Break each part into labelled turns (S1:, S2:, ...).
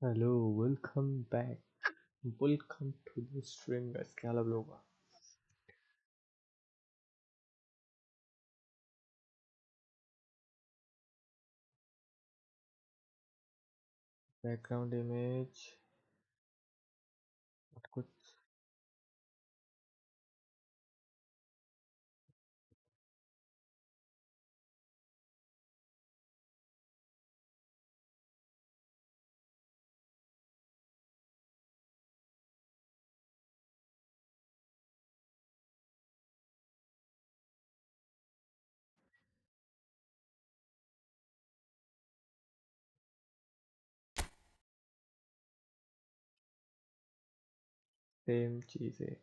S1: Hello welcome back welcome to the stream guys. क्या हाल आप लोगों का? बैकग्राउंड इमेज कुछ सेम चीज़ है।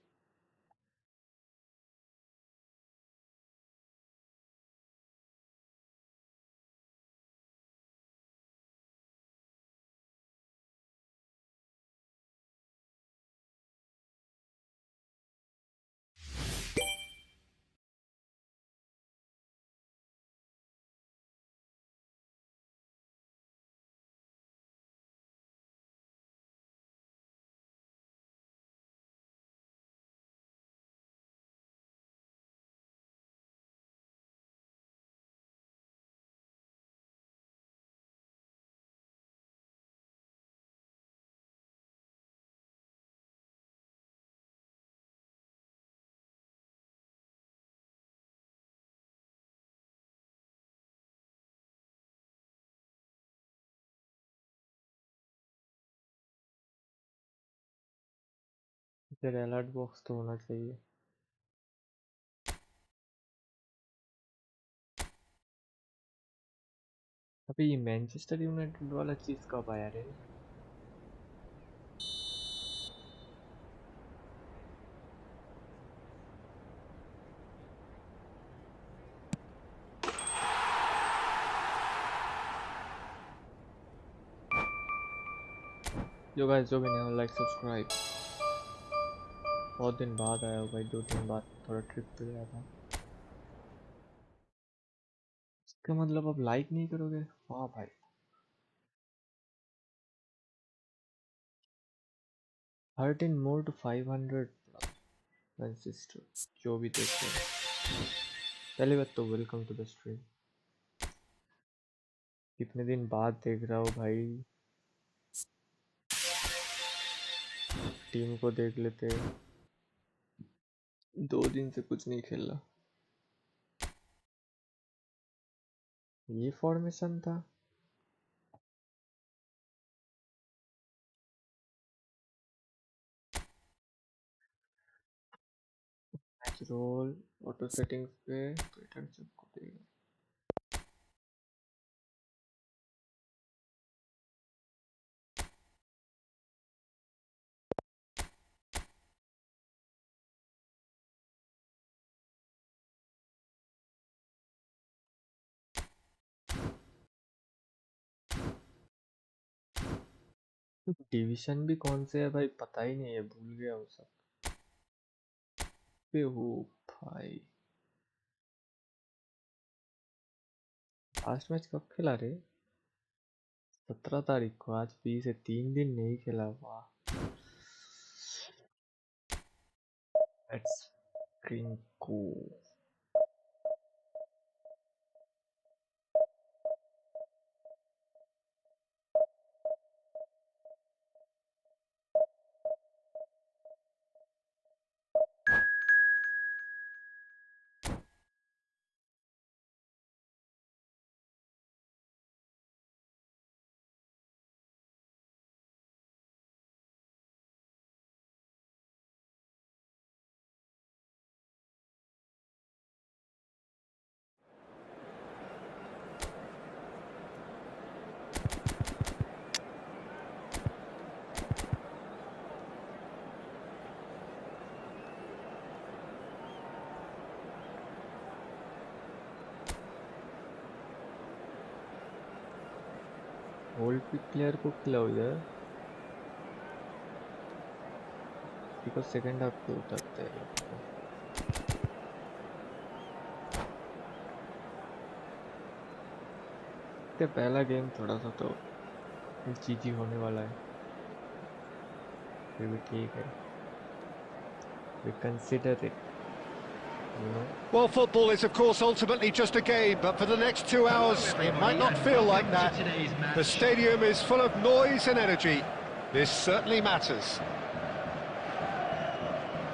S1: फिर अलर्ट बॉक्स तो होना चाहिए। अभी ये मैनचेस्टर यूनाइटेड वाला चीज़ कब आया रे? जो गाइस जो भी नहीं हो लाइक सब्सक्राइब। बहुत दिन बाद आया हो भाई, 2 दिन बाद थोड़ा ट्रिप पे गया था। इसका मतलब अब लाइक नहीं करोगे? वाह भाई। 13 मोर टू 500 मैनचेस्टर। जो भी देखते हैं पहली बात तो वेलकम टू द स्ट्रीम। कितने दिन बाद देख रहा हो भाई, टीम को देख लेते। 2 दिन से कुछ नहीं खेला। ये फॉर्मेशन था। मैच रोल ऑटो सेटिंग्स पे पैटर्न सबको देगा। डिवीजन भी कौन से है भाई पता ही नहीं है, भूल गया वो सब पे हो भाई। लास्ट मैच कब खेला रे? 17 तारीख को। आज 20 है, 3 दिन नहीं खेला। वाह। लेट्स को ओल्ड पिक प्लेयर को खिलाओ यार, बिकॉज सेकंड हाफ पे उतरते हैं लोग को। पहला गेम थोड़ा सा तो जीजी होने वाला है, फिर भी ठीक है, we consider it, you know.
S2: Well, football is of course ultimately just a game, but for the next 2 hours it might not feel like that. The stadium is full of noise and energy. This certainly matters.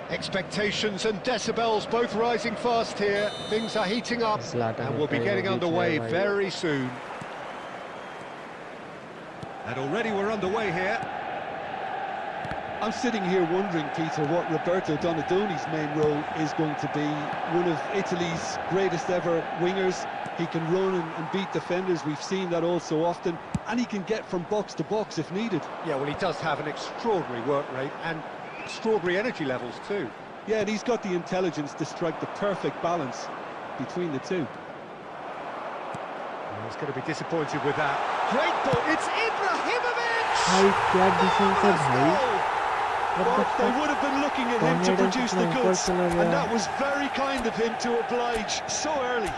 S2: Expectations and decibels both rising fast here. Things are heating up and we'll be getting underway very soon. And already we're underway here.
S3: I'm sitting here wondering, Peter, what Roberto Donadoni's main role is going to be. One of Italy's greatest ever wingers. He can run and beat defenders. We've seen that all so often. And he can get from box to box if needed.
S2: Yeah, well, he does have an extraordinary work rate and extraordinary energy levels too.
S3: Yeah, and he's got the intelligence to strike the perfect balance between the two.
S2: He's going to be disappointed with that. Great ball, it's Ibrahimovic!
S3: Well, they would have been looking at him to produce the goods, and that was very kind of him to oblige so early.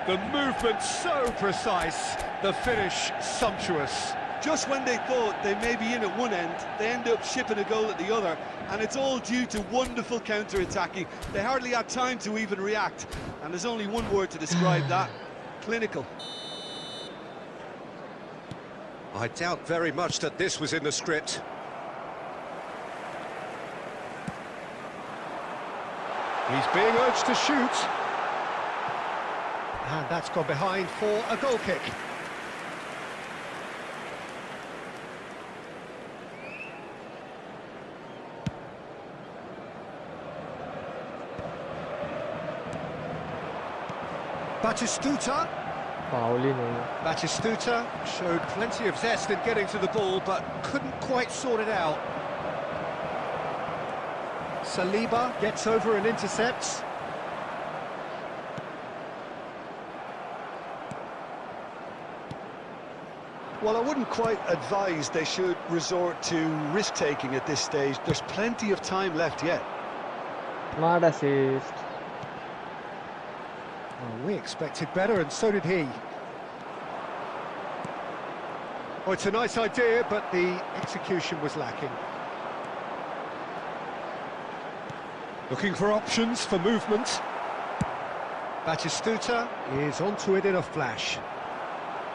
S2: The movement so precise, the finish sumptuous.
S3: Just when they thought they may be in at one end, they end up shipping a goal at the other, and it's all due to wonderful counter-attacking. They hardly had time to even react, and there's only one word to describe that: clinical.
S2: I doubt very much that this was in the script. He's being urged to shoot. And that's gone behind for a goal kick. Batistuta. Batistuta showed plenty of zest in getting to the ball, but couldn't quite sort it out. Saliba gets over and intercepts.
S3: Well, I wouldn't quite advise they should resort to risk-taking at this stage. There's plenty of time left yet.
S1: Smart assist.
S2: Well, we expected better, and so did he. Oh, it's a nice idea, but the execution was lacking. Looking for options for movement. Batistuta is onto it in a flash.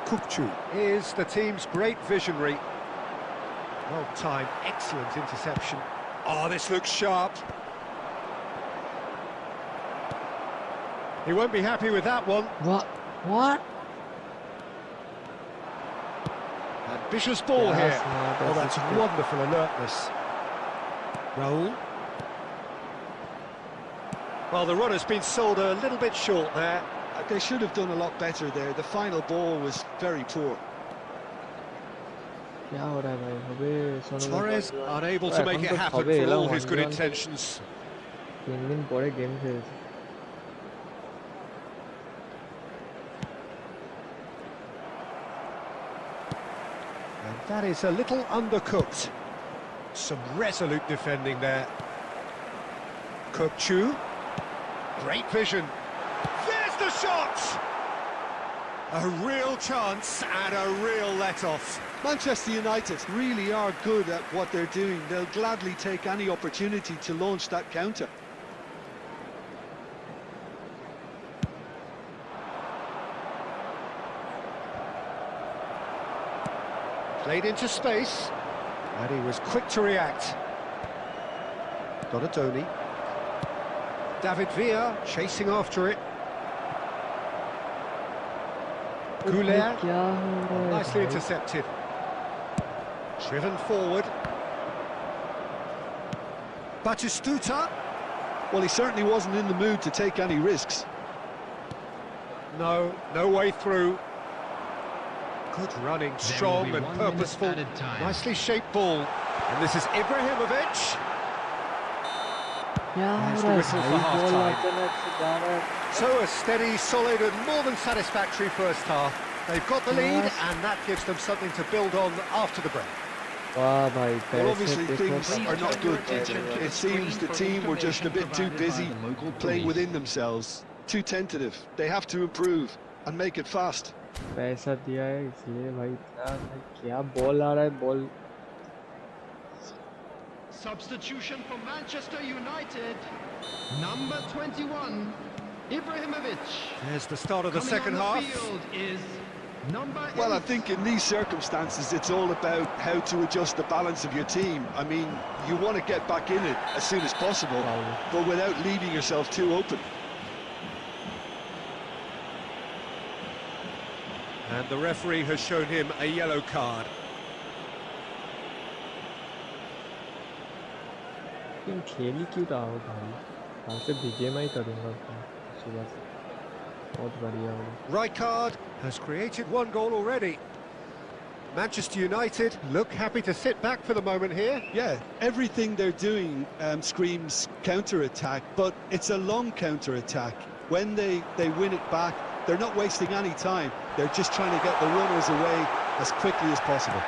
S2: Kukcu is the team's great visionary. Well timed, excellent interception. Oh, this looks sharp. He won't be happy with that one.
S1: What?
S2: Ambitious ball here. Oh, that's wonderful alertness. Raul. Well, the run has been sold a little bit short there.
S3: They should have done a lot better there. The final ball was very poor.
S2: Torres unable to make it happen for all his good intentions.
S1: And
S2: that is a little undercooked. Some resolute defending there. Kukcu. Great vision. There's the shot! A real chance and a real let-off.
S3: Manchester United really are good at what they're doing. They'll gladly take any opportunity to launch that counter.
S2: Played into space, and he was quick to react. Donadoni. David Villa chasing after it. COOLERMASTER, nicely intercepted. Driven forward. Batistuta.
S3: Well, he certainly wasn't in the mood to take any risks.
S2: No way through. Good running, strong and purposeful. Nicely shaped ball. And this is Ibrahimovic. There's the whistle for half-time. So a steady, solid and more than satisfactory first half. They've got the lead and that gives them something to build on after the break.
S3: Well, obviously things are not good. It seems the team were just a bit too busy playing within themselves. Too tentative. They have to improve and make it fast.
S1: पैसा दिया है इसलिए भाई इतना भाई क्या ball आ रहा है ball
S4: Substitution for Manchester United. Number 21, Ibrahimovic.
S2: There's the start of the
S4: Coming
S2: second
S4: on the
S2: half.
S4: field is number 8.
S3: Well, I think in these circumstances, it's all about how to adjust the balance of your team. I mean, you want to get back in it as soon as possible, but without leaving yourself too open.
S2: And the referee has shown him a yellow card.
S1: तुम खेल ही क्यों रहा हो भाई कल से BGMI करूंगा सुबह से बहुत बढ़िया होगा
S2: Rijkaard has created one goal already. Manchester United look happy to sit back for the moment here.
S3: Yeah, everything they're doing screams counter-attack, but it's a long counter-attack. When they win it back, they're not wasting any time. They're just trying to get the runners away as quickly as possible.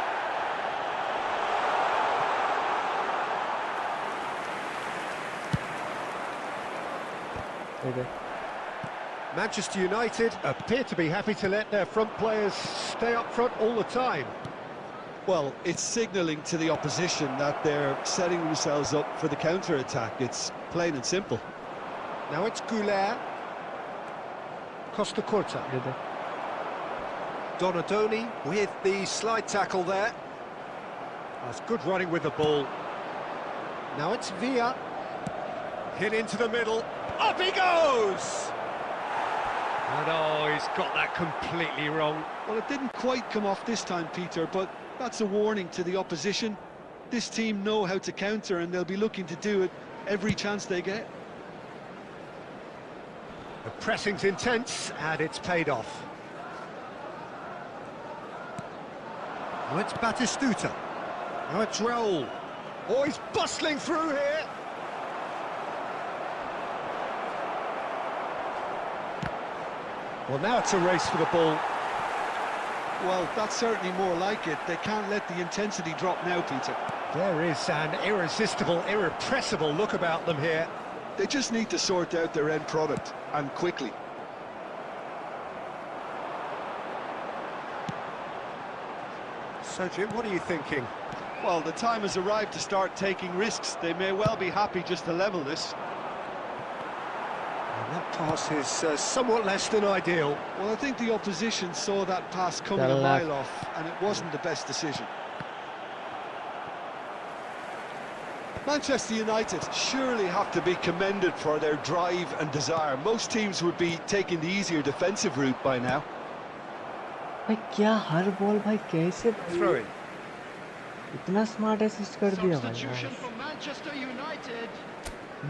S1: Okay.
S2: Manchester United appear to be happy to let their front players stay up front all the time.
S3: Well, it's signalling to the opposition that they're setting themselves up for the counter-attack. It's plain and simple.
S2: Now it's COOLERMASTER. Costa Curta.
S1: Okay.
S2: Donadoni with the slide tackle there. That's good running with the ball. Now it's Villa. Hit into the middle. Up he goes! And oh, he's got that completely wrong.
S3: Well, it didn't quite come off this time, Peter, but that's a warning to the opposition. This team know how to counter, and they'll be looking to do it every chance they get.
S2: The pressing's intense, and it's paid off. Now it's Batistuta. Now it's Raul. Oh, he's bustling through here. Well, now it's a race for the ball.
S3: Well, that's certainly more like it. They can't let the intensity drop now, Peter.
S2: There is an irresistible, irrepressible look about them here.
S3: They just need to sort out their end product, and quickly.
S2: So, Jim, what are you thinking?
S3: Well, the time has arrived to start taking risks. They may well be happy just to level this.
S2: And that pass is somewhat less than ideal.
S3: Well, I think the opposition saw that pass coming a mile off, and it wasn't the best decision. Manchester United surely have to be commended for their drive and desire. Most teams would be taking the easier defensive route by now.
S1: भाई क्या हर ball भाई कैसे
S2: Throw in.
S1: इतना smart assist कर दिया भाई
S4: Substitution for Manchester United.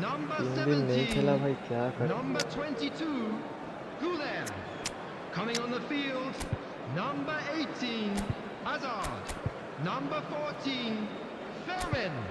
S4: Number
S1: 3 दिन नहीं खेला
S4: 17,
S1: भाई क्या कर
S4: number 22, Gulen. Coming on the field, number 18, Hazard. Number 14, Fermin.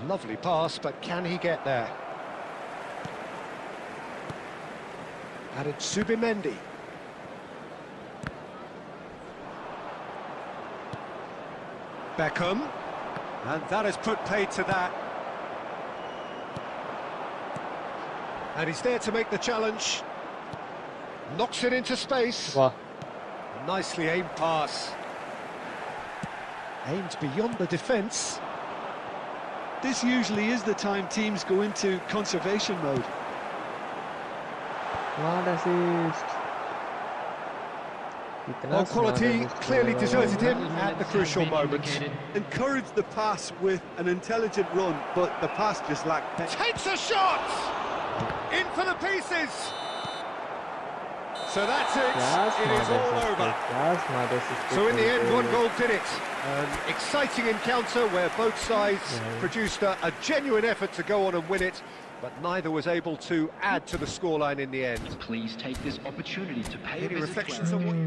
S2: Lovely pass, but can he get there? And it's Subimendi. Beckham. And that has put paid to that. And he's there to make the challenge. Knocks it into space.
S1: वाह
S2: Nicely aimed pass. Aimed beyond the defence.
S3: This usually is the time teams go into conservation mode.
S1: Smart assist इतना
S2: Oh, quality clearly deserted him at the crucial moment.
S3: Encourage the pass with an intelligent run, but the pass just lacked.
S2: Takes a shot! In for the pieces! So that's it,
S1: क्या
S2: it is
S1: smart
S2: all over.
S1: Assist क्या smart assist
S2: So in the end, one goal did it. An exciting encounter where both sides produced a genuine effort to go on and win it, but neither was able to add to the scoreline in the end.
S4: Please take this opportunity to pay
S2: Any reflections on what you...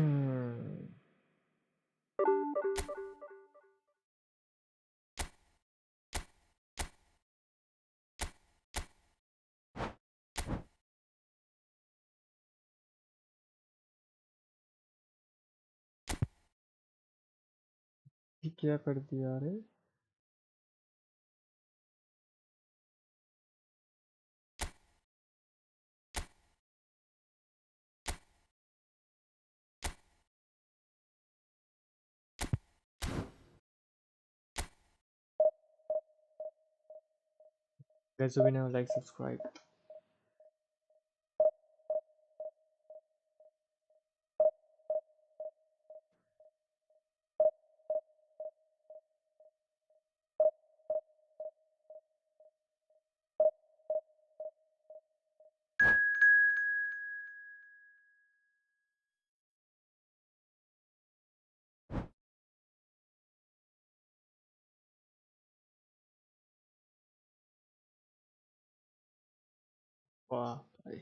S1: ये क्या कर दिया रे? Guys, so we now like, subscribe. वाह भाई,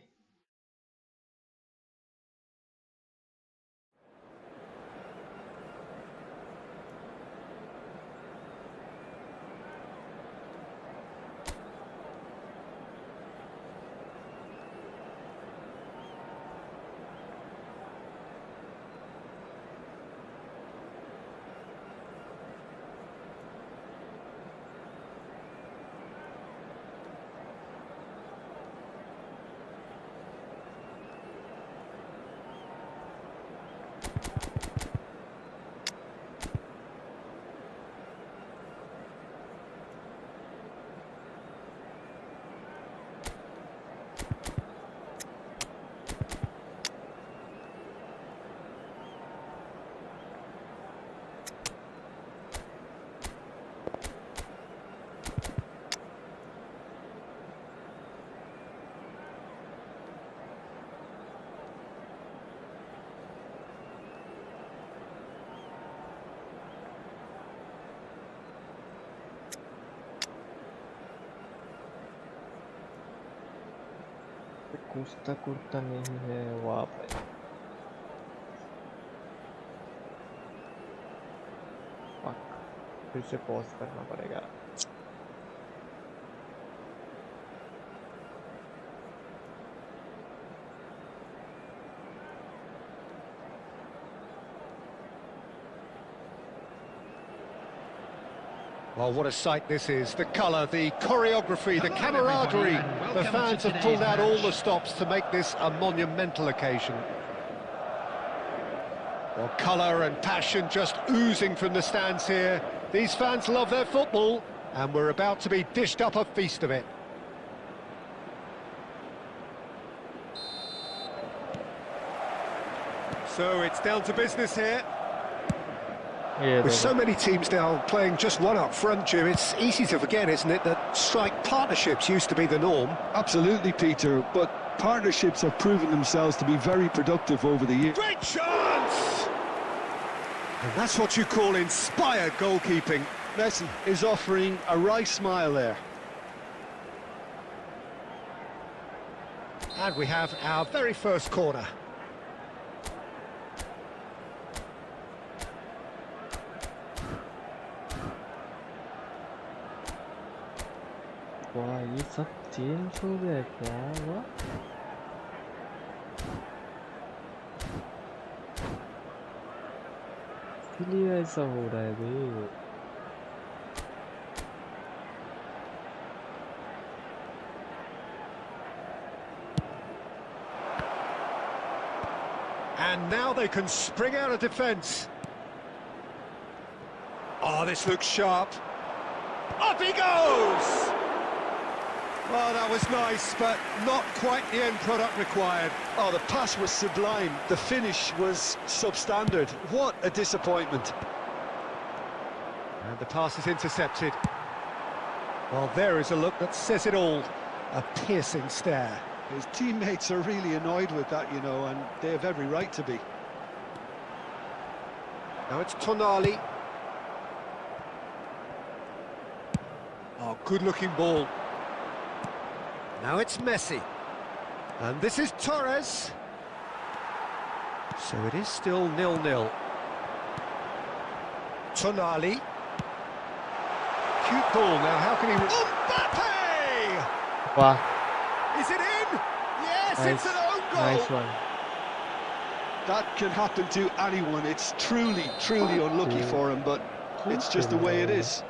S1: कुछ कुर्ता नहीं है। वाह भाई, फक, फिर से पॉज करना पड़ेगा।
S2: Well, what a sight this is. The colour, the choreography, the camaraderie. The fans have pulled out all the stops to make this a monumental occasion. Well, colour and passion just oozing from the stands here. These fans love their football, and we're about to be dished up a feast of it. So it's down to business here.
S1: ये
S2: With so
S1: देखो,
S2: many teams now playing just one up front, Jim, it's easy to forget, isn't it, that strike partnerships used to be the norm.
S3: Absolutely, Peter, but partnerships have proven themselves to be very productive over the years.
S2: Great chance! And that's what you call inspired goalkeeping.
S3: Messi is offering a wry smile there.
S2: And we have our very first corner.
S1: वाह, ये सब change हो गया क्या? वाह, इसलिए ऐसा हो रहा है भाई।
S2: And now they can spring out of defence. Oh, this looks sharp. Up he goes! Well, that was nice, but not quite the end product required.
S3: Oh, the pass was sublime. The finish was substandard. What a disappointment.
S2: And the pass is intercepted. Well, there is a look that says it all. A piercing stare.
S3: His teammates are really annoyed with that, you know, and they have every right to be.
S2: Now it's Tonali. Oh, good-looking ball. Now it's Messi. And this is Torres. So it is still 0-0. Tonali. Cute ball. Now how can he... Mbappe!
S1: वाह,
S2: Is it in? Yes,
S1: nice,
S2: it's an own goal.
S1: nice one.
S3: That can happen to anyone. It's truly, truly unlucky for him, but It's just the way it is.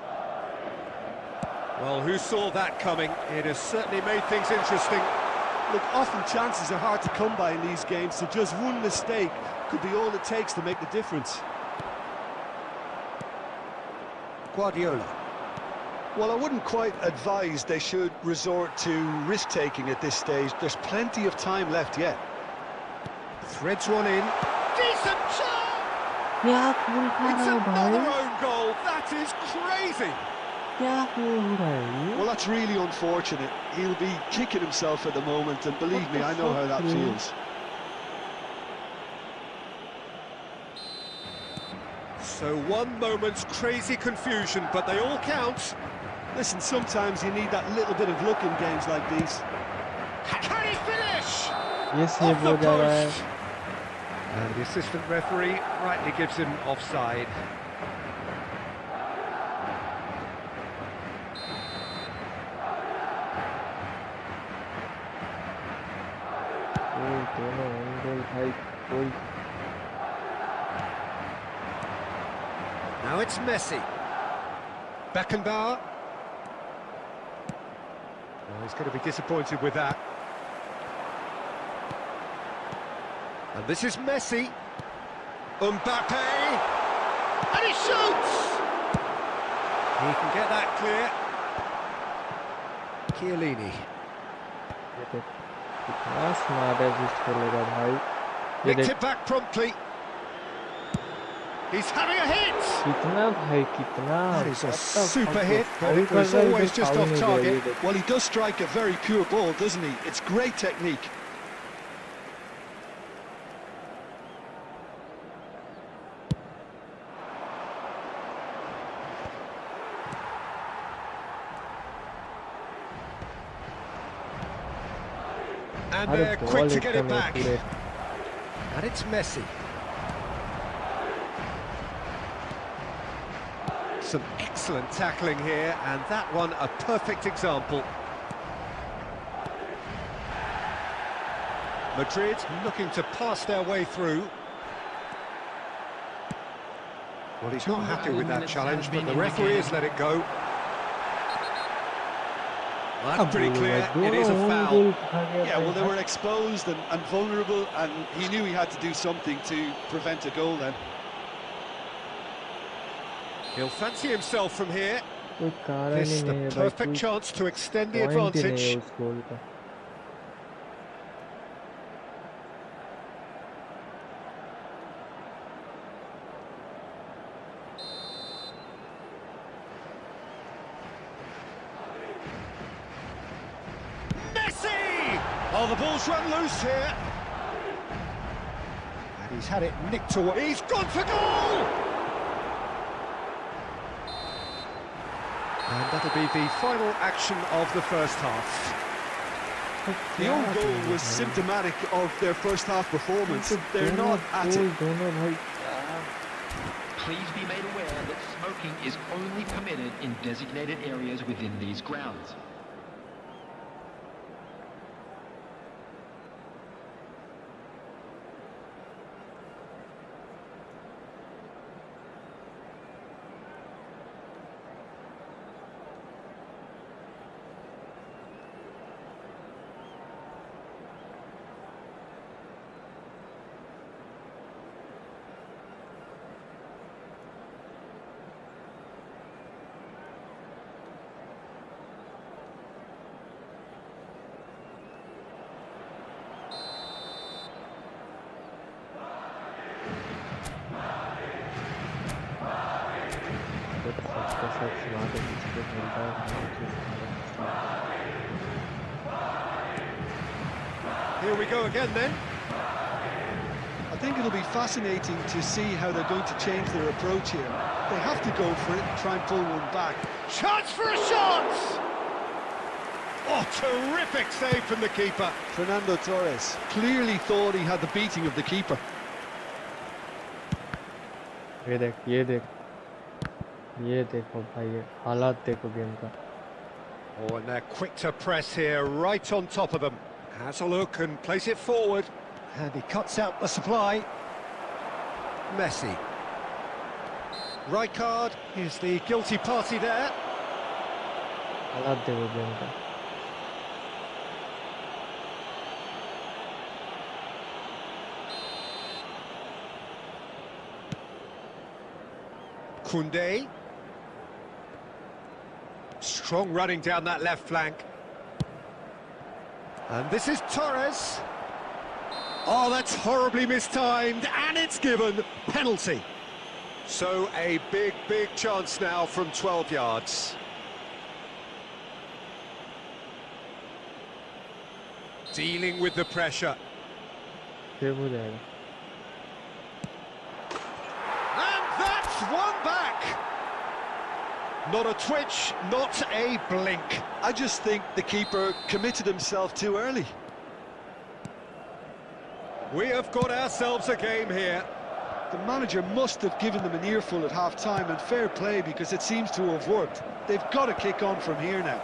S2: Well, who saw that coming? It has certainly made things interesting.
S5: Look, often chances are hard to come by in these games, so just one mistake could be all it takes to make the difference.
S2: Guardiola.
S3: Well, I wouldn't quite advise they should resort to risk-taking at this stage. There's plenty of time left yet.
S2: Threads one in. Decent shot!
S1: क्या cool कर
S2: It's
S1: रहा है
S2: another
S1: भाई?
S2: own goal. That is crazy.
S1: क्या cool हो रहा है ये?
S3: Well, that's really unfortunate. He'll be kicking himself at the moment, and believe
S1: What
S3: me,
S1: the
S3: I know how
S1: fuck,
S3: that
S1: dude?
S3: feels.
S2: So one moment's crazy confusion, but they all count.
S5: Listen, sometimes you need that little bit of luck in games like these.
S2: Can he finish?
S1: ये
S2: Off
S1: save
S2: the
S1: हो जा रहा है.
S2: post. And the assistant referee rightly gives him offside.
S1: कोई दोनों on goal भाई कोई.
S2: Now it's Messi. Beckenbauer. Oh, he's going to be disappointed with that. And this is Messi. Mbappe. And he shoots! He can get that clear. Chiellini.
S1: ये देख कितना smart assist खेलेगा भाई. ये
S2: Nicked
S1: देख
S2: it back promptly. He's having a hit!
S1: कितना भाई कितना.
S2: That is a
S1: What the
S2: super
S1: fuck?
S2: hit, but
S1: Foul
S2: it
S1: कर
S2: was
S1: रहा है,
S2: always
S1: इधर
S2: just
S1: foul
S2: off
S1: नहीं दे रहा है, ये
S2: target.
S1: देख.
S3: Well, he does strike a very pure ball, doesn't he? It's great technique.
S2: And
S1: अरे
S2: they're quick
S1: ball
S2: to get it
S1: एकदम
S2: back.
S1: accurate.
S2: And it's Messi. Some excellent tackling here, and that one a perfect example. Madrid looking to pass their way through. Well, he's not happy with that challenge, but the referee has let it go. Well, that's pretty clear, it is a foul.
S3: Yeah, well, they were exposed and vulnerable, and he knew he had to do something to prevent a goal then.
S2: He'll fancy himself from here.
S1: कोई कारण
S2: This
S1: he
S2: is
S1: नहीं
S2: the
S1: है भाई.
S2: perfect
S1: कोई
S2: chance to extend the
S1: point ही नहीं है
S2: advantage.
S1: उस गोल का.
S2: Messi! Oh, the ball's run loose here. And he's had it nicked away. He's gone for goal! And that'll be the final action of the first half.
S3: The own goal was symptomatic of their first half performance. They're not at it.
S1: दोनों भाई.
S4: Please be made aware that smoking is only permitted in designated areas within these grounds.
S1: सबका सब smart assist पे खेलता है.
S2: Here we go again then.
S3: I think it'll be fascinating to see how they're going to change their approach here. They have to go for it and try and pull one back.
S2: Chance for a shot! Oh, terrific save from the keeper.
S3: Fernando Torres clearly thought he had the beating of the keeper.
S1: ये देख ये देख ये देखो भाई ये हालात देखो गेम का.
S2: Oh, and they're quick to press here, right on top of them. Has a look and plays it forward. And he cuts out the supply. Messi. Right card is the guilty party there.
S1: हालात देखो game का
S2: Koundé. Strong running down that left flank. And this is Torres. Oh, that's horribly mistimed, and it's given. Penalty. So a big, big chance now from 12 yards. Dealing with the pressure.
S1: Save हो जाएगा
S2: And that's one back. Not a twitch, not a blink.
S5: I just think the keeper committed himself too early.
S2: We have got ourselves a game here.
S3: The manager must have given them an earful at half-time, and fair play, because it seems to have worked. They've got to kick on from here now.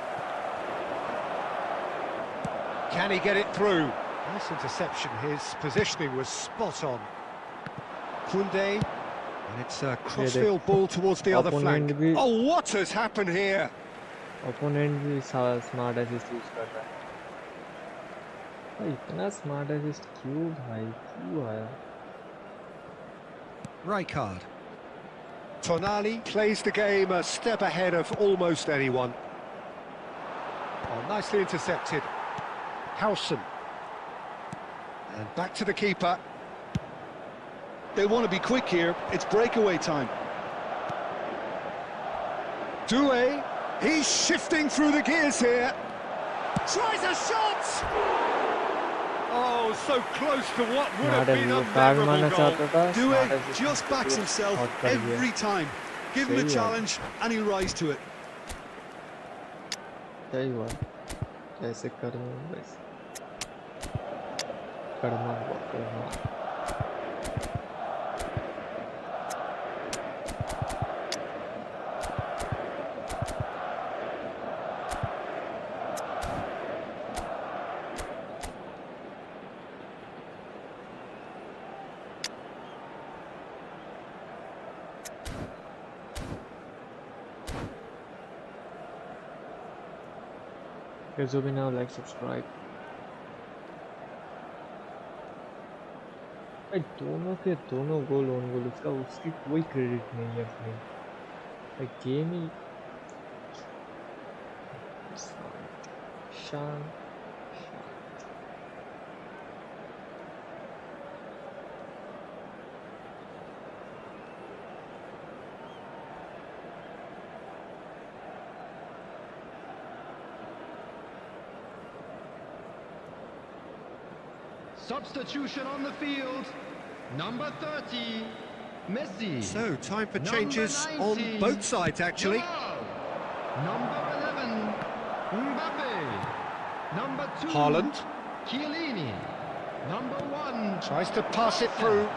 S2: Can he get it through? Nice interception. His positioning was spot on. Koundé, and it's a crossfield ball towards the other flank.
S1: Opponent
S2: Oh, what has happened here?
S1: Opponent भी smart assist use कर रहा है भाई इतना smart assist क्यों भाई क्यों आया
S2: Rijkaard. Tonali plays the game a step ahead of almost anyone. Oh, nicely intercepted. Howson. And back to the keeper.
S3: They want to be quick here. It's breakaway time.
S2: Doué. He's shifting through the gears here. Tries a shot! Oh, so close to what would have been a memorable goal.
S3: Doué just backs himself every time. Give him a challenge and he'll rise to it.
S1: सही हुआ जैसे कर्मा वैसे कर्मा हुआ Karma Guys, so now like, subscribe. भाई दोनों के दोनों गोल on goal उसका उसकी कोई क्रेडिट नहीं है अपनी भाई गेम ही शांत
S4: Substitution on the field. Number 30, Messi.
S2: So, time for
S4: Number
S2: changes
S4: 19,
S2: on both sides, actually.
S4: Number 11, Mbappe. Number 2,
S2: Haaland.
S4: Chiellini. Number 1,
S2: Tries to pass it through.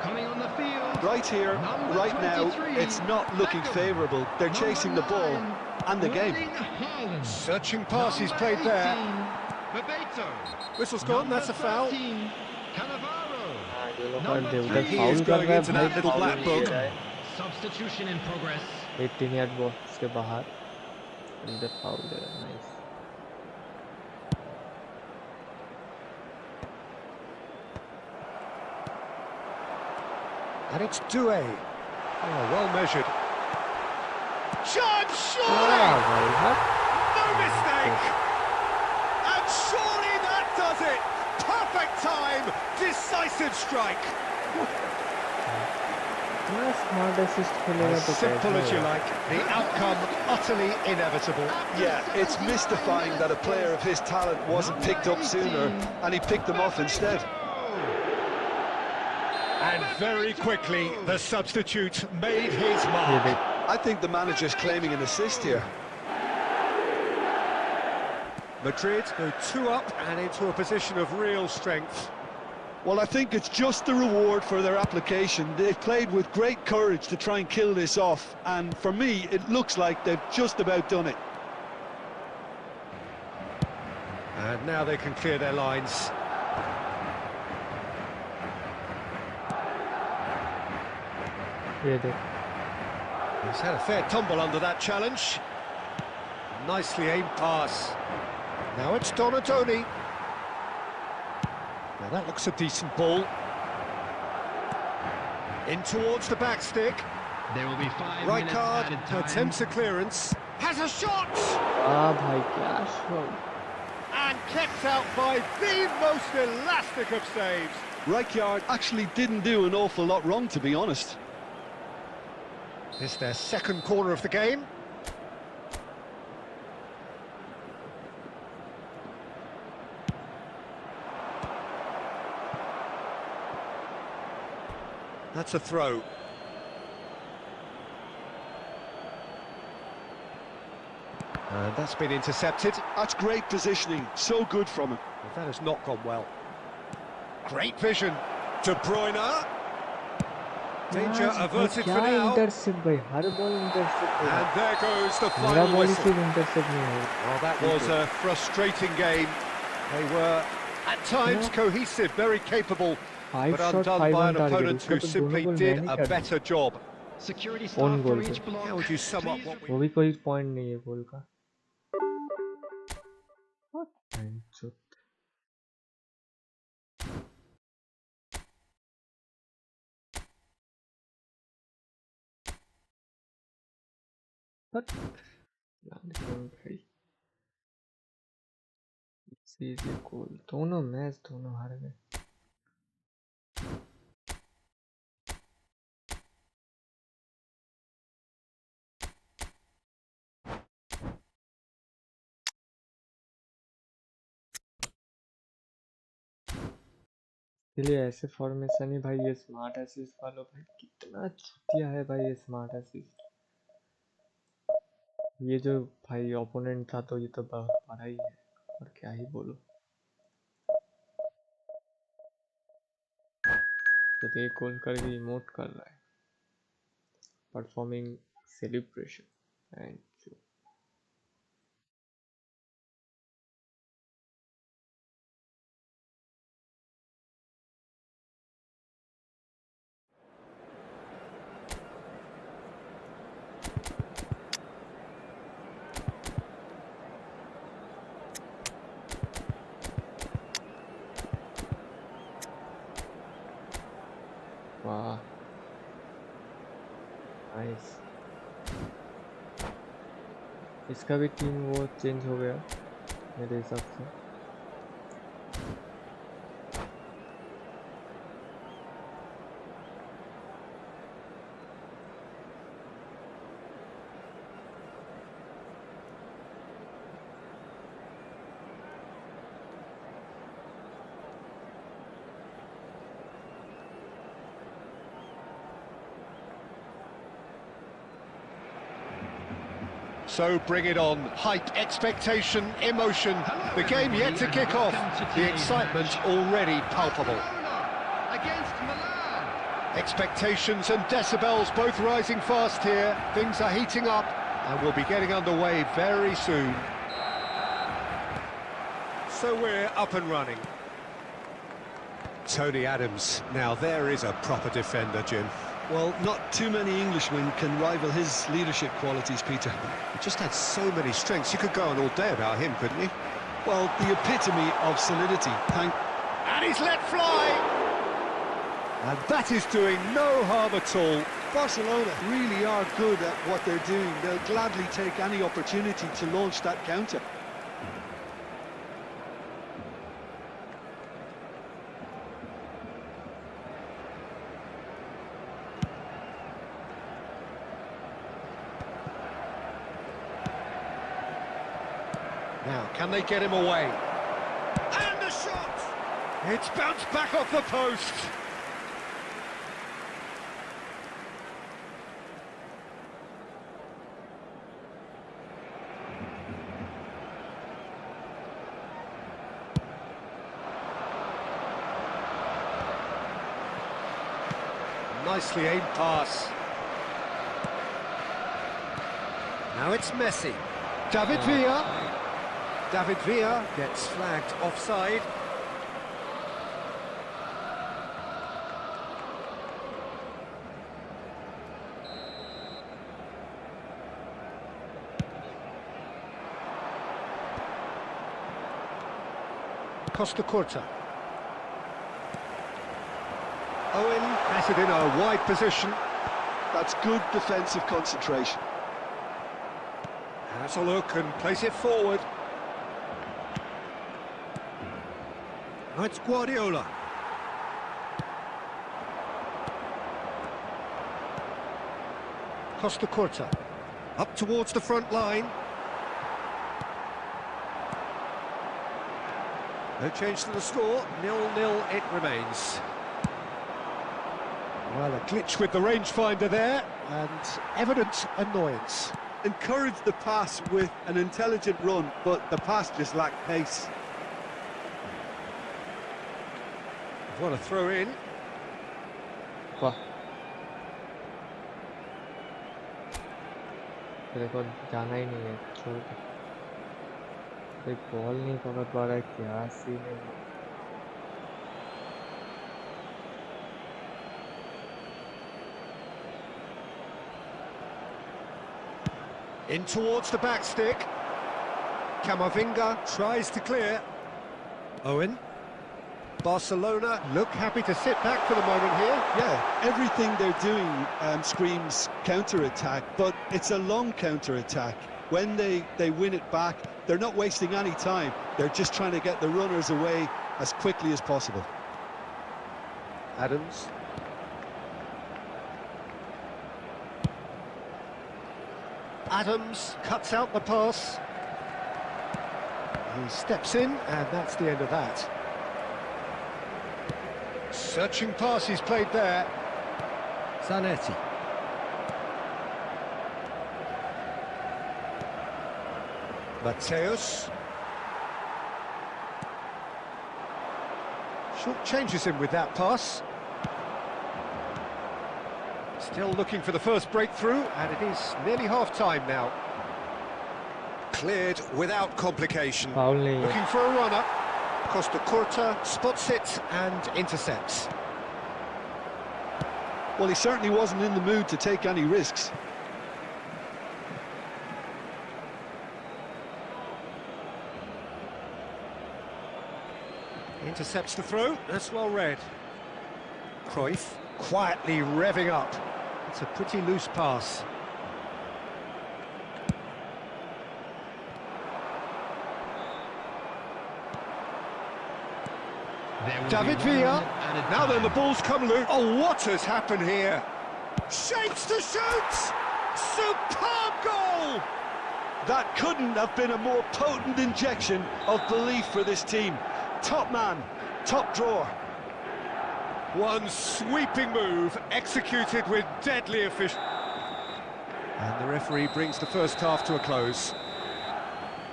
S4: coming on the field.
S3: Right here,
S4: Number
S3: right now,
S4: 23,
S3: it's not looking
S4: Beckham.
S3: favourable. They're
S4: Number
S3: chasing the ball
S4: 9,
S3: and the game.
S4: Erling Haaland.
S2: Searching passes
S4: Number
S2: played there.
S4: 18, Bebeto.
S2: Whistle's gone, that's a foul.
S4: 13, Cannavaro.
S1: ये लोग
S4: Number
S1: कर दे
S4: 3,
S1: उधर
S2: he
S1: foul
S2: is
S1: कर
S2: going
S1: रहा है
S2: into
S1: भाई
S2: that little
S1: foul
S2: black
S1: नहीं
S2: book.
S1: ले रहा है
S4: Substitution in progress.
S1: 18 yard box के बाहर इधर फाउल दे रहा है nice
S2: And it's Doué. Oh, well measured. Chance, surely!
S1: क्या भाई हाँ
S2: No mistake! And surely that does it! Perfect time! Decisive strike!
S1: इतना स्मार्ट असिस्ट खेलेगा
S2: As
S1: तो
S2: simple as
S1: कैसे
S2: you
S1: होगा?
S2: like. The outcome utterly inevitable.
S3: Yeah, it's mystifying that a player of his talent wasn't picked up sooner, and he picked them off instead.
S2: And very quickly, the substitute made his
S1: ये
S2: mark.
S1: देख
S3: I think the manager's claiming an assist here.
S2: Madrid go 2 up and into a position of real strength.
S3: Well, I think it's just the reward for their application. They've played with great courage to try and kill this off, and for me, it looks like they've just about done it.
S2: And now they can clear their lines.
S1: ये देख
S2: He's had a fair tumble under that challenge. Nicely aimed pass. Now it's Donatoni. Now that looks a decent ball. In towards the back stick.
S4: There will be 5 minutes added
S2: Rijkaard
S4: time.
S2: attempts a clearance. Has a shot!
S1: Ah भाई क्या shot!
S2: And kept out by the most elastic of saves.
S3: Rijkaard actually didn't do an awful lot wrong, to be honest.
S2: It's their second corner of the game. That's a throw. And that's been intercepted.
S3: That's great positioning, so good from him.
S2: But that has not gone well. Great vision. De Bruyne. Danger
S1: यार,
S2: averted
S1: क्या
S2: for now.
S1: intercept भाई हर ball intercept हो रहा
S2: And there goes the
S1: है। मेरा
S2: final
S1: ball ही
S2: whistle.
S1: सिर्फ intercept नहीं हो रहा।
S2: Well, that was a frustrating game. They were, at times,
S1: Yeah.
S2: cohesive, very capable,
S1: 5
S2: but
S1: shot
S2: undone
S1: 5
S2: by
S1: on
S2: an
S1: target
S2: opponent
S1: उसका
S2: who
S1: तो
S2: simply
S1: दोनों goal
S2: did
S1: मैं
S2: a
S1: नहीं कर
S2: better job.
S4: Security
S1: Own
S4: staff
S1: goal
S4: for
S1: पे।
S4: each block.
S2: How would you sum up
S4: Please
S2: what we...
S1: वो भी कोई point नहीं है goal का। What? What? भाई सीधे गोल दोनों मैच दोनों हार गए। इसलिए ऐसे फॉर्मेशन ही भाई ये स्मार्ट असिस्ट वालों भाई कितना चुतिया है भाई ये स्मार्ट असिस्ट। ये जो भाई ओपोनेंट था तो ये तो बहुत बड़ा ही है और क्या ही बोलो। तो एक गोल करके इमोट कर रहा है परफॉर्मिंग सेलिब्रेशन एंड वाह नाइस। इसका भी टीम वो चेंज हो गया मेरे हिसाब से।
S2: So bring it on. Hype, expectation, emotion. The game yet to kick off. The excitement already palpable.
S4: Against Milan.
S2: Expectations and decibels both rising fast here. Things are heating up and we'll be getting underway very soon. So we're up and running. Tony Adams. Now there is a proper defender, Jim.
S3: Well, not too many Englishmen can rival his leadership qualities, Peter.
S2: He just had so many strengths. You could go on all day about him, couldn't you?
S3: Well, the epitome of solidity.
S2: And he's let fly! And that is doing no harm at all.
S3: Barcelona really are good at what they're doing. They'll gladly take any opportunity to launch that counter.
S2: Now, can they get him away? And the shot! It's bounced back off the post. Nicely aimed pass. Now it's Messi. David Villa. David Villa gets flagged offside. Costa Curta. Owen has it in a wide position.
S3: That's good defensive concentration.
S2: Has a look and plays it forward. Now it's Guardiola. Costa Curta. Up towards the front line. No change to the score, 0-0 it remains. Well, a glitch with the rangefinder there, and evident annoyance.
S5: Encouraged the pass with an intelligent run, but the pass just lacked pace.
S2: What a throw in.
S1: वाह तेरे को जाना ही नहीं है छोड़ दे कोई ball नहीं पकड़ पा रहा है क्या सीन है
S2: In towards the back stick. Camavinga tries to clear. Owen. Barcelona look happy to sit back for the moment here.
S3: Yeah, everything they're doing screams counter-attack, but it's a long counter-attack. When they win it back, they're not wasting any time. They're just trying to get the runners away as quickly as possible.
S2: Adams. Adams cuts out the pass. He steps in, and that's the end of that. Searching pass he's played there. Zanetti. Mateus. Short changes him with that pass. Still looking for the first breakthrough, and it is nearly half-time now. Cleared without complication.
S1: Foul नहीं है
S2: Looking for a runner. Costa Curta spots it and intercepts.
S3: Well, he certainly wasn't in the mood to take any risks.
S2: Intercepts the throw, that's well read. Cruyff quietly revving up. It's a pretty loose pass. David Villa. Now then, the ball's come loose. Oh, what has happened here? Shapes to shoot! Superb goal!
S3: That couldn't have been a more potent injection of belief for this team. Top man, top drawer.
S2: One sweeping move, executed with deadly efficiency. And the referee brings the first half to a close.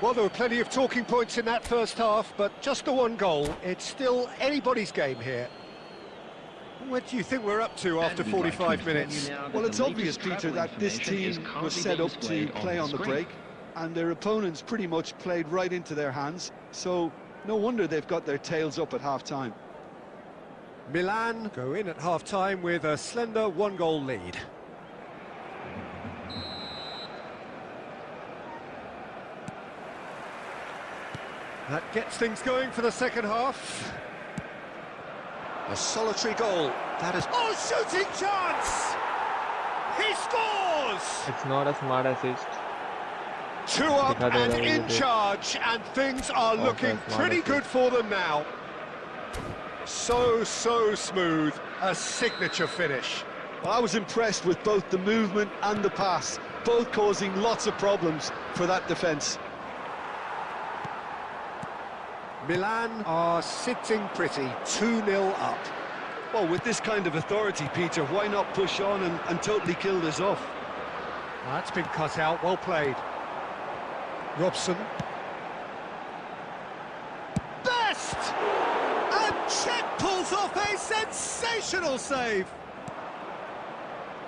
S2: Well, there were plenty of talking points in that first half, but just the one goal. It's still anybody's game here. What do you think we're up to after 45 minutes?
S3: Well, it's obvious, Peter, that this team was set up to play on the break, and their opponents pretty much played right into their hands, so no wonder they've got their tails up at half-time.
S2: Milan go in at half-time with a slender one-goal lead. That gets things going for the second half. A solitary goal. That is... Oh, shooting chance! He scores!
S1: it's not a smart assist
S2: 2 up
S1: दिखा देगा
S2: and
S1: ये
S2: in
S1: देख।
S2: charge, and things are looking pretty good for them now. So smooth. A signature finish.
S3: Well, I was impressed with both the movement and the pass, both causing lots of problems for that defence.
S2: Milan are sitting pretty, 2-0 up.
S3: Well, with this kind of authority, Peter, why not push on and totally kill this off?
S2: That's been cut out, well played. Robson. Best! And Czech pulls off a sensational save.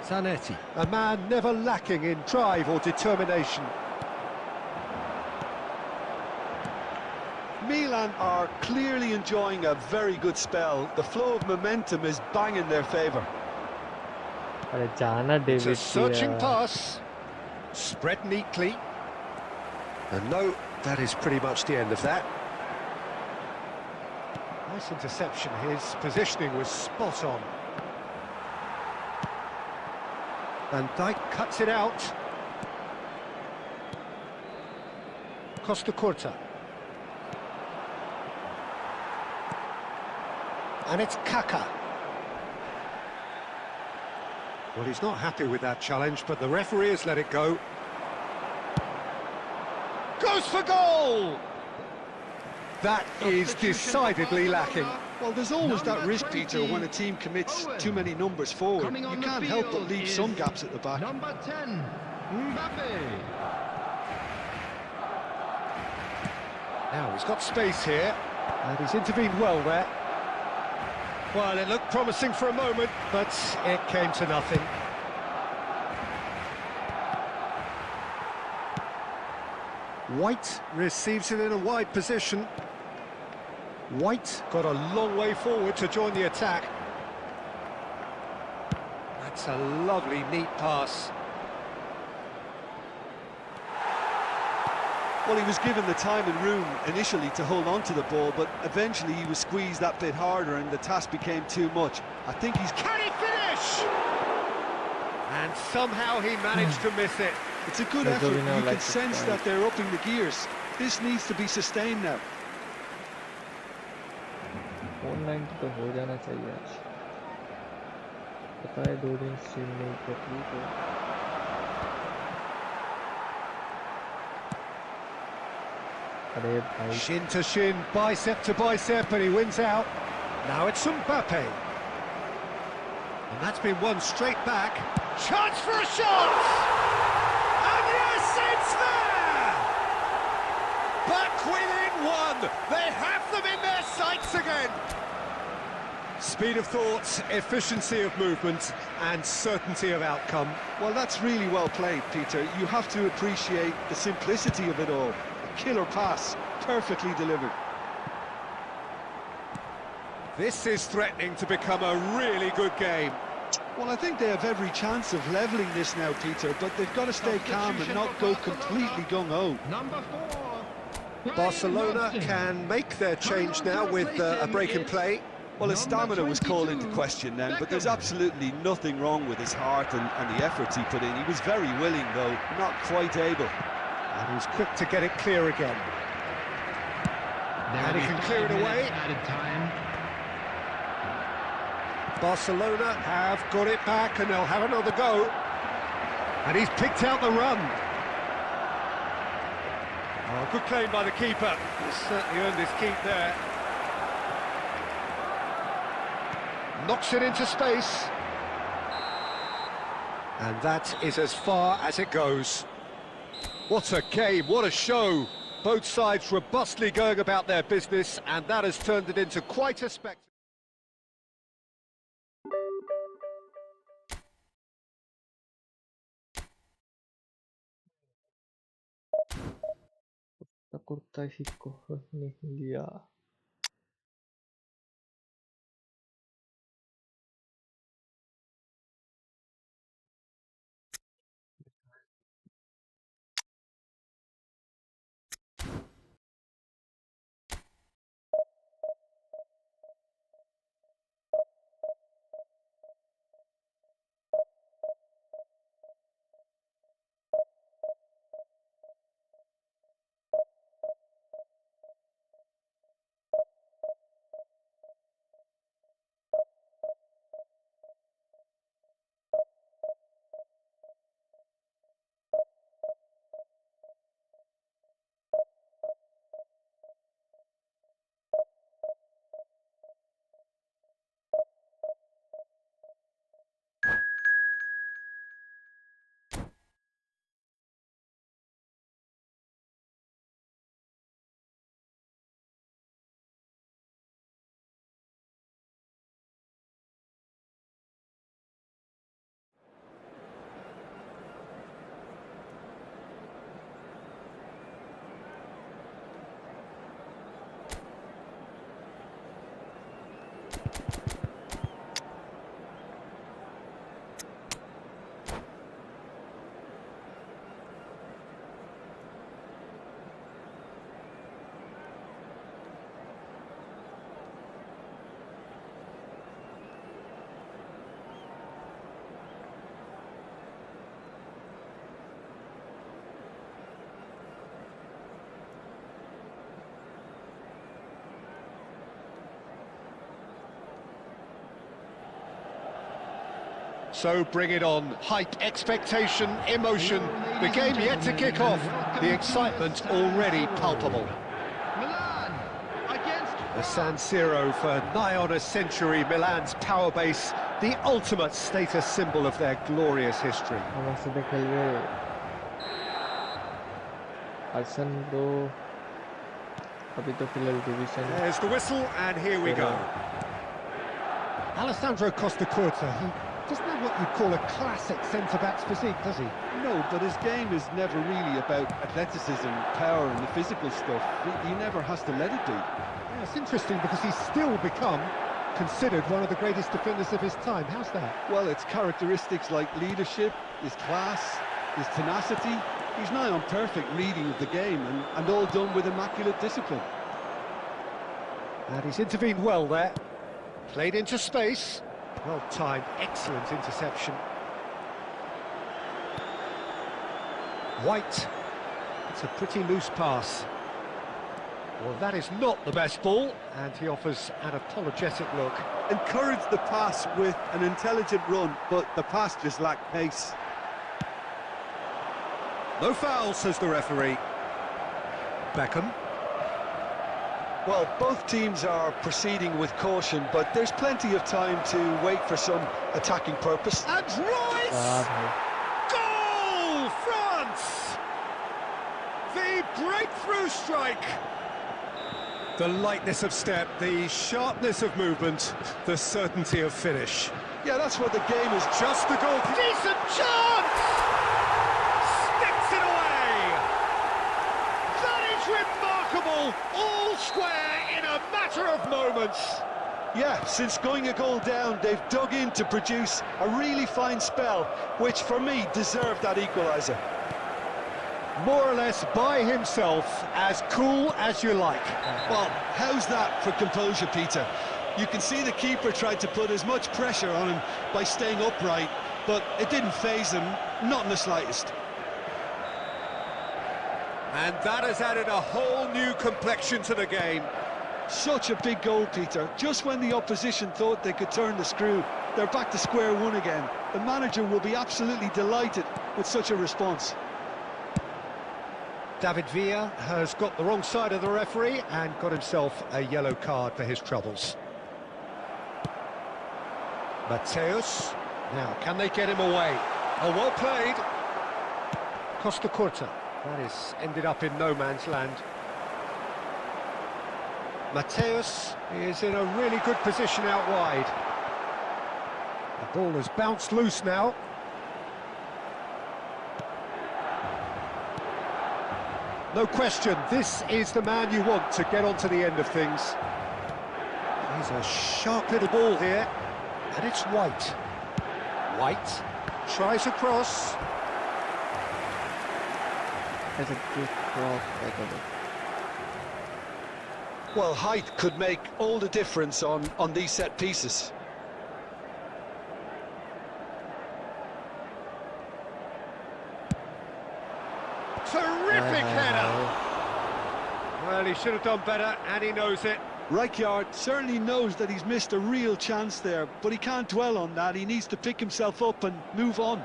S2: Zanetti, a man never lacking in drive or determination.
S3: Milan are clearly enjoying a very good spell. The flow of momentum is bang in their favour.
S1: अरे जाना
S2: It's a
S1: David
S2: searching pass. Spread neatly. And no, that is pretty much the end of that. Nice interception. His positioning was spot on. Van Dijk cuts it out. Costa Curta. And it's Kaka. Well, he's not happy with that challenge, but the referee has let it go. Goes for goal! That is decidedly lacking.
S3: Well, there's always that risk, Peter, when a team commits too many numbers forward. You can't help but leave some gaps at the back.
S4: Number 10, Mbappe.
S2: Now he's got space here, and he's intervened well there. Well, it looked promising for a moment, but it came to nothing. White receives it in a wide position. White got a long way forward to join the attack. That's a lovely, neat pass.
S3: Well, he was given the time and room initially to hold on to the ball, but eventually he was squeezed that bit harder and the task became too much. I think he's...
S2: Can he finish? And somehow he managed to miss it.
S3: It's a good effort. You can sense that they're upping the gears. This needs to be sustained now.
S1: Online तो हो जाना चाहिए आज. पता है 2 दिन stream नहीं कर रही तो. अरे भाई.
S2: Shin to shin, bicep to bicep, and he wins out. Now it's Mbappe. And that's been won straight back. Chance for a shot! And yes, it's there! Back within one! They have them in their sights again! Speed of thought, efficiency of movement, and certainty of outcome.
S3: Well, that's really well played, Peter. You have to appreciate the simplicity of it all. A killer pass, perfectly delivered.
S2: This is threatening to become a really good game.
S3: Well, I think they have every chance of levelling this now, Peter, but they've got to stay calm and not go completely gung-ho.
S4: Number 4.
S2: Barcelona can make their change now with a break in play.
S3: Well, his stamina was called into question then, but there's absolutely nothing wrong with his heart and the efforts he put in. He was very willing, though, not quite able.
S2: And he's quick to get it clear again. And he can clear it away. Barcelona have got it back and they'll have another go. And he's picked out the run. Oh, good claim by the keeper. He's certainly earned his keep there. Knocks it into space. And that is as far as it goes. What a game, what a show. Both sides robustly going about their business, and that has turned it into quite a spectacle.
S1: Kurta ही को नहीं लिया.
S2: So bring it on. Hype, expectation, emotion. The game yet to kick off. The excitement already palpable.
S4: Milan against
S2: The San Siro for nigh on a century, Milan's power base, the ultimate status symbol of their glorious history.
S1: আমার সাথে খেলবে Arsene bro अभी तो फिलहाल division
S2: There's the whistle, and here we go.
S6: Alessandro Costa Curta, he doesn't have what you'd call a classic centre-back's physique, does he?
S3: No, but his game is never really about athleticism, power and the physical stuff. He never has to let it be.
S6: Yeah, it's interesting because he's still become considered one of the greatest defenders of his time. How's that?
S3: Well, it's characteristics like leadership, his class, his tenacity. He's nigh on perfect reading of the game and all done with immaculate discipline.
S2: And he's intervened well there. Played into space. Well timed, excellent interception. White. It's a pretty loose pass. Well, that is not the best ball, and he offers an apologetic look.
S3: Encouraged the pass with an intelligent run, but the pass just lacked pace.
S2: No foul, says the referee. Beckham.
S3: Well, both teams are proceeding with caution, but there's plenty of time to wait for some attacking purpose.
S2: And Royce! Goal, France! The breakthrough strike. The lightness of step, the sharpness of movement, the certainty of finish.
S3: Yeah, that's what the game is.
S2: Just the goal. Decent chance! Sticks it away! That is remarkable! All square in a matter of moments.
S3: Yeah, since going a goal down, they've dug in to produce a really fine spell, which for me deserved that equaliser.
S2: More or less by himself, as cool as you like.
S3: Well, how's that for composure, Peter? You can see the keeper tried to put as much pressure on him by staying upright, but it didn't faze him, not in the slightest.
S2: And that has added a whole new complexion to the game.
S3: Such a big goal, Peter. Just when the opposition thought they could turn the screw, they're back to square one again. The manager will be absolutely delighted with such a response.
S2: David Villa has got the wrong side of the referee and got himself a yellow card for his troubles. Mateus. Now, can they get him away? Oh, well played. Costa Curta. That is ended up in no man's land. Mateus is in a really good position out wide. The ball has bounced loose now. No question, this is the man you want to get on to the end of things. Here's a sharp little ball here, and it's White. White tries across.
S1: That's a good cross by the way.
S3: Well, height could make all the difference on these set pieces.
S2: Terrific header! Well, he should have done better, and he knows it.
S3: Rijkaard certainly knows that he's missed a real chance there, but he can't dwell on that. He needs to pick himself up and move on.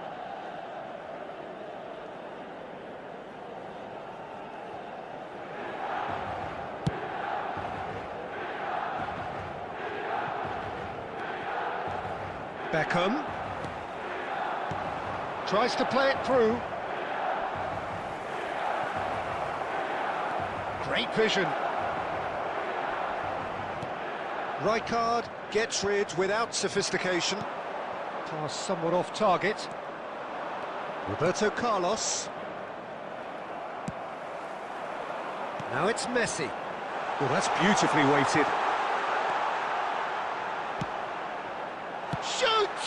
S2: Beckham tries to play it through. Great vision. Rijkaard gets rid without sophistication. Pass somewhat off target. Roberto Carlos. Now it's Messi. Oh, that's beautifully weighted. Shoots!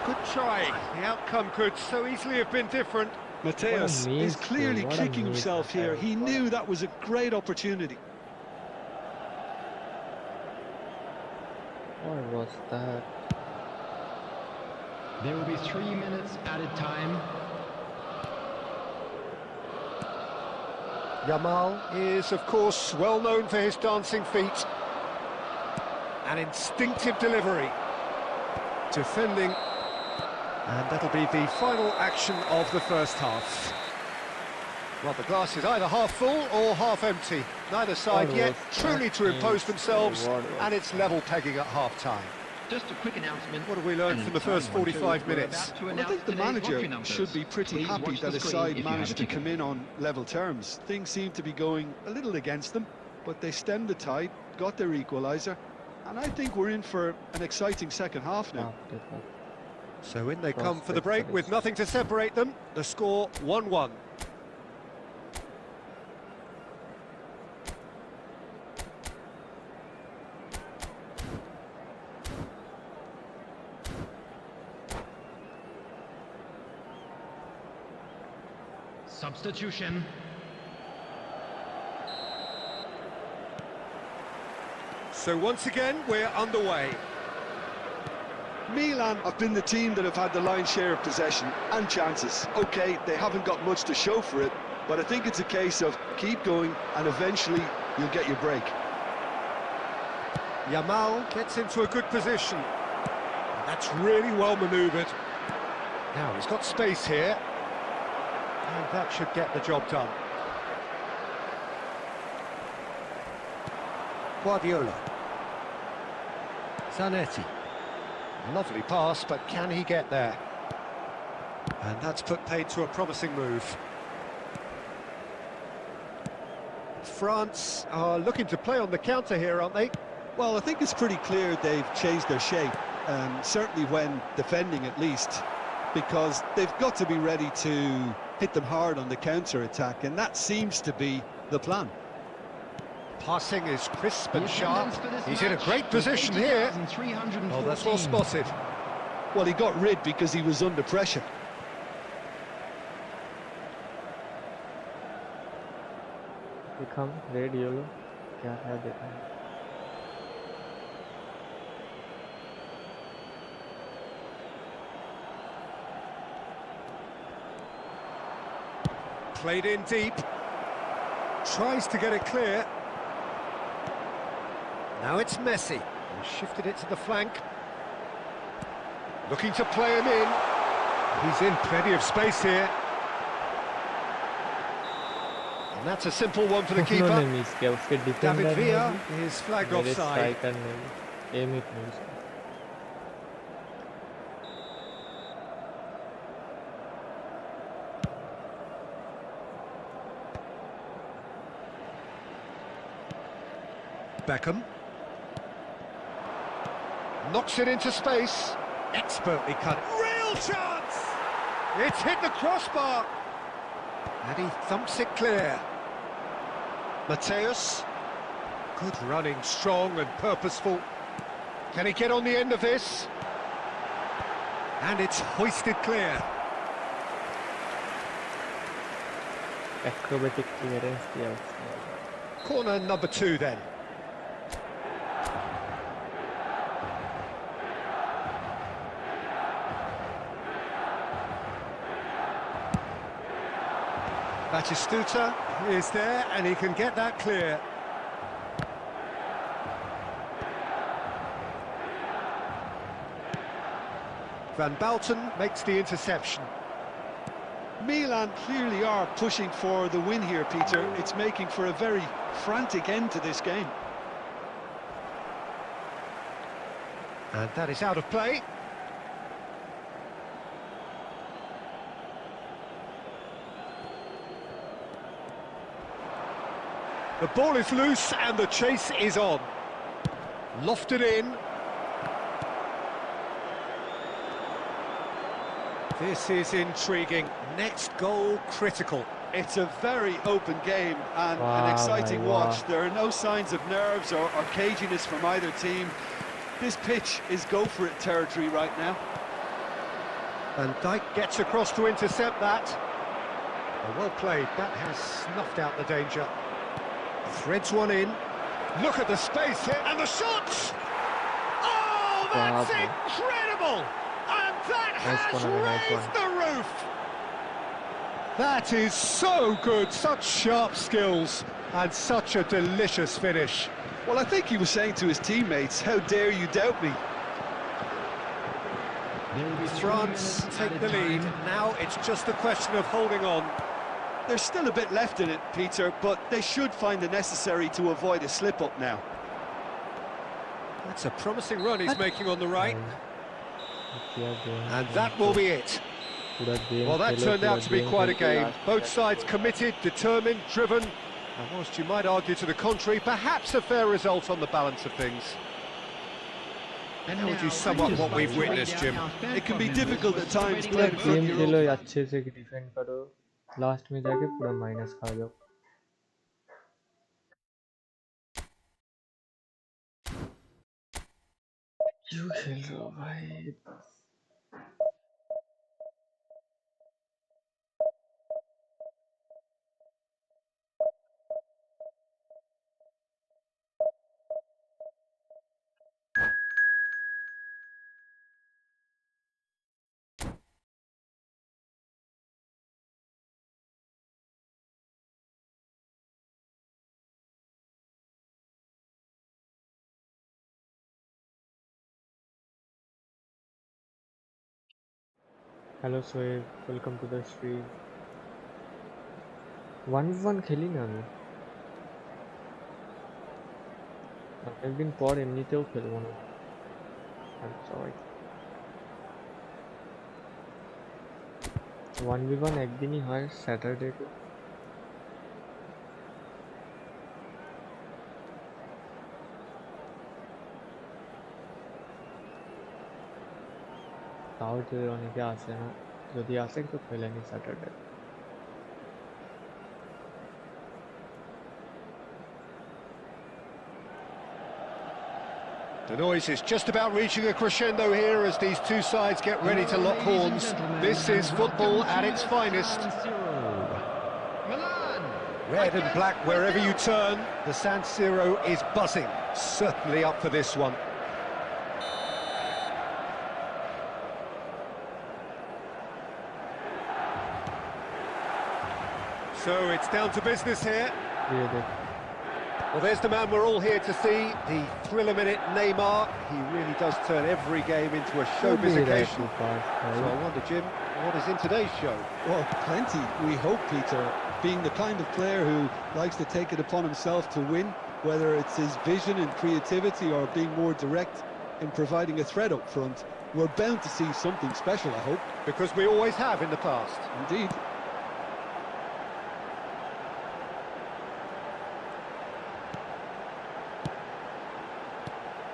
S2: Good try. The outcome could so easily have been different.
S3: Mateus is clearly kicking himself here. He knew that was a great opportunity.
S1: What was that?
S4: There will be 3 minutes added time.
S2: Yamal is, of course, well known for his dancing feet. An instinctive delivery. defending, and that'll be the final action of the first half. Well, the glass is either half full or half empty. Neither side yet truly to impose themselves, and it's level pegging at half-time.
S4: Just a quick announcement.
S2: What have we learned from the first 45 minutes?
S3: Well, I think the manager should be pretty happy that his side managed to come in on level terms. Things seem to be going a little against them, but they stemmed the tide, got their equaliser, and I think we're in for an exciting second half now.
S2: So in they come for the break with nothing to separate them. The score 1-1.
S4: Substitution.
S2: So once again, we're underway.
S3: Milan have been the team that have had the lion's share of possession and chances. OK, they haven't got much to show for it, but I think it's a case of keep going and eventually you'll get your break.
S2: Yamal gets into a good position. That's really well manoeuvred. Now he's got space here, and that should get the job done. Guardiola. Zanetti. Lovely pass, but can he get there? And that's put paid to a promising move. France are looking to play on the counter here, aren't they?
S3: Well, I think it's pretty clear they've changed their shape, certainly when defending at least, because they've got to be ready to hit them hard on the counter-attack, and that seems to be the plan.
S2: Passing is crisp and sharp. He's in a great position here. Oh, that's well spotted.
S3: Well, he got rid because he was under pressure.
S1: Become red, yellow. क्या है देखा?
S2: Played in deep. Tries to get it clear. Now it's Messi. He shifted it to the flank. Looking to play him in. He's in plenty of space here. And that's a simple one for the keeper. David Villa is flagged offside. Beckham. Knocks it into space. Expertly cut. Real chance! It's hit the crossbar. And he thumps it clear. Mateus. Good running, strong and purposeful. Can he get on the end of this? And it's hoisted clear.
S1: Acrobatic clearance, yes.
S2: Corner number 2 then. Batistuta is there, and he can get that clear. Van Balten makes the interception.
S3: Milan clearly are pushing for the win here, Peter. It's making for a very frantic end to this game.
S2: And that is out of play. The ball is loose and the chase is on. Lofted in. This is intriguing. Next goal critical.
S3: It's a very open game and an exciting watch. There are no signs of nerves or caginess from either team. This pitch is go-for-it territory right now.
S2: And Dyke gets across to intercept that. Well played. That has snuffed out the danger. Threads one in. Look at the space here, and the shots! Oh, that's incredible! And that has raised the roof! That is so good, such sharp skills, and such a delicious finish.
S3: Well, I think he was saying to his teammates, how dare you doubt me?
S2: France take the lead. Now it's just a question of holding on.
S3: There's still a bit left in it, Peter, but they should find the necessary to avoid a slip-up now.
S2: That's a promising run he's making on the right. And that will be it. Well, that turned out to be quite a game. Both sides committed, determined, driven. And whilst you might argue to the contrary, perhaps a fair result on the balance of things. And how would you sum up what we've witnessed, Jim?
S3: It can be difficult at times playing in front of your own.
S1: अच्छे से defend करो, last में जाके पूरा minus खा जाओ. क्यों खेल रहे हो भाई? Hello Soeb, welcome to the stream. 1v1 খেলি না আমি অনেকদিন পর এমনিতেও খেলবো না. I'm sorry. 1v1 একদিনই হয় স্যাটারডেতে. তাও যদি অনেকে আসে না, যদি আসে তো খেলেনি Saturday.
S2: The noise is just about reaching a crescendo here as these two sides get ready to lock horns. This is football at its finest. Red and black wherever you turn, the San Siro is buzzing. Certainly up for this one. So it's down to business here. Well, there's the man we're all here to see, the thriller-minute Neymar. He really does turn every game into a showbiz occasion. So I wonder, Jim, what is in today's show?
S3: Well, plenty, we hope, Peter. Being the kind of player who likes to take it upon himself to win, whether it's his vision and creativity or being more direct in providing a threat up front, we're bound to see something special, I hope.
S2: Because we always have in the past.
S3: Indeed.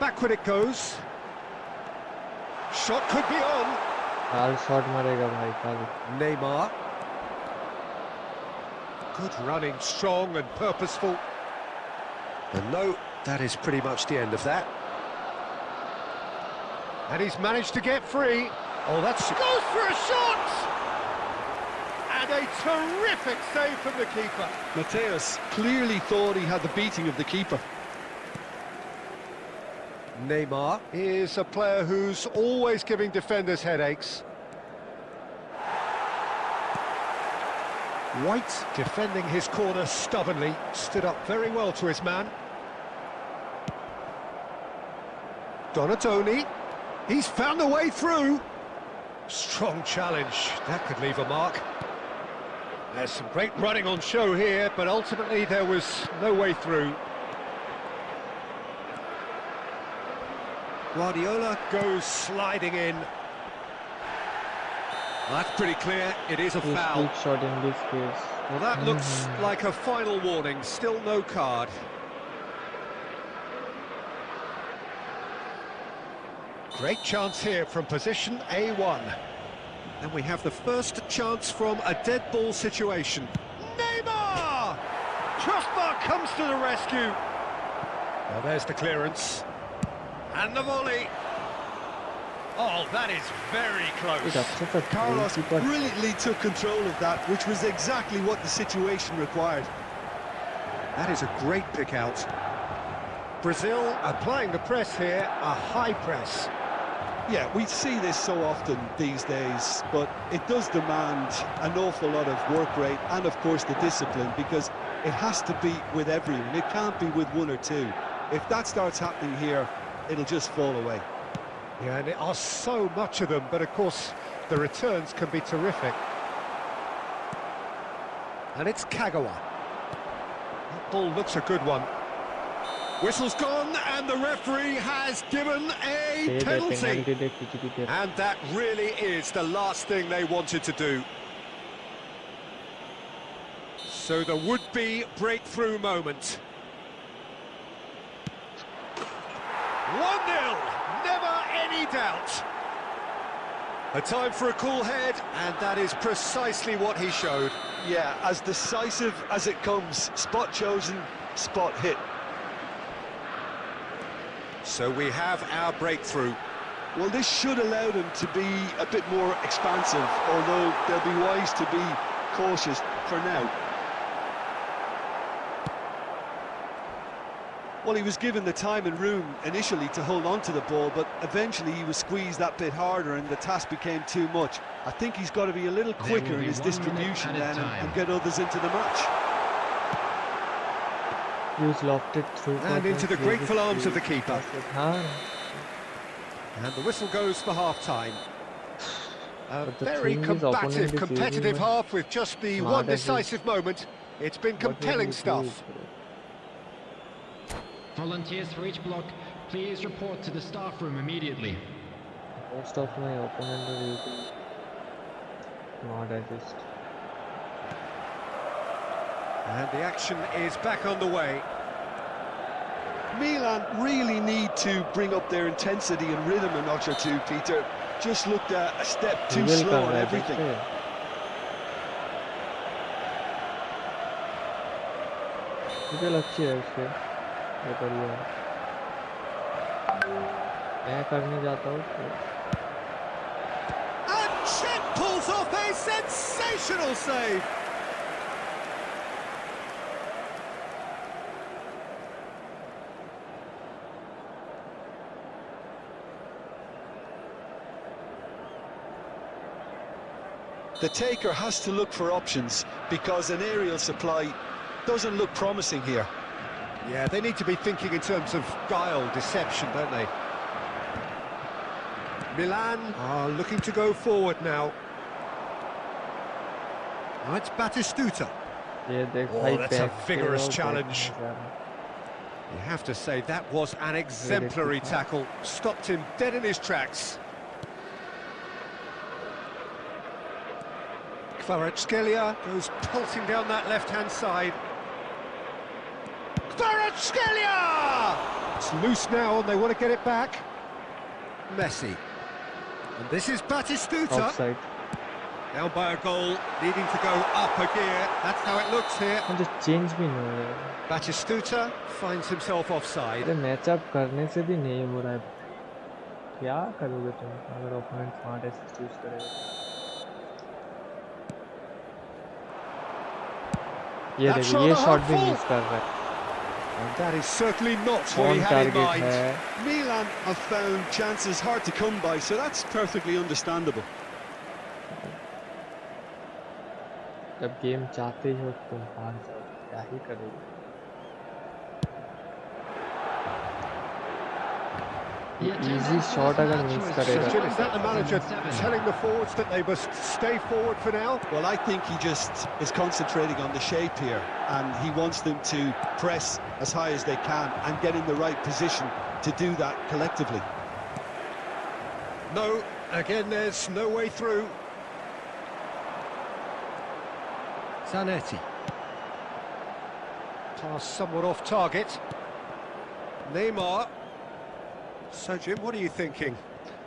S2: Backward it goes. Shot could be on.
S1: काल shot मारेगा भाई काल.
S2: Neymar. Good running, strong and purposeful. And no, that is pretty much the end of that. And he's managed to get free. Oh, that's... goes for a shot! And a terrific save from the keeper.
S3: Mateus clearly thought he had the beating of the keeper.
S2: Neymar is a player who's always giving defenders headaches. White defending his corner stubbornly, stood up very well to his man. Donatoni, he's found a way through. Strong challenge, that could leave a mark. There's some great running on show here, but ultimately there was no way through. Guardiola goes sliding in. That's pretty clear, it is a foul.
S1: Shot in this case.
S2: Well, that looks like a final warning, still no card. Great chance here from position A1. And we have the first chance from a dead ball situation. Neymar! Crossbar comes to the rescue. Well, there's the clearance. And the volley. Oh, that is very close.
S3: Carlos brilliantly took control of that, which was exactly what the situation required.
S2: That is a great pick out. Brazil applying the press here, a high press.
S3: Yeah, we see this so often these days, but it does demand an awful lot of work rate and, of course, the discipline, because it has to be with everyone. It can't be with one or two. If that starts happening here, it'll just fall away.
S5: Yeah, and there are so much of them, but of course the returns can be terrific. And it's Kagawa. That ball looks a good one. Whistle's gone, and the referee has given a penalty. And that really is the last thing they wanted to do. So the would-be breakthrough moment. 1-0, never any doubt. A time for a cool head, and that is precisely what he showed.
S3: Yeah, as decisive as it comes. Spot chosen, spot hit.
S2: So we have our breakthrough.
S3: Well, this should allow them to be a bit more expansive, although they'll be wise to be cautious for now. Well, he was given the time and room initially to hold on to the ball, but eventually he was squeezed that bit harder and the task became too much. I think he's got to be a little quicker in his distribution then and get others into the match.
S1: He was lofted through.
S2: And into the grateful arms of the keeper. And the whistle goes for half-time. A very combative, competitive half with just the one decisive moment. It's been compelling stuff.
S4: Volunteers for each block, please report to the staff room immediately.
S1: Most of my opponent are using smart assist.
S2: And the action is back on the way.
S3: Milan really need to bring up their intensity and rhythm a notch or two, Peter. Just looked a step too slow on everything.
S1: अच्छी है उसके ये बढ़िया मैं करने जाता हूँ
S2: And Chet pulls off a sensational save.
S3: The taker has to look for options because an aerial supply doesn't look promising here.
S2: Yeah, they need to be thinking in terms of guile, deception, don't they? Milan are looking to go forward now. Oh, it's Batistuta. Oh, that's a vigorous challenge. You have to say that was an exemplary tackle. Stopped him dead in his tracks. Kvaratskhelia goes pulsing down that left-hand side. Kvaratskhelia!
S5: It's loose now and they want to get it back.
S2: Messi. And this is Batistuta.
S1: Offside.
S2: Down by a goal, needing to go up a gear. That's how it looks here.
S1: And just change भी नहीं हो रहा है
S2: Batistuta finds himself offside.
S1: अरे matchup करने से भी नहीं हो रहा है क्या करोगे तुम अगर ओपोनेंट स्मार्ट एसिस्ट यूज करेगा ये देखो ये शॉट भी मिस कर रहा है
S2: And that is certainly not what he had in mind.
S3: Milan have found chances hard to come by, so that's perfectly understandable.
S1: जब गेम चाहते हो तुम हार जाओ क्या ही करोगे easy shot अगर मिस करेगा
S5: So is that the manager telling the forwards that they must stay forward for now?
S3: Well, I think he just is concentrating on the shape here, and he wants them to press as high as they can and get in the right position to do that collectively.
S2: No, again there's no way through. Zanetti. Pass somewhat off target. Neymar. So, Jim, what are you thinking?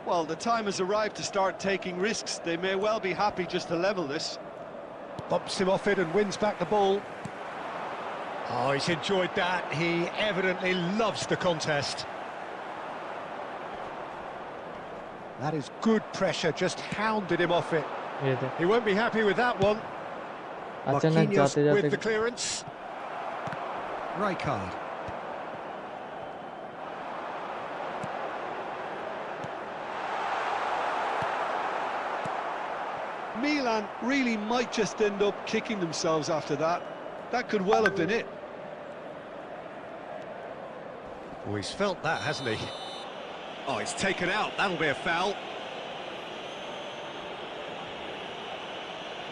S3: Well, the time has arrived to start taking risks. They may well be happy just to level this.
S2: Bumps him off it and wins back the ball. Oh, he's enjoyed that. He evidently loves the contest. That is good pressure, just hounded him off it. He won't be happy with that one. Marquinhos with the clearance. Rijkaard.
S3: Milan really might just end up kicking themselves after that. That could well have been it.
S2: Oh, he's felt that, hasn't he? Oh, it's taken out. That'll be a foul.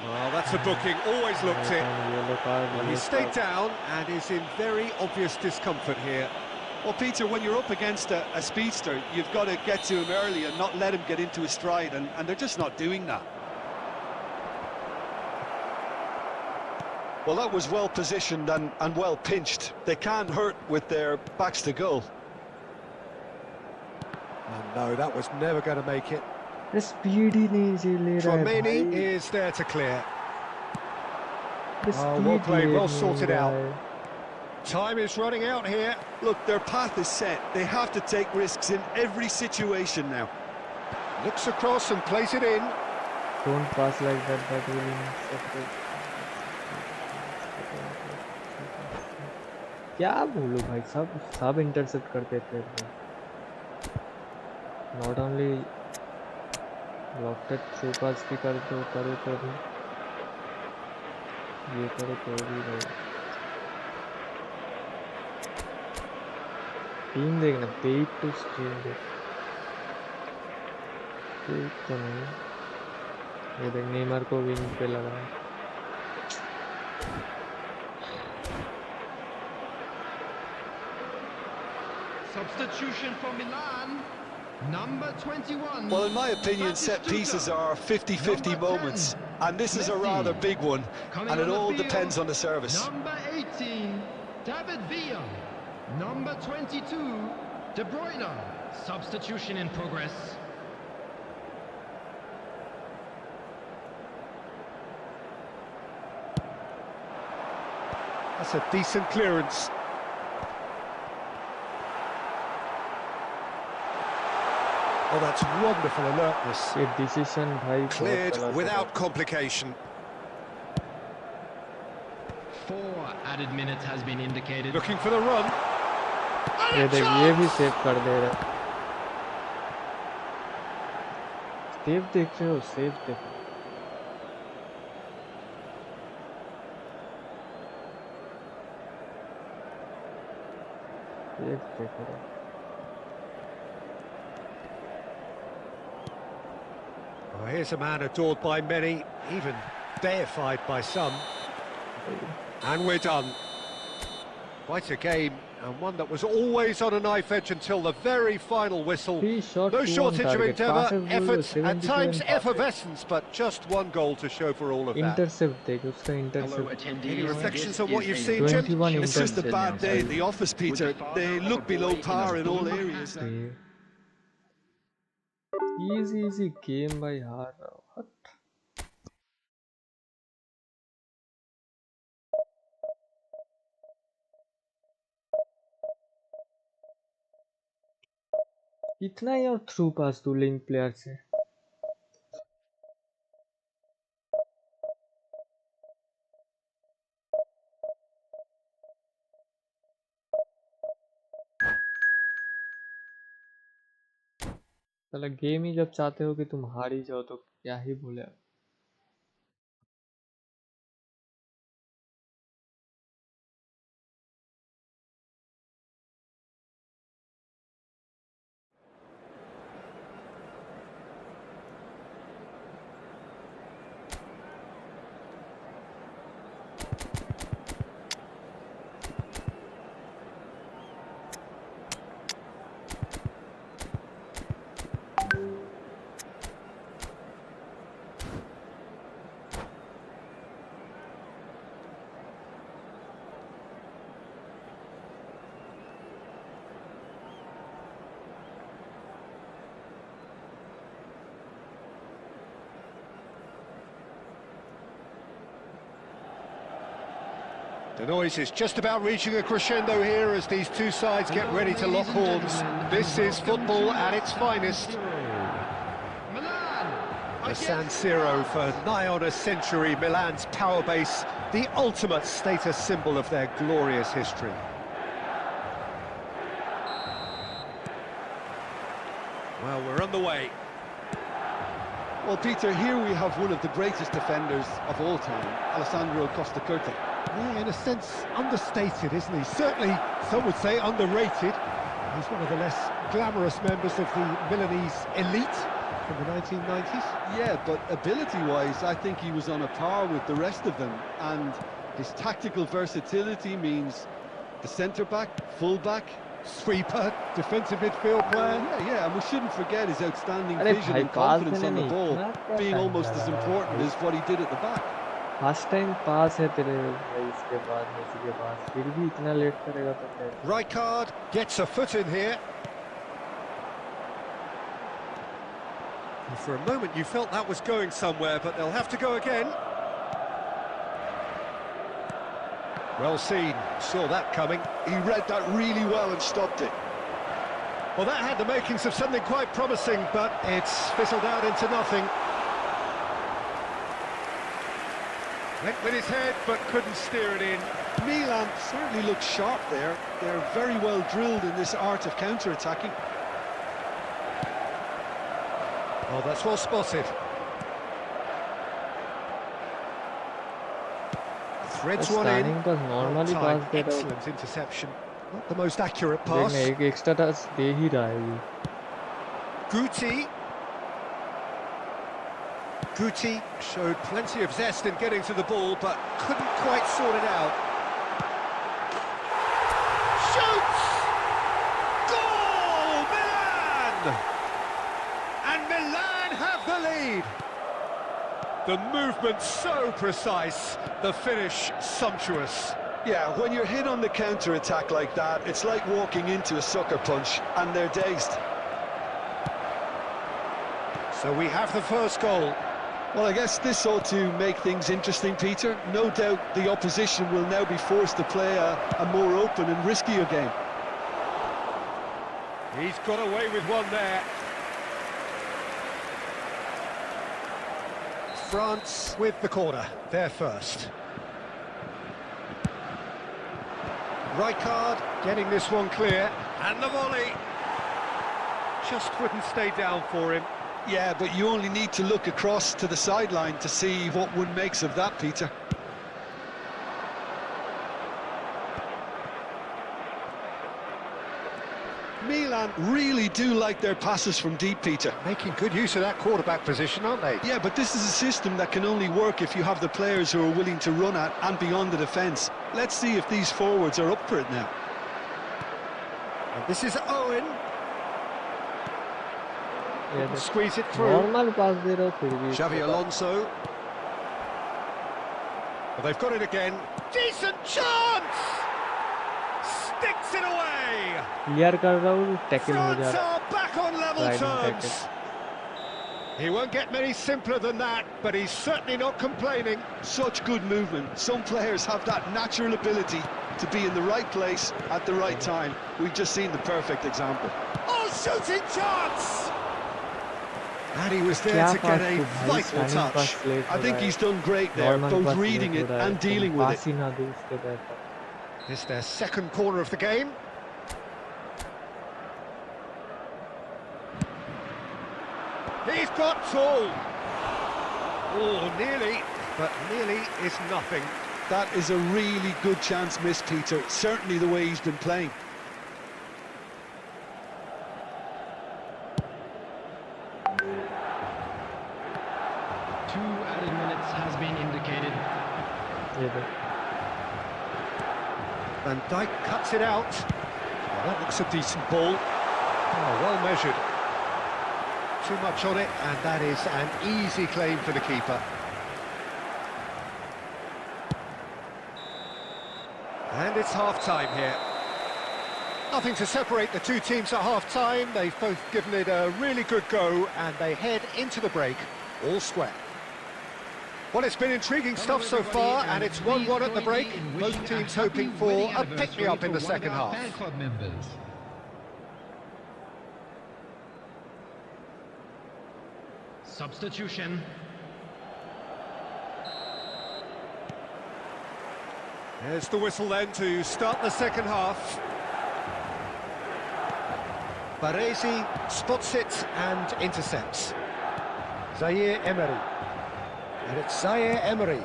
S2: Well, that's a booking. Always looked it. Well, he stayed down and is in very obvious discomfort here.
S3: Well, Peter, when you're up against a speedster, you've got to get to him early and not let him get into his stride, and they're just not doing that. Well, that was well positioned and well pinched. They can't hurt with their backs to goal.
S2: Oh, no, that was never going to make it.
S1: Speed ही नहीं से ले रहा है
S2: Profanity
S1: भाई
S2: is there to clear.
S1: Speed
S2: well played, well
S1: नहीं
S2: sorted
S1: ले रहा
S2: out.
S1: है।
S2: Time is running out here.
S3: Look, their path is set. They have to take risks in every situation now.
S2: Looks across and plays it in.
S1: Don't pass like that, that will intercept. क्या बोलूं भाई, सब intercept करते थे। Not only lofted through pass भी करो तो भी ये करो तो भी भाई। टीम देखना, पेड टू स्ट्रीम देख, पेड तो नहीं। ये देख नेमार को विंग पे लगा है।
S4: Substitution for Milan, number 21.
S3: Well, in my opinion, set pieces are 50-50 moments, and this is a rather big one, and it all depends on the service.
S4: Number 18, David Villa. Number 22, De Bruyne. Substitution in progress.
S2: That's a decent clearance. Oh, that's wonderful alertness.
S1: ये decision भाई
S2: Cleared without complication.
S4: 4 added minutes has been indicated.
S2: Looking for the run.
S1: ये देख, ये भी save कर दे रहा है। Save देख रहे हो, सेव देखो। सेव देखो।
S2: Oh, here's a man adored by many, even deified by some. And we're done. Quite a game, and one that was always on a knife edge until the very final whistle. No shortage of endeavour, effort, at times effervescence, but just one goal to show for all of that.
S1: Intercept देख, उसका intercept।
S2: Any reflections on what you've seen, Jim?
S3: It's just a bad day at the office, Peter. They look below par in all areas.
S1: Easy game by यार। What? इतना ही और through pass तू link player से। चलो game ही जब चाहते हो कि तुम हार ही जाओ तो क्या ही बोले।
S2: The noise is just about reaching a crescendo here as these two sides get ready to lock horns. This is football at its finest. The San Siro for nigh on a century, Milan's power base, the ultimate status symbol of their glorious history. Well, we're on the way.
S3: Well, Peter, here we have one of the greatest defenders of all time, Alessandro Costa Curta.
S6: Yeah, in a sense, understated, isn't he? Certainly, some would say underrated. He's one of the less glamorous members of the Milanese elite from the 1990s.
S3: Yeah, but ability-wise, I think he was on a par with the rest of them, and his tactical versatility means the centre-back, full-back,
S6: Sweeper, defensive midfield player.
S3: Yeah, and we shouldn't forget his outstanding vision and confidence on the ball being almost as important as what he did at the back.
S1: First time pass है तेरे भाई इसके बाद Messi के पास फिर भी इतना late करेगा तो क्या?
S2: Rijkaard gets a foot in here. And for a moment you felt that was going somewhere, but they'll have to go again. Well seen, saw that coming.
S3: He read that really well and stopped it.
S2: Well, that had the makings of something quite promising, but it's fizzled out into nothing. Went with his head, but couldn't steer it in.
S3: Milan certainly look sharp there. They're very well drilled in this art of counter-attacking.
S2: Oh, that's well spotted. Threads one in. Excellent interception. Not the most accurate pass.
S1: एक extra touch दे ही रहा है ये.
S2: Guti showed plenty of zest in getting to the ball, but couldn't quite sort it out. Shoots! Goal! Milan! And Milan have the lead. The movement so precise, the finish sumptuous.
S3: Yeah, when you're hit on the counter-attack like that, it's like walking into a sucker punch, and they're dazed.
S2: So we have the first goal.
S3: Well, I guess this ought to make things interesting, Peter. No doubt the opposition will now be forced to play a more open and riskier game.
S2: He's got away with one there. France with the corner, they're first. Rijkaard getting this one clear, and the volley just wouldn't stay down for him.
S3: Yeah, but you only need to look across to the sideline to see what one makes of that, Peter. Milan really do like their passes from deep, Peter.
S2: Making good use of that quarterback position, aren't they?
S3: Yeah, but this is a system that can only work if you have the players who are willing to run at and beyond the defence. Let's see if these forwards are up for it now.
S2: And this is Owen.
S1: Yeah,
S2: squeeze it through.
S1: Normal pass दे रहा फिर भी.
S2: Xavi Alonso. Well, they've got it again. Decent chance! Sticks it away!
S1: Clear कर रहा हूँ, tackle हो जा
S2: France
S1: रहा.
S2: are back on level terms. He won't get many simpler than that, but he's certainly not complaining.
S3: Such good movement. Some players have that natural ability to be in the right place at the right time. We've just seen the perfect example.
S2: Oh, shooting chance! And he was there to get a vital touch.
S3: I think he's done great there, both reading it and dealing with it.
S2: This is their second corner of the game. He's got tall. Oh, nearly, but nearly is nothing.
S3: That is a really good chance missed, Peter. Certainly the way he's been playing.
S4: Has been indicated.
S2: Van Dijk cuts it out. Well, that looks a decent ball. Oh, well measured. Too much on it, and that is an easy claim for the keeper. And it's half-time here. Nothing to separate the two teams at half-time. They've both given it a really good go, and they head into the break all square. Well, it's been intriguing stuff so far, and it's 1-1 at the break. Both teams hoping for a pick-me-up in the second half.
S4: Substitution.
S2: There's the whistle then to start the second half. Baresi spots it and intercepts. Zaire Emery. And it's Zaire Emery.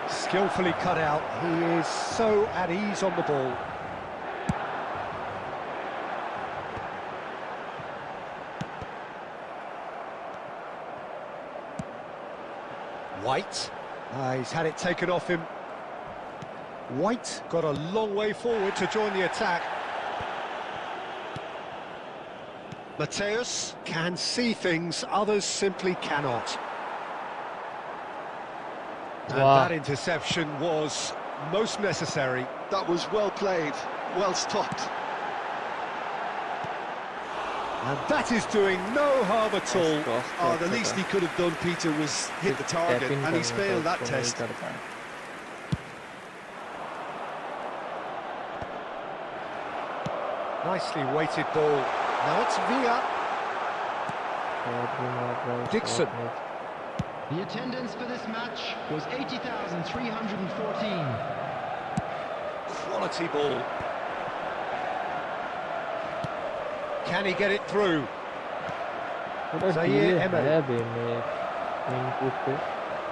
S2: Skillfully cut out. He is so at ease on the ball. White. He's had it taken off him. White got a long way forward to join the attack. Mateus can see things others simply cannot. And
S1: Wow.
S2: that interception was most necessary.
S3: That was well played, well stopped.
S2: And that is doing no harm at all.
S3: Oh, the least he could have done, Peter, was hit the target, and he's failed that test.
S2: Nicely weighted ball. Now it's Villa. Dixon.
S4: The attendance for this match was 80,314.
S2: Quality ball. Can he get it through? Zaire Emery.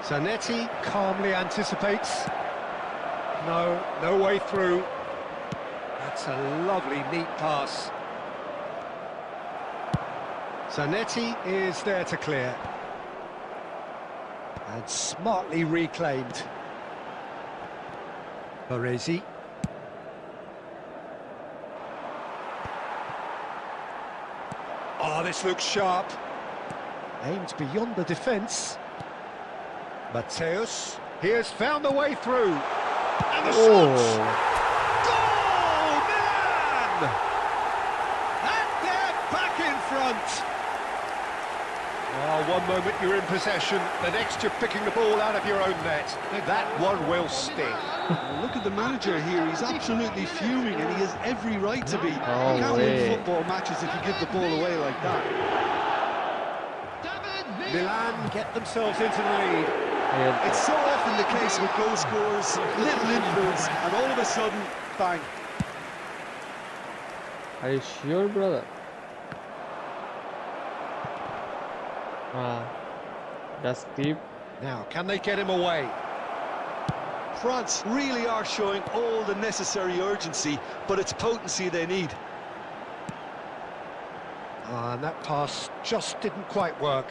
S2: Zanetti calmly anticipates. No way through. That's a lovely, neat pass. Zanetti is there to clear. And smartly reclaimed. Baresi. Oh, this looks sharp. Aimed beyond the defence. Mateus. He has found a way through. And the shot! Goal, Milan! And they're back in front. Oh, one moment you're in possession, the next you're picking the ball out of your own net. That one will sting.
S3: Well, look at the manager here, he's absolutely fuming, and he has every right to be. You
S1: Oh,
S3: can't
S1: way.
S3: win football matches if you give the ball away like that.
S2: Milan get themselves into the lead.
S3: It's so often the case with goal scorers, little influence, and all of a sudden, bang.
S1: Are you sure, brother? That's deep.
S2: Now, can they get him away?
S3: France really are showing all the necessary urgency, but it's potency they need.
S2: And that pass just didn't quite work.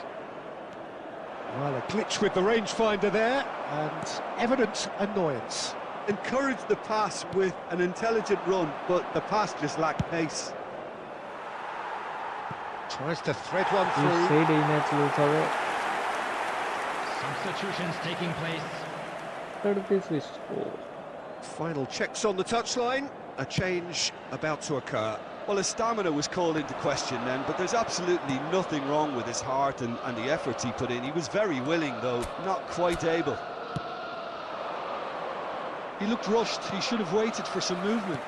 S2: Well, a glitch with the rangefinder there, and evident annoyance.
S3: Encouraged the pass with an intelligent run, but the pass just lacked pace.
S2: Tries to thread one
S1: You
S2: through.
S1: said he needs to lose away.
S4: Substitutions taking place.
S1: 30 switch. Oh.
S2: Final checks on the touchline. A change about to occur.
S3: Well, his stamina was called into question then, but there's absolutely nothing wrong with his heart and the efforts he put in. He was very willing, though, not quite able. He looked rushed. He should have waited for some movement.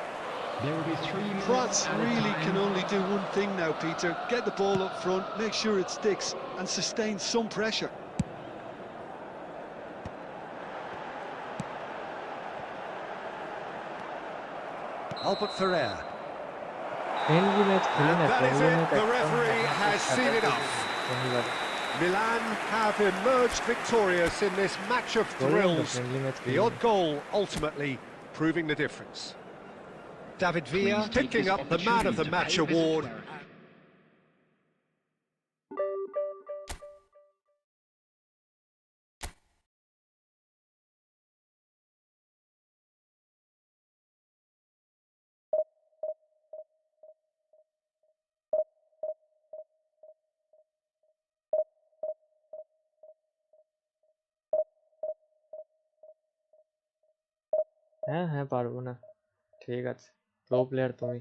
S4: There will be 3 minutes
S3: France
S4: at a
S3: really
S4: time.
S3: can only do one thing now, Peter. Get the ball up front, make sure it sticks, and sustain some pressure.
S2: Albert Ferrer.
S1: Friendly match
S2: And
S1: खेलना
S2: that is
S1: friendly
S2: it.
S1: match
S2: The
S1: एकदम
S2: referee
S1: अच्छा
S2: has
S1: था,
S2: seen
S1: तो
S2: enough.
S1: friendly match.
S2: Milan have emerged victorious in this match of
S1: Golden
S2: thrills.
S1: friendly match
S2: The odd goal ultimately proving the difference. David Villa
S4: Please take
S2: picking
S4: this
S2: up the Man of the
S4: opportunity to
S2: Match
S4: pay a visit
S2: award.
S4: there.
S1: হ্যাঁ হ্যাঁ পারবো না ঠিক আছে pro player তুমি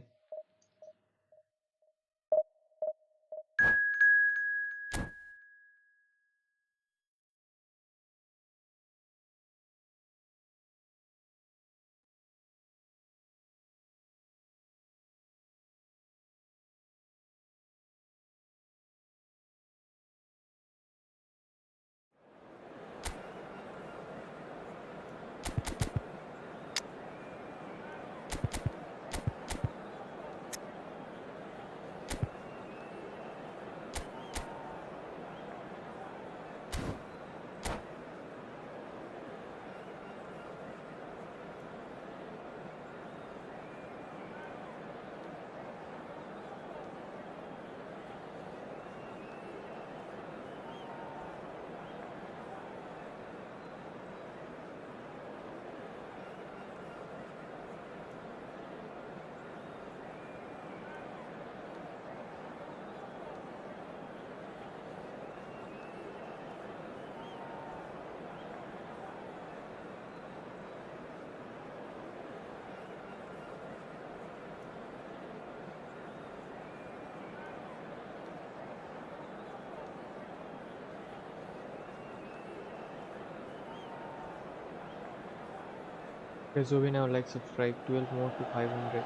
S1: Okay, so we now like subscribe 12 more to 500.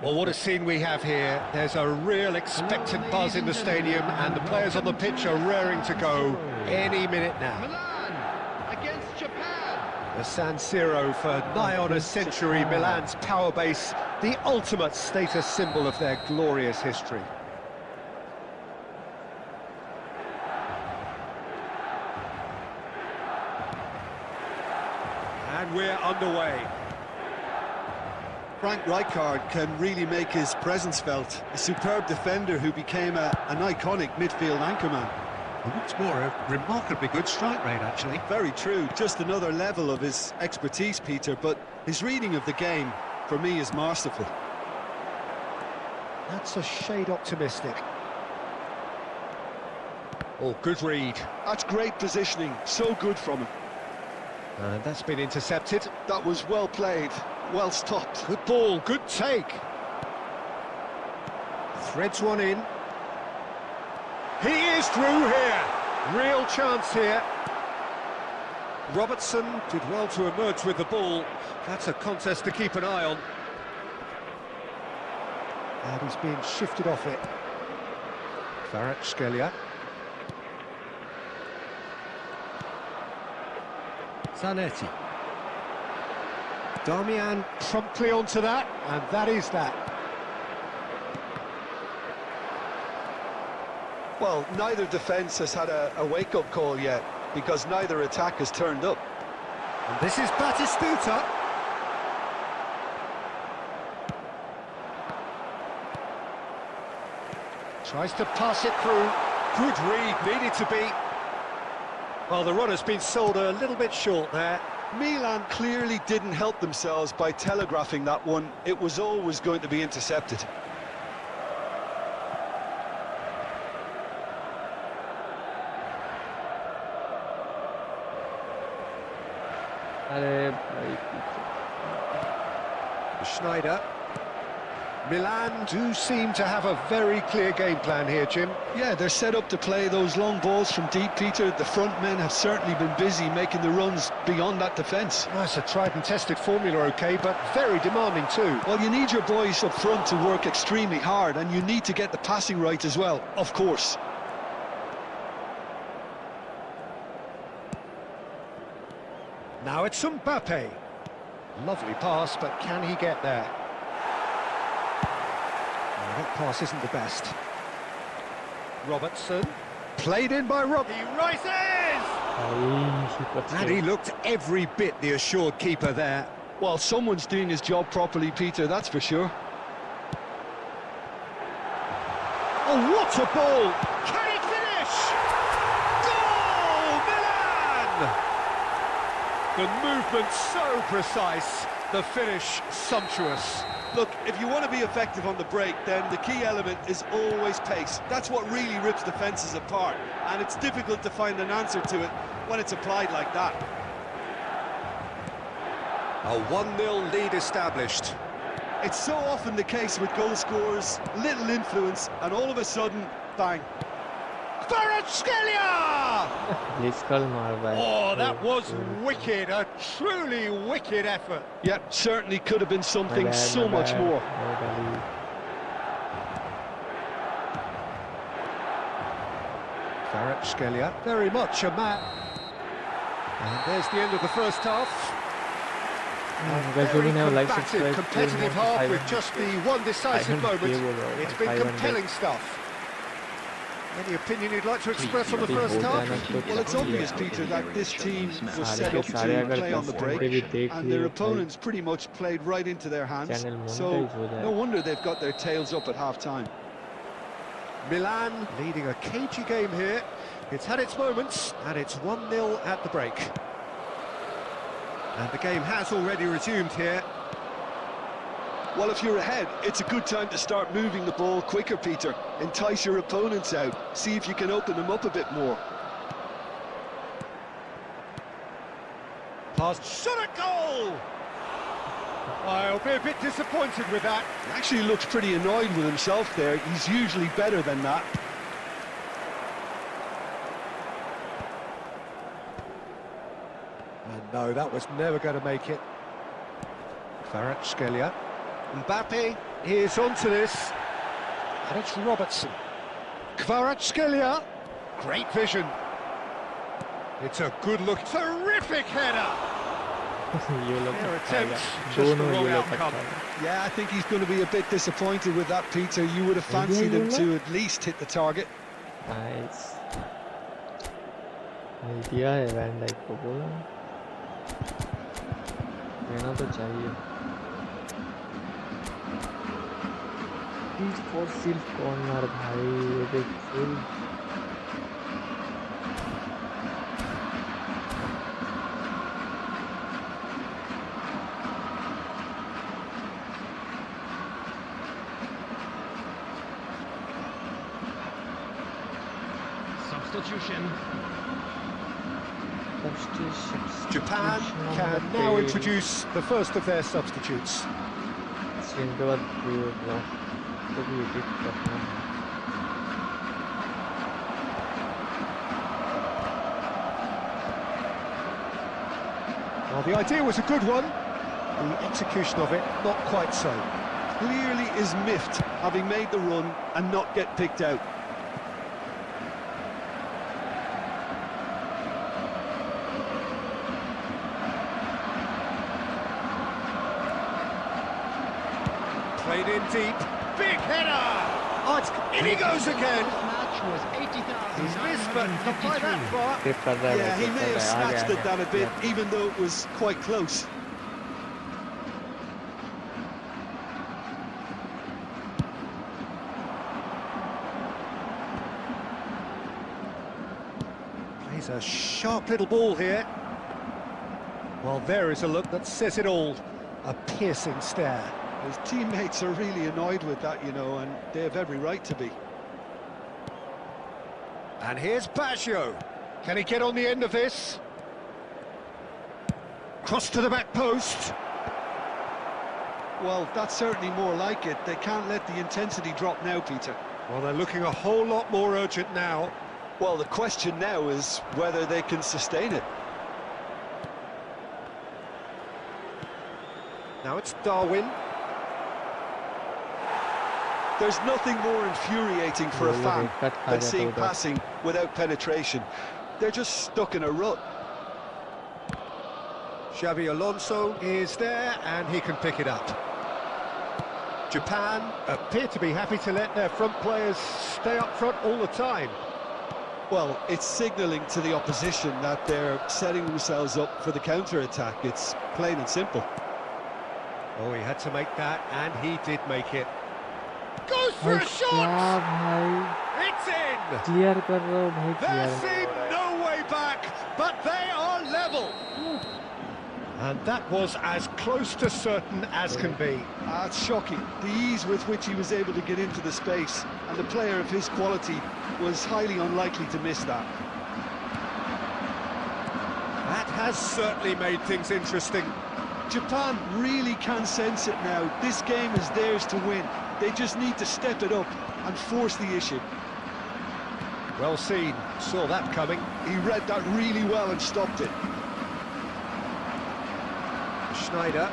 S2: Well, what a scene we have here. There's a real expectant buzz in the stadium, and the players on the pitch are raring to go any minute now.
S5: Milan against Japan.
S2: The San Siro for nigh on a century, Milan's power base, the ultimate status symbol of their glorious history. And we're underway.
S3: Frank Rijkaard can really make his presence felt. A superb defender who became an iconic midfield anchorman.
S5: And what's more, a remarkably good strike rate, actually.
S3: Very true, just another level of his expertise, Peter, but his reading of the game, for me, is masterful.
S2: That's a shade optimistic. Oh, good read.
S3: That's great positioning, so good from him.
S2: And that's been intercepted.
S3: That was well played, well stopped.
S2: Good ball, good take. Threads one in. He is through here. Real chance here. Robertson did well to emerge with the ball. That's a contest to keep an eye on. And he's being shifted off it. Kvaratskhelia. Zanetti. Darmian promptly onto that, and that is that.
S3: Well, neither defence has had a wake-up call yet, because neither attack has turned up.
S2: And this is Batistuta. Tries to pass it through. Good read, needed to be. Well, the runner's been sold a little bit short there.
S3: Milan clearly didn't help themselves by telegraphing that one. It was always going to be intercepted.
S2: Schneider. Milan do seem to have a very clear game plan here, Jim.
S3: Yeah, they're set up to play those long balls from deep, Peter. The front men have certainly been busy making the runs beyond that defence.
S2: That's a tried and tested formula, OK, but very demanding too.
S3: Well, you need your boys up front to work extremely hard, and you need to get the passing right as well, of course.
S2: Now it's Mbappe. Lovely pass, but can he get there? That pass isn't the best. Robertson. Played in by Rob. He rises! And he looked every bit the assured keeper there.
S3: Well, someone's doing his job properly, Peter, that's for sure.
S2: Oh, what a ball! Can he finish? Goal, Milan! The movement so precise, the finish sumptuous.
S3: Look, if you want to be effective on the break, then the key element is always pace. That's what really rips defences apart, and it's difficult to find an answer to it when it's applied like that.
S2: A 1-0 lead established.
S3: It's so often the case with goal scorers, little influence, and all of a sudden, bang.
S2: Kvaratskhelia! Oh, that was wicked, a truly wicked effort.
S3: Yeah, certainly could have been something so much more.
S2: Kvaratskhelia, very much a man. And there's the end of the first half.
S1: Guys, we now like
S2: Combative, competitive half with just the one decisive moment. It's been compelling stuff. Any opinion you'd like to express on the first half?
S3: Well, it's obvious, Peter, that this team was set up to play on the break, and their opponents pretty much played right into their hands, so no wonder they've got their tails up at half-time.
S2: Milan leading a cagey game here. It's had its moments, and it's 1-0 at the break. And the game has already resumed here.
S3: Well, if you're ahead, it's a good time to start moving the ball quicker, Peter. Entice your opponents out. See if you can open them up a bit more.
S2: Pass, shot at goal! I'll be a bit disappointed with that.
S3: He actually looks pretty annoyed with himself there. He's usually better than that.
S2: And no, that was never going to make it. Kvaratskhelia. Mbappe is onto this. And it's Robertson. Kvaratskhelia. Great vision. It's a good look. Terrific header. Their attempts, just the wrong outcome.
S3: Yeah, I think he's going to be a bit disappointed with that, Peter. You would have fancied him to at least hit the target.
S1: Nice. Idea है van Dyke को बोला लेना तो चाहिए please for सिर्फ corner भाई ये देख full
S4: Substitution.
S2: Japan can now introduce the first of their substitutes. Well, the idea was a good one. The execution of it, not quite so.
S3: Clearly is miffed, having made the run and not get picked out.
S2: Played in deep, big header! Oh, in he goes again! He's missed, but not by that far.
S3: Yeah, he may have snatched at that a bit, even though it was quite close.
S2: Plays a sharp little ball here. Well, there is a look that says it all. A piercing stare.
S3: His teammates are really annoyed with that, you know, and they have every right to be.
S2: And here's Baggio. Can he get on the end of this? Cross to the back post.
S3: Well, that's certainly more like it. They can't let the intensity drop now, Peter.
S2: Well, they're looking a whole lot more urgent now.
S3: Well, the question now is whether they can sustain it.
S2: Now it's Darwin.
S3: There's nothing more infuriating for a fan than seeing passing without penetration. They're just stuck in a rut.
S2: Xabi Alonso is there and he can pick it up. Japan appear to be happy to let their front players stay up front all the time.
S3: Well, it's signalling to the opposition that they're setting themselves up for the counter-attack. It's plain and simple.
S2: Oh, he had to make that, and he did make it. Goes for a shot! It's in! There seemed no way back, but they are level. And that was as close to certain as can be.
S3: It's shocking, the ease with which he was able to get into the space, and a player of his quality was highly unlikely to miss that.
S2: That has certainly made things interesting.
S3: Japan really can sense it now. This game is theirs to win. They just need to step it up and force the issue.
S2: Well seen, saw that coming.
S3: He read that really well and stopped it.
S2: Schneider.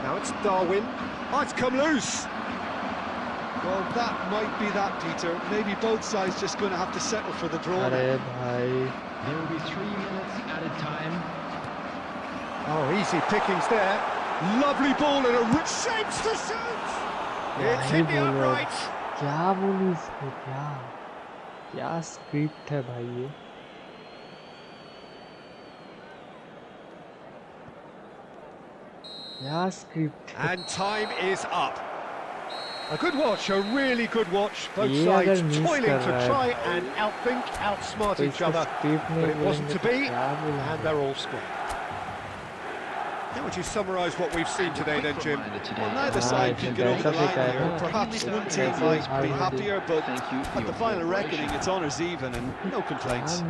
S2: Now it's Darwin. Oh, it's come loose.
S3: Well, that might be that, Peter. Maybe both sides just going to have to settle for the draw.
S4: There will be 3 minutes added time.
S2: Oh, easy pickings there. Lovely ball and a rich shapes to shoot. It's hit the upright.
S1: क्या बोलूं इसको क्या script है भाई ये क्या script
S2: and time is up. A good watch, a really good watch. Both sides toiling to try and outthink, outsmart each other, but it wasn't to be, and they're all scored. How would you summarise what we've seen today then, Jim?
S3: Well, neither side can get over the line here. Perhaps one team might be happier, but at the final reckoning, it's honours even and no complaints.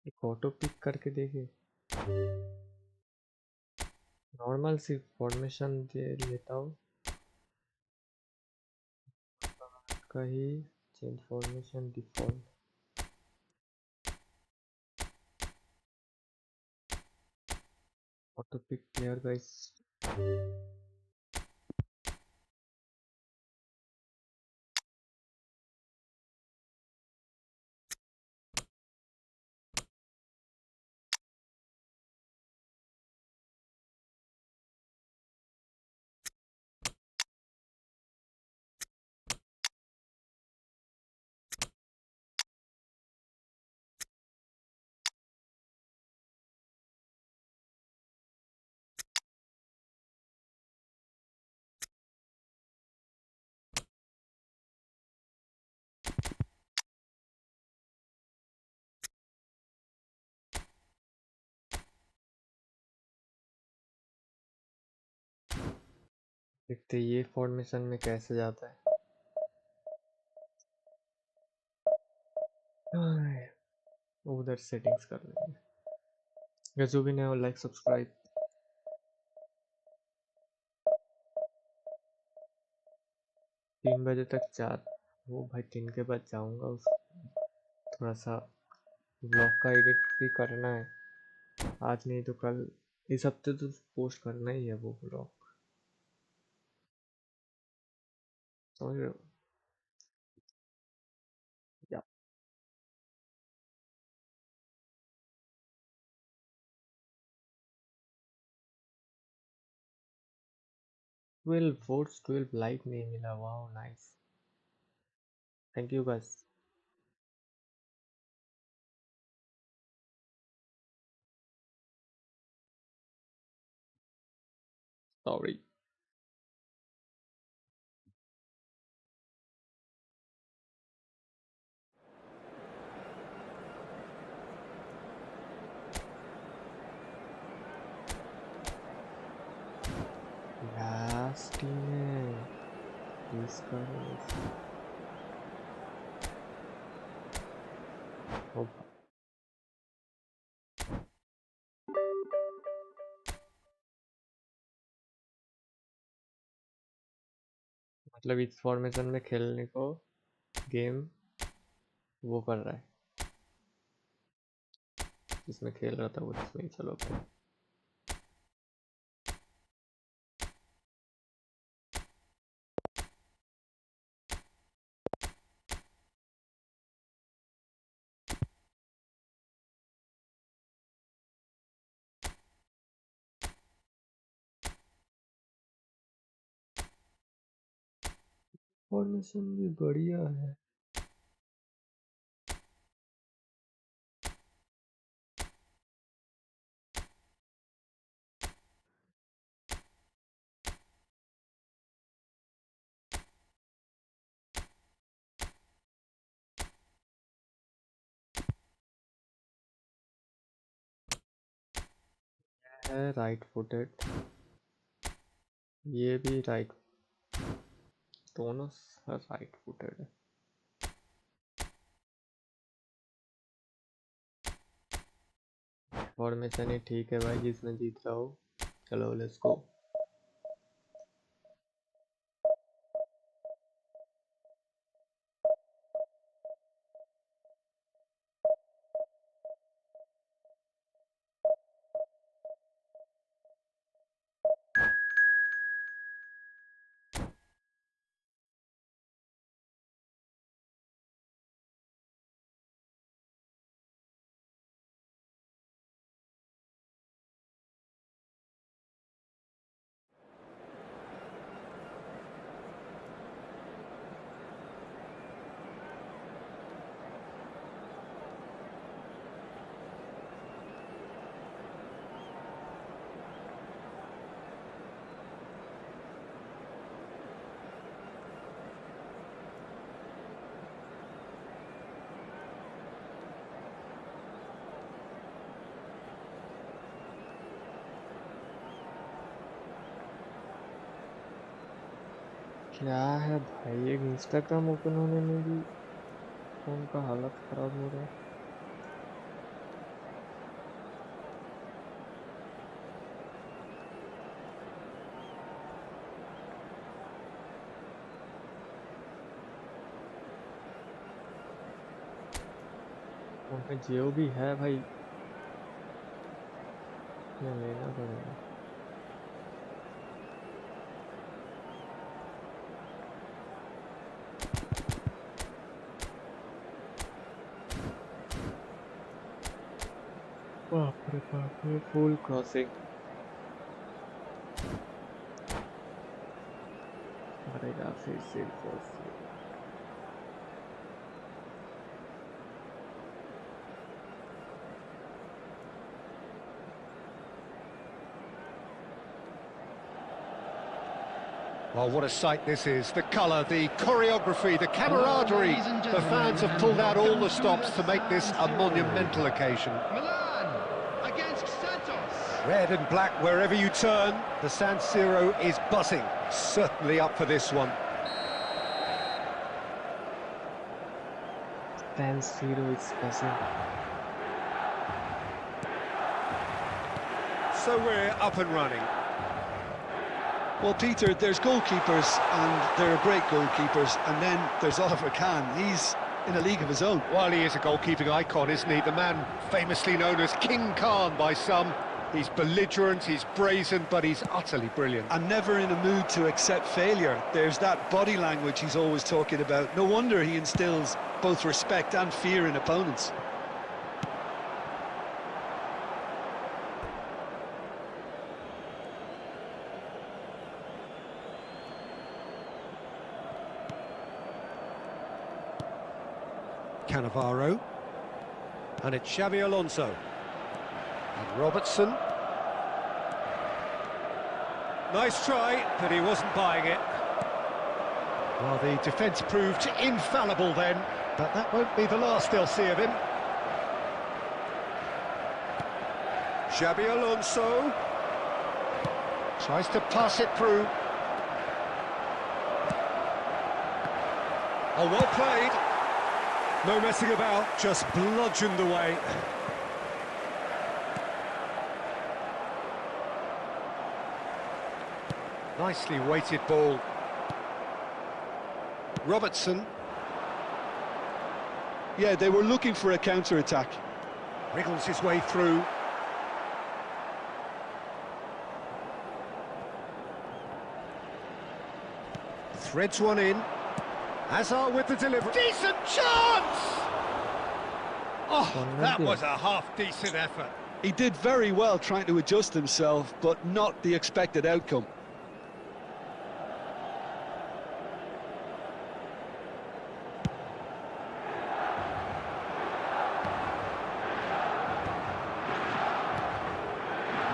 S1: एक auto pick करके देखे, normal सी formation दे लेता हूँ कहीं, change formation default, auto pick player guys. देखते ये फॉर्मेशन में कैसे जाता है। उधर सेटिंग्स कर लेंगे। जो भी नया हो लाइक सब्सक्राइब। 3 बजे तक चार, वो भाई 3 के बाद जाऊंगा, उस थोड़ा सा ब्लॉग का एडिट भी करना है, आज नहीं तो कल, इस हफ्ते तो पोस्ट करना ही है वो ब्लॉग, समझ रहे हो या? 12 वोट्स, 12 लाइक नहीं मिला, वाह nice, thank you guys. Sorry. Last team है, प्लीज करो। ओ, मतलब इस फॉर्मेशन में खेलने को गेम वो कर रहा है, जिसमें खेल रहा था वो जिसमें ही, चलो भाई। फॉर्मेशन भी बढ़िया है। है राइट फुटेड, ये भी राइट, दोनों राइट फुटेड है। फॉर्मेशन ही ठीक है भाई, जिसमें जीत रहा हो, चलो लेट्स गो। क्या है भाई, एक इंस्टाग्राम ओपन होने में भी फोन का हालत खराब हो रहा है। अकाउंट में जियो भी है भाई, ये लेना पड़ेगा। बाप रे बाप रे, फुल क्रॉसिंग। मरेगा फिर से force.
S2: Well, what a sight this is. The colour, the choreography, the camaraderie. The fans have pulled out all the stops to make this a monumental occasion.
S5: Milan against Santos.
S2: Red and black wherever you turn. The San Siro is buzzing. Certainly up for this one.
S1: San Siro is buzzing.
S2: So we're up and running.
S3: Well, Peter, there's goalkeepers, and there are great goalkeepers, and then there's Oliver Kahn. He's in a league of his own.
S2: Well, he is a goalkeeping icon, isn't he? The man famously known as King Khan by some. He's belligerent, he's brazen, but he's utterly brilliant.
S3: And never in a mood to accept failure. There's that body language he's always talking about. No wonder he instills both respect and fear in opponents.
S2: Cannavaro, and it's Xabi Alonso, and Robertson. Nice try, but he wasn't buying it. Well, the defence proved infallible then, but that won't be the last they'll see of him. Xabi Alonso tries to pass it through. Oh, well played. No messing about, just bludgeoned away. Nicely weighted ball. Robertson.
S3: Yeah, they were looking for a counter-attack.
S2: Wriggles his way through. Threads one in. Hazard with the delivery. Decent chance! Oh, that was a half-decent effort.
S3: He did very well trying to adjust himself, but not the expected outcome.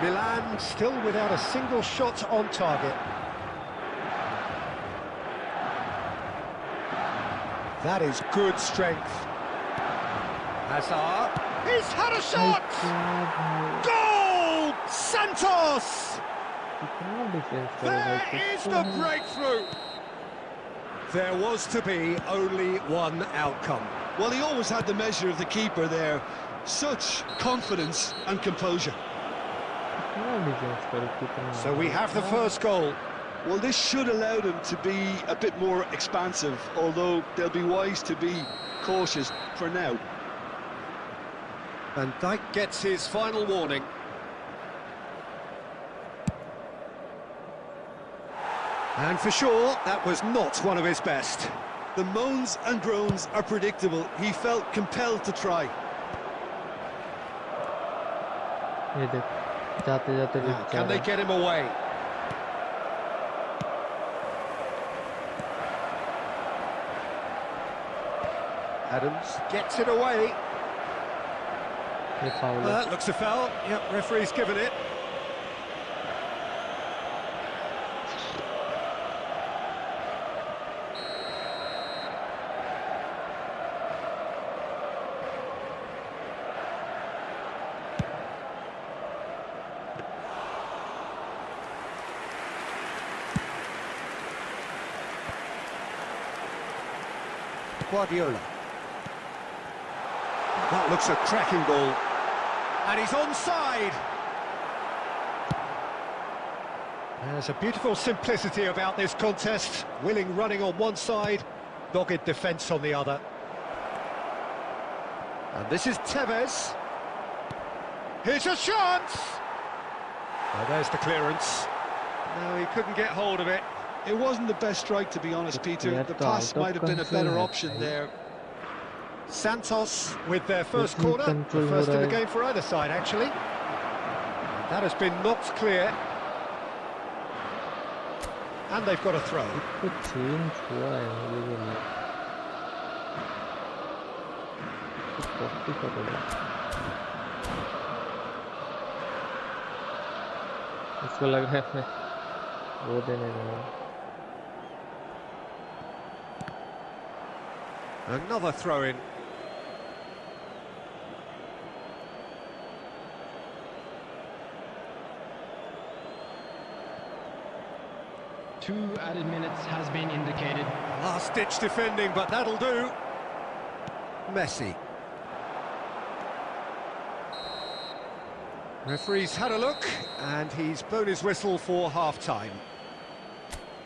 S2: Milan still without a single shot on target. That is good strength. Hazard. He's had a shot! Goal! Santos! There is the breakthrough! There was to be only one outcome.
S3: Well, he always had the measure of the keeper there. Such confidence and composure.
S2: So we have the first goal.
S3: Well, this should allow them to be a bit more expansive, although they'll be wise to be cautious for now.
S2: And Dyke gets his final warning. And for sure, that was not one of his best.
S3: The moans and groans are predictable. He felt compelled to try.
S2: Can they get him away? Adams gets it away. Looks a foul. Yep, referee's given it. Guardiola. That looks a cracking ball. And he's onside. There's a beautiful simplicity about this contest. Willing running on one side, dogged defence on the other. And this is Tevez. Here's a chance! Oh, there's the clearance. No, he couldn't get hold of it.
S3: It wasn't the best strike, to be honest, Peter. The pass might have been a better option there.
S2: Santos with their first corner, the first in the game for either side, actually. And that has been knocked clear. And they've got a throw.
S1: इसको लग रहा है वो देने लगा.
S2: Another throw in.
S4: Two added minutes has been indicated.
S2: Last-ditch defending, but that'll do. Messi. Referee's had a look, and he's blown his whistle for half-time.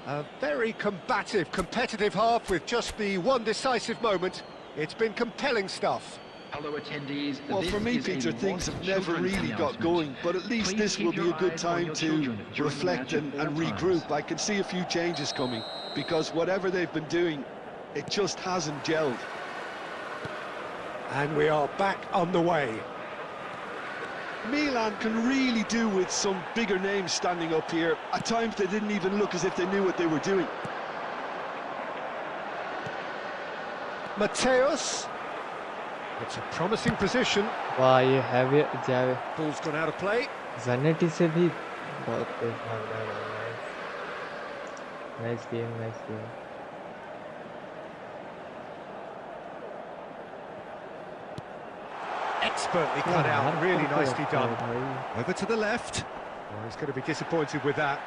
S2: A very combative, competitive half with just the one decisive moment. It's been compelling stuff.
S4: Hello, attendees.
S3: Well, for me, Peter, things have never really got going, but at least this will be a good time to reflect and regroup. I can see a few changes coming, because whatever they've been doing, it just hasn't gelled.
S2: And we are back on the way.
S3: Milan can really do with some bigger names standing up here. At times they didn't even look as if they knew what they were doing.
S2: Mateus. It's a promising position.
S1: वाह ये heavy जावे.
S2: Ball's gone out of play.
S1: Zanetti से भी बहुत तेज भाग रहा है. Nice game, nice game.
S2: Expertly cut out, really nicely done. Over to the left. Oh, he's going to be disappointed with that.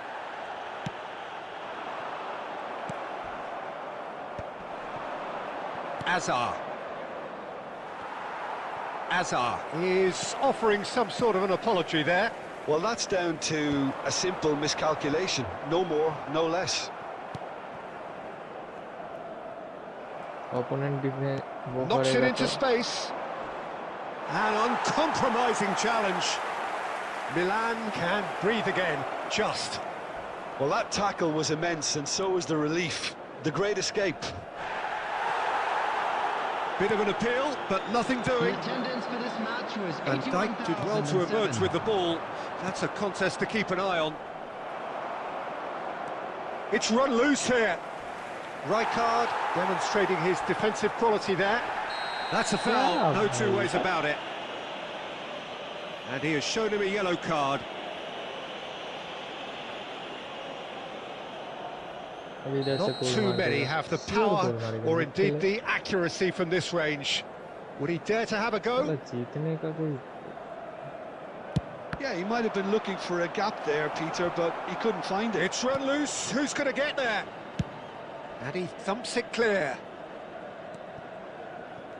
S2: Azar is offering some sort of an apology there.
S3: Well, that's down to a simple miscalculation. No more, no less.
S1: Opponent
S2: knocks it into space. An uncompromising challenge. Milan can breathe again, just.
S3: Well, that tackle was immense, and so was the relief. The great escape.
S2: Bit of an appeal, but nothing doing.
S4: The attendance for this match was
S2: And Dyke did well to emerge with the ball. That's a contest to keep an eye on. It's run loose here. Rijkaard demonstrating his defensive quality there. That's a foul, no two ways about it. And he has shown him a yellow card. Not too many have the power or indeed the accuracy from this range. Would he dare to have a go?
S3: Yeah, he might have been looking for a gap there, Peter, but he couldn't find it.
S2: It's run loose. Who's going to get there? And he thumps it clear.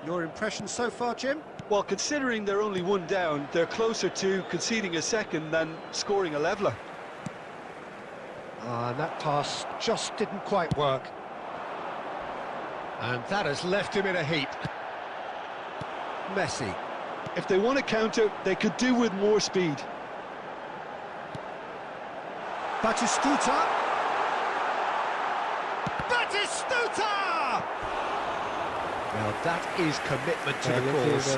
S2: Your impression so far, Jim?
S3: Well, considering they're only one down, they're closer to conceding a second than scoring a leveller.
S2: And that pass just didn't quite work. And that has left him in a heap. Messi.
S3: If they want to counter, they could do with more speed.
S2: Batistuta! Batistuta! Now that is commitment to the cause.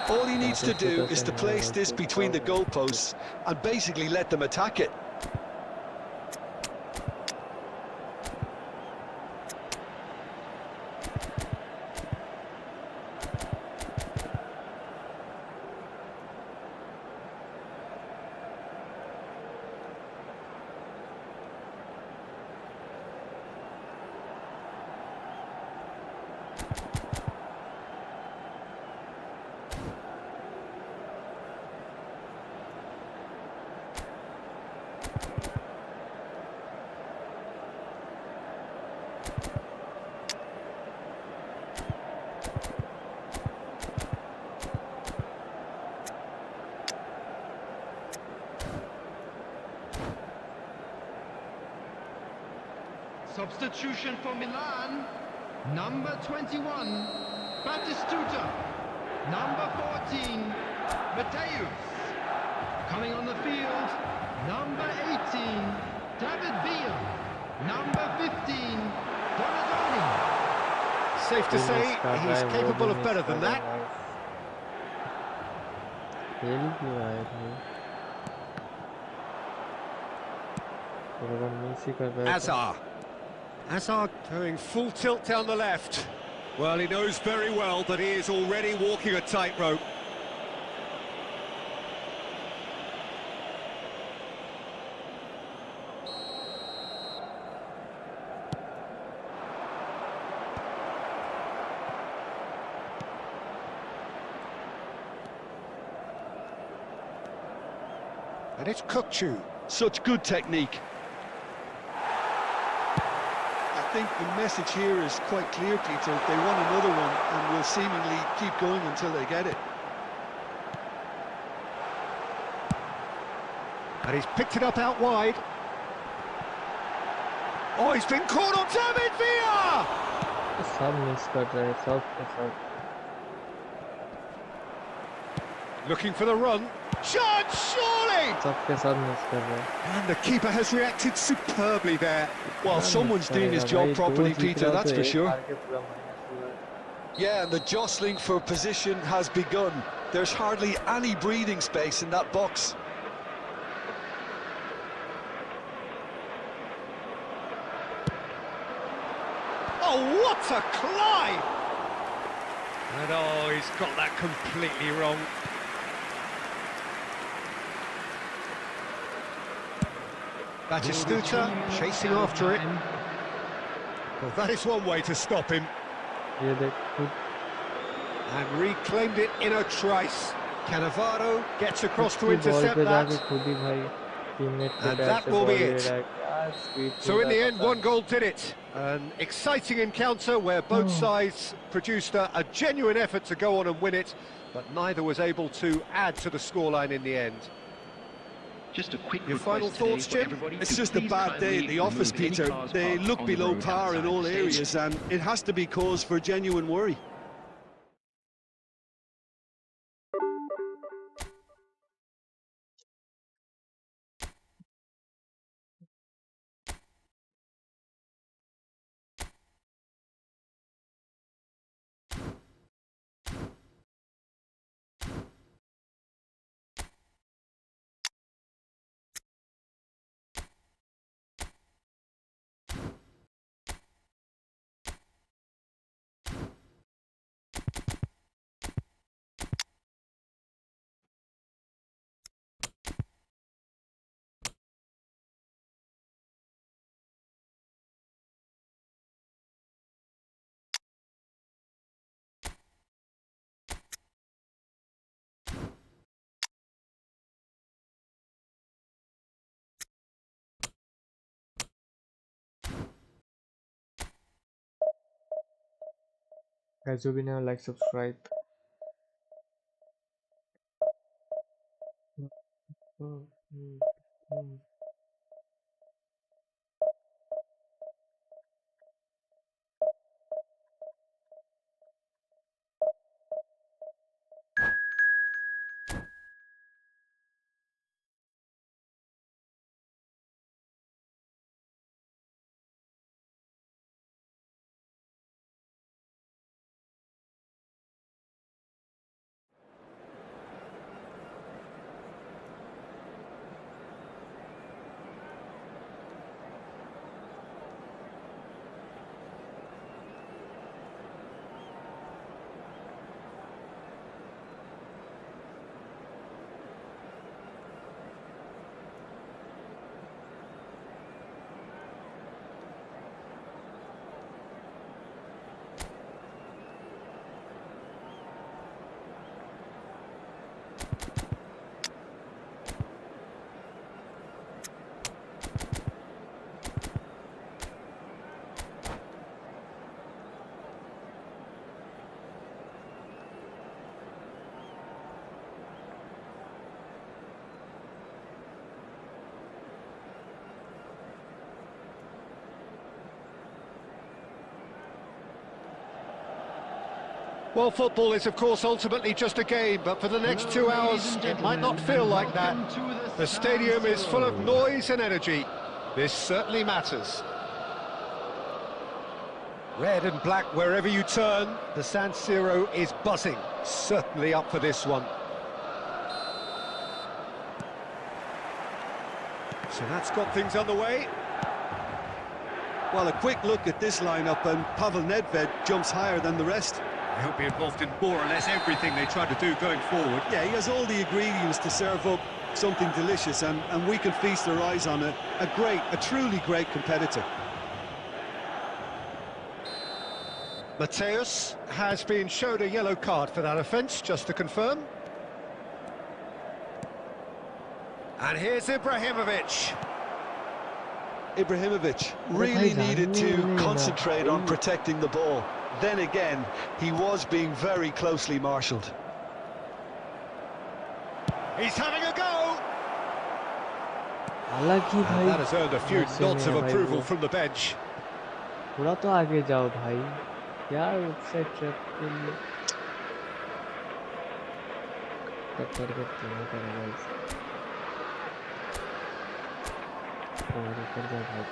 S3: All he needs to do is to place this between the goalposts and basically let them attack it.
S4: Substitution for Milan, number 21, Batistuta. Number 14, Mateus. Coming on the field, number 18, David Villa. Number 15, Donadoni.
S2: Safe to say, he's capable of better than that. Azar going full tilt down the left. Well, he knows very well that he is already walking a tightrope. And it's Kukçu.
S3: Such good technique. I think the message here is quite clear, Peter. They want another one and will seemingly keep going until they get it.
S2: And he's picked it up out wide. Oh, he's been caught on David Villa!
S1: सब miss कर रहे हैं, सब के सब.
S2: Looking for the run. Chance, surely!
S1: सब के सब मिस कर रहे हैं.
S2: And the keeper has reacted superbly there.
S3: Well, someone's doing his job properly, Peter, that's for sure. Yeah, and the jostling for position has begun. There's hardly any breathing space in that box.
S2: Oh, what a climb! And oh, he's got that completely wrong. Batistuta chasing after it. Well, that is one way to stop him.
S1: ये देख खुद
S2: And reclaimed it in a trice. Cannavaro gets across to
S1: ball
S2: intercept
S1: पे
S2: that.
S1: जाके खुद ही भाई teammate के
S2: And
S1: पैर
S2: that
S1: से
S2: will be
S1: बॉल ले
S2: it.
S1: रहा है. क्या speed
S2: So in the end, one goal did it. An exciting encounter where both sides produced a genuine effort to go on and win it, but neither was able to add to the scoreline in the end.
S4: Just a quick
S2: Your
S4: request
S2: final
S4: today
S2: thoughts,
S4: for
S2: Jim?
S4: everybody
S3: It's
S4: to
S3: just a
S4: please
S3: bad day at
S4: kindly
S3: the office,
S4: remove any
S3: Peter.
S4: cars
S3: They
S4: parked
S3: look
S4: on the
S3: below
S4: road
S3: par in
S4: outside
S3: all
S4: the stadium.
S3: areas, and it has to be cause for genuine worry.
S1: Guys, you be now like, subscribe. Mm, mm, mm.
S2: Well, football is, of course, ultimately just a game, but for the next 2 hours, it might not feel like that. The stadium is full of noise and energy. This certainly matters. Red and black wherever you turn, the San Siro is buzzing. Certainly up for this one. So that's got things underway.
S3: Well, a quick look at this lineup, and Pavel Nedved jumps higher than the rest.
S5: He'll be involved in more or less everything they try to do going forward.
S3: Yeah, he has all the ingredients to serve up something delicious, and we can feast our eyes on a truly great competitor.
S2: Mateus has been showed a yellow card for that offence, just to confirm. And here's Ibrahimovic.
S3: Ibrahimovic really needed to concentrate on protecting the ball. Then again, he was being very closely marshalled.
S2: He's having a go!
S1: And
S2: that has earned a few nods of approval from the bench.
S1: थोड़ा तो आगे जाओ भाई यार offside trap के लिए टक्कर के देना पड़ेगा इसे और ऊपर जा भाई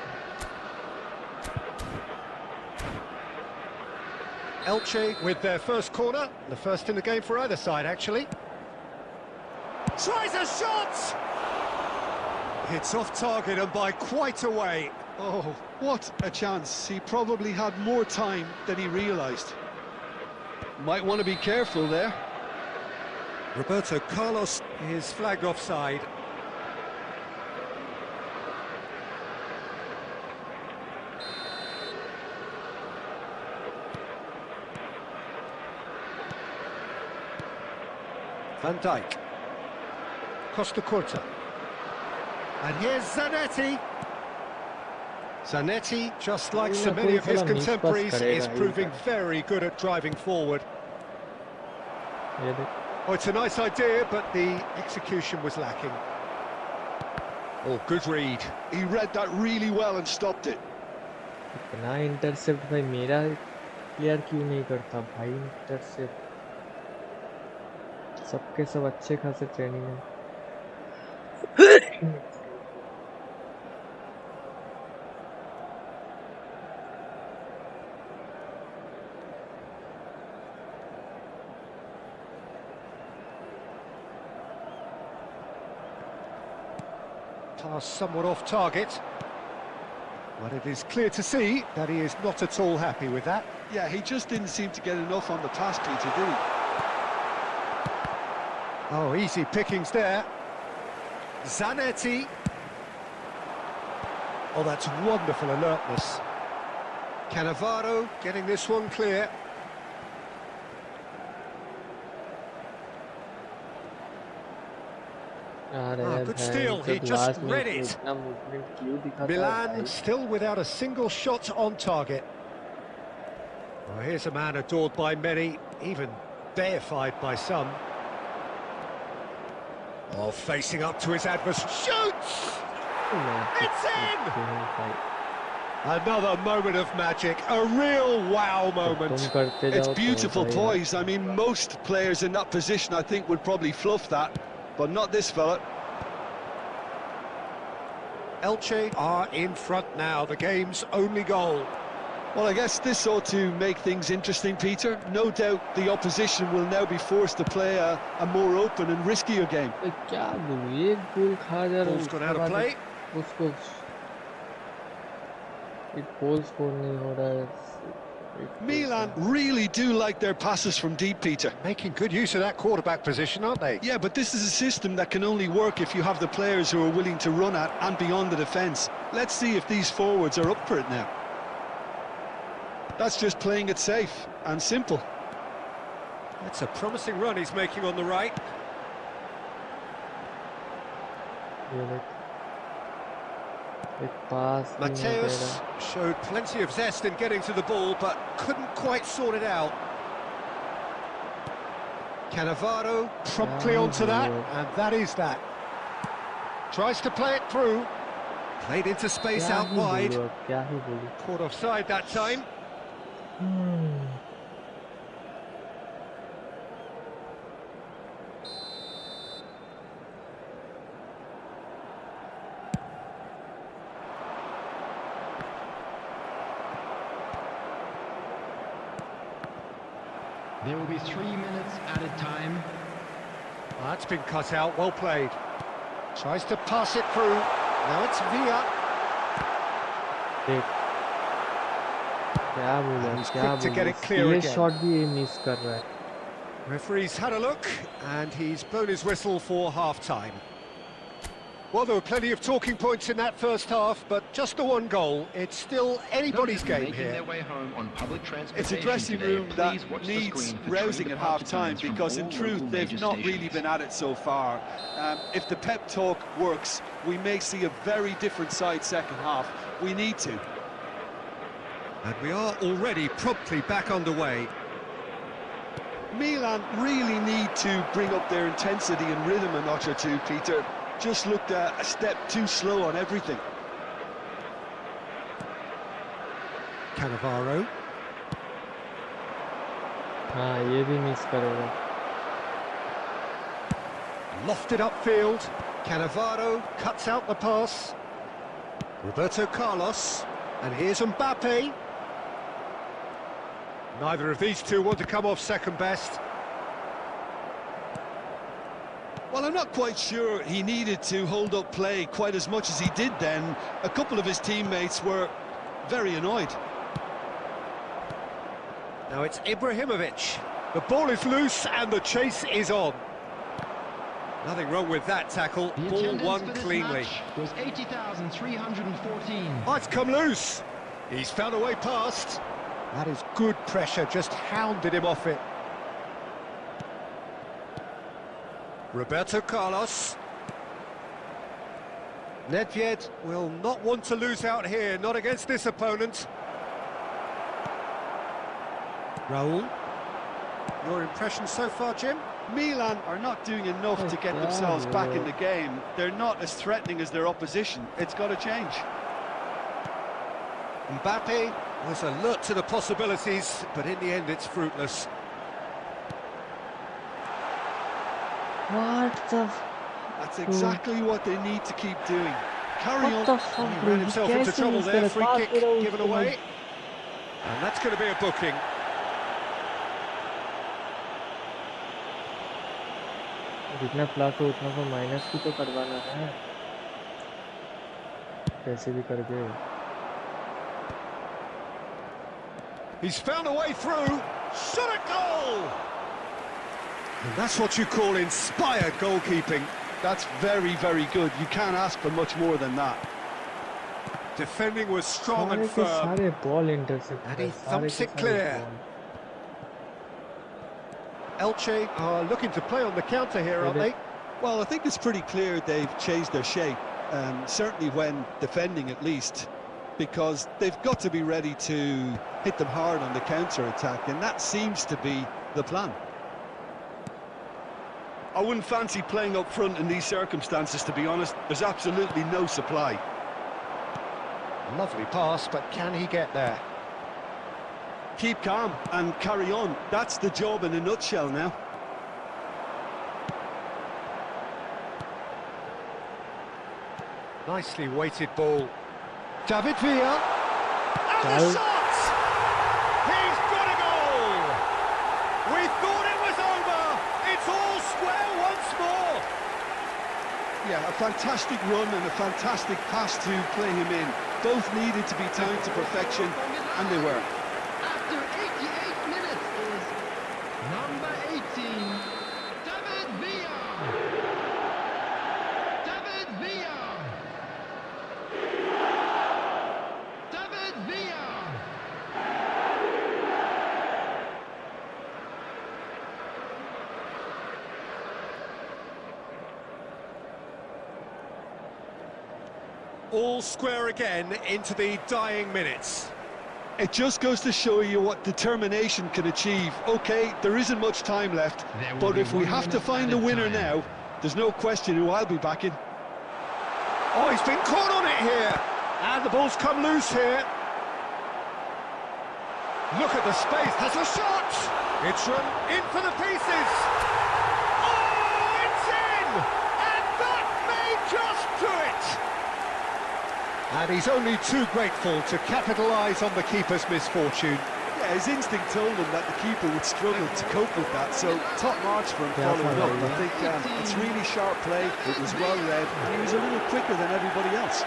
S2: Elche with their first corner, the first in the game for either side actually. Tries a shot! It's off target and by quite a way.
S3: Oh, what a chance. He probably had more time than he realised. Might want to be careful there.
S2: Roberto Carlos is flagged offside. Van Dijk. Costa Curta. And here's Zanetti. Zanetti, just like so many of his contemporaries, is proving very good at driving forward. Oh, it's a nice idea, but the execution was lacking. Oh, good read.
S3: He read that really well and stopped it.
S1: इतना intercept भाई मेरा player क्यों नहीं करता भाई intercept सबके सब अच्छे खासे ट्रेनिंग है
S2: Pass somewhat off target. But it is clear to see that he is not at all happy with that.
S3: Yeah, he just didn't seem to get enough on the pass, Peter, did he?
S2: Oh, easy pickings there. Zanetti. Oh, that's wonderful alertness. Cannavaro getting this one clear. Good steal, he just read it. Milan still without a single shot on target. Well, here's a man adored by many, even deified by some. Oh, facing up to his adversary, shoots! It's in! Another moment of magic, a real wow moment.
S3: It's beautiful poise. I mean, most players in that position, I think, would probably fluff that, but not this fella.
S2: Elche are in front now, the game's only goal.
S3: Well, I guess this ought to make things interesting, Peter. No doubt the opposition will now be forced to play a more open and riskier game.
S2: Ball's gone out of play.
S3: Milan really do like their passes from deep, Peter.
S2: Making good use of that quarterback position, aren't they?
S3: Yeah, but this is a system that can only work if you have the players who are willing to run at and beyond the defence. Let's see if these forwards are up for it now. That's just playing it safe and simple.
S2: That's a promising run he's making on the right. Mateus showed plenty of zest in getting to the ball, but couldn't quite sort it out. Cannavaro promptly onto that, and that is that. Tries to play it through. Played into space out wide. Caught offside that time.
S4: There will be 3 minutes added time.
S2: That's been cut out, well played. Tries to pass it through. Now it's Villa.
S1: देख क्या बोला
S2: He's
S1: क्या
S2: quick to get
S1: बोला
S2: it clear
S1: ये
S2: again.
S1: Shot भी ये miss कर रहा है
S2: Referee's had a look and he's blown his whistle for half-time. Well, there were plenty of talking points in that first half, but just the one goal. It's still anybody's game
S4: Making
S2: here.
S4: their way home on public
S3: It's a
S4: transportation
S3: dressing
S4: today.
S3: room
S4: Please
S3: that
S4: watch the
S3: needs
S4: screen for
S3: rousing
S4: true
S3: at half-time
S4: departure
S3: because in
S4: times from
S3: truth
S4: all
S3: they've
S4: local
S3: not
S4: major
S3: really been
S4: stations.
S3: at it so far. If the pep talk works, we may see a very different side second half. We need to.
S2: And we are already promptly back underway.
S3: Milan really need to bring up their intensity and rhythm a notch or two, Peter. Just looked a step too slow on everything.
S2: Cannavaro.
S1: हाँ ये भी miss करेगा
S2: Lofted upfield. Cannavaro cuts out the pass. Roberto Carlos. And here's Mbappe. Neither of these two want to come off second best.
S3: Well, I'm not quite sure he needed to hold up play quite as much as he did then. A couple of his teammates were very annoyed.
S2: Now it's Ibrahimovic. The ball is loose and the chase is on. Nothing wrong with that tackle.
S4: The
S2: Ball
S4: attendance
S2: won
S4: for this
S2: cleanly.
S4: match was 80,314.
S2: Oh, it's come loose. He's found a way past. That is good pressure, just hounded him off it. Roberto Carlos. Nedved will not want to lose out here, not against this opponent. Raul. Your impression so far, Jim?
S3: Milan are not doing enough to get themselves back in the game. They're not as threatening as their opposition. It's got to change.
S2: Mbappe was alert to the possibilities, but in the end it's fruitless.
S1: What the
S3: That's exactly what they need to keep doing. Carry
S1: what the
S3: on.
S1: fuck
S2: He
S1: bro
S2: ran himself into
S1: कैसे
S2: trouble
S1: miss
S2: there,
S1: करे
S2: free
S1: पास
S2: kick
S1: करो
S2: given
S1: उसको
S2: away. And that's going to be a booking.
S1: जितना plus हो उतना को minus भी तो करवाना है कैसे भी करके
S2: He's found a way through. Shot a goal! And that's what you call inspired goalkeeping.
S3: That's very, very good. You can't ask for much more than that.
S2: Defending was strong
S1: सारे
S2: and
S1: के
S2: firm.
S1: सारे ball intercept
S2: And he thumps it clear. Elche are looking to play on the counter here, aren't they?
S3: Well, I think it's pretty clear they've changed their shape, certainly when defending at least, because they've got to be ready to hit them hard on the counter-attack, and that seems to be the plan. I wouldn't fancy playing up front in these circumstances, to be honest. There's absolutely no supply.
S2: Lovely pass, but can he get there?
S3: Keep calm and carry on. That's the job in a nutshell now.
S2: Nicely weighted ball. David Villa. And the shot! He's got a goal! We thought it was over. It's all square once more.
S3: Yeah, a fantastic run and a fantastic pass to play him in. Both needed to be timed to perfection, and they were.
S4: After 88 minutes is number 18, David Villa. David Villa. David Villa.
S2: All square again into the dying minutes.
S3: It just goes to show you what determination can achieve. Okay, there isn't much time left, but if we have to find a winner now, there's no question who I'll be backing.
S2: Oh, he's been caught on it here. And the ball's come loose here. Look at the space, has a shot! It's run in for the pieces! Oh, it's in! And that may just do it! And he's only too grateful to capitalise on the keeper's misfortune.
S3: Yeah, his instinct told him that the keeper would struggle to cope with that, so top marks for him following up. I think it's really sharp play, it was well read, and he was a little quicker than everybody else.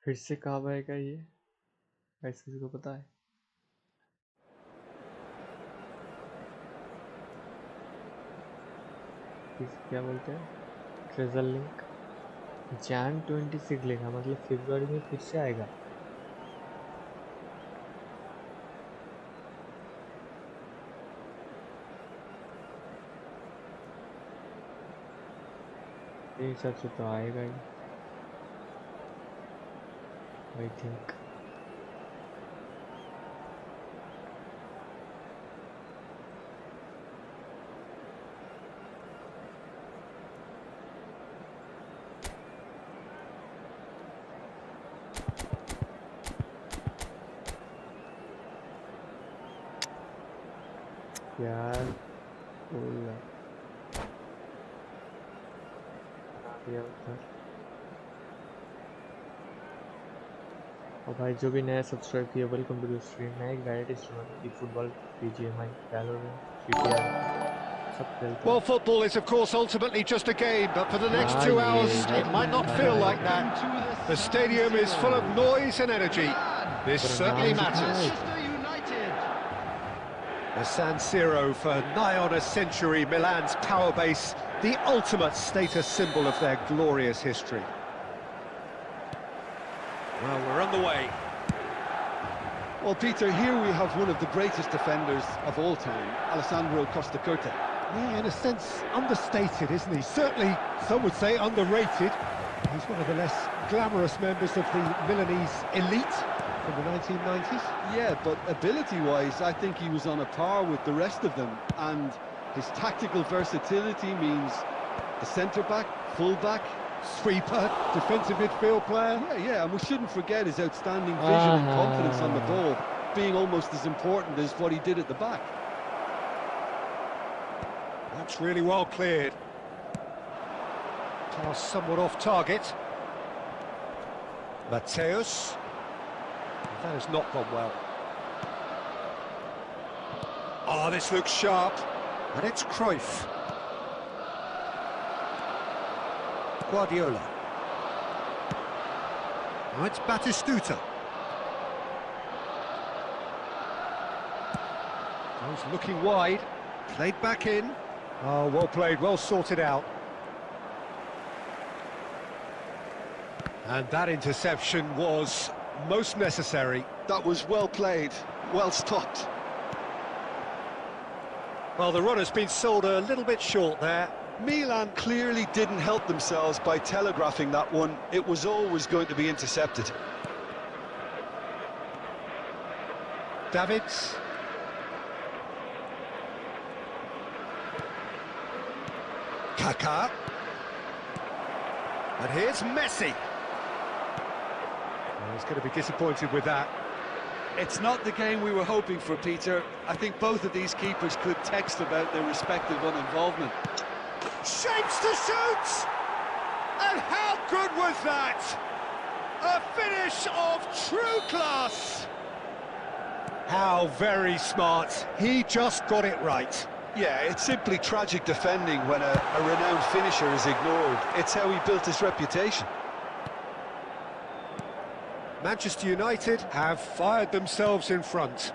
S1: फिर से कहाँ आएगा ये? ऐसे किसी को पता है? क्या बोलते हैं? ट्रेजर लिंक Jan 26 लिखा, मतलब फरवरी में फिर से आएगा। ये हिसाब से तो आएगा ही, आई थिंक। यार और भाई जो भी नया सब्सक्राइब किया, वेलकम टू द स्ट्रीम। नया guide stream eFootball BGMI
S2: Well, football is of course ultimately just a game, but for the next 2 hours it might not feel like that. The stadium is full of noise and energy. This certainly matters. The San Siro for nigh on a century, Milan's power base, the ultimate status symbol of their glorious history. Well, we're on the way.
S3: Well, Peter, here we have one of the greatest defenders of all time, Alessandro Costacurta.
S6: Yeah, in a sense, understated, isn't he? Certainly, some would say underrated. He's one of the less glamorous members of the Milanese elite from the 1990s.
S3: Yeah, but ability-wise, I think he was on a par with the rest of them. And his tactical versatility means a centre-back, full-back,
S6: sweeper, defensive midfield player.
S3: Yeah, and we shouldn't forget his outstanding vision and confidence on the ball, being almost as important as what he did at the back.
S2: That's really well cleared. Pass somewhat off target. Mateus. That has not gone well. Oh, this looks sharp. And it's Cruyff. Guardiola. Now it's Batistuta. He's looking wide. Played back in. Oh, well played, well sorted out. And that interception was most necessary.
S3: That was well played, well stopped.
S2: Well, the run has been sold a little bit short there.
S3: Milan clearly didn't help themselves by telegraphing that one. It was always going to be intercepted.
S2: Davids. Kaká. And here's Messi. Well, he's going to be disappointed with that.
S3: It's not the game we were hoping for, Peter. I think both of these keepers could text about their respective uninvolvement.
S2: Shapes to shoot! And how good was that? A finish of true class! How very smart. He just got it right.
S3: Yeah, it's simply tragic defending when a renowned finisher is ignored. It's how he built his reputation.
S2: Manchester United have fired themselves in front.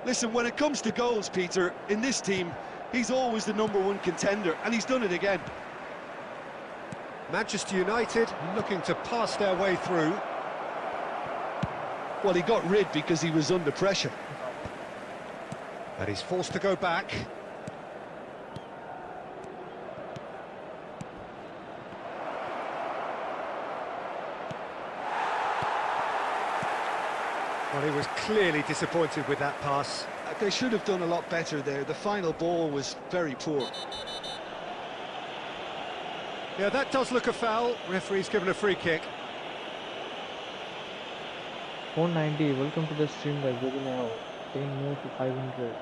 S3: Listen, when it comes to goals, Peter, in this team, he's always the #1 contender, and he's done it again.
S2: Manchester United looking to pass their way through.
S3: Well, he got rid because he was under pressure.
S2: And he's forced to go back. Well, he was clearly disappointed with that pass.
S3: They should have done a lot better there. The final ball was very poor.
S2: Yeah, that does look a foul. Referee's given a free kick.
S1: 490, welcome to the stream guys, very now, paying more to 500.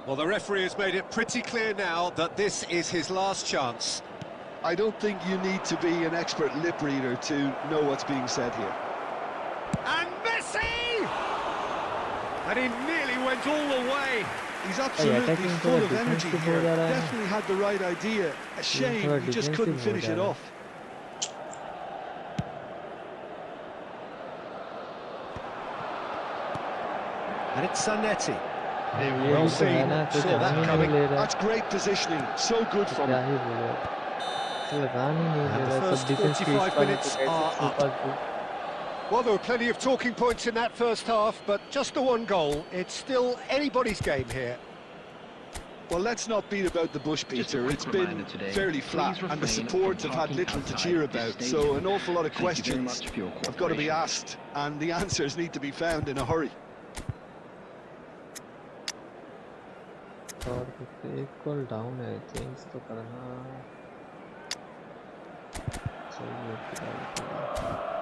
S2: Well, the referee has made it pretty clear now that this is his last chance.
S3: I don't think you need to be an expert lip reader to know what's being said here.
S2: And Messi! And he nearly went all the way.
S3: He's absolutely full of energy here.
S1: defensive
S3: Definitely had the right idea. A shame he just couldn't finish it off.
S2: And it's Zanetti.
S1: Well
S2: seen. Saw that coming.
S3: That's great positioning. So good from him.
S2: And the first 45 minutes are up. Well, there were plenty of talking points in that first half, but just the one goal. It's still anybody's game here.
S3: Well, let's not beat about the bush, Peter. It's been fairly flat, and the support have had little to cheer about, so an awful lot of questions have got to be asked, and the answers need to be found in a hurry.
S1: और एक गोल down है, change तो करना चाहिए फिलहाल।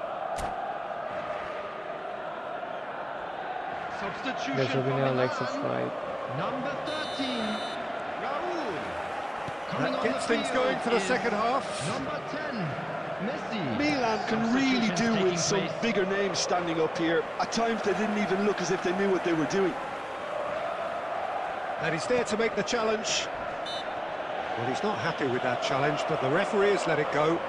S1: like subscribe.
S4: Number 13, Raul.
S2: That gets things going for the second half.
S4: Number 10, Messi.
S3: Milan can really do with some bigger names standing up here. At times they didn't even look as if they knew what they were doing.
S2: And he's there to make the challenge. Well, he's not happy with that challenge, but the referee has let it go.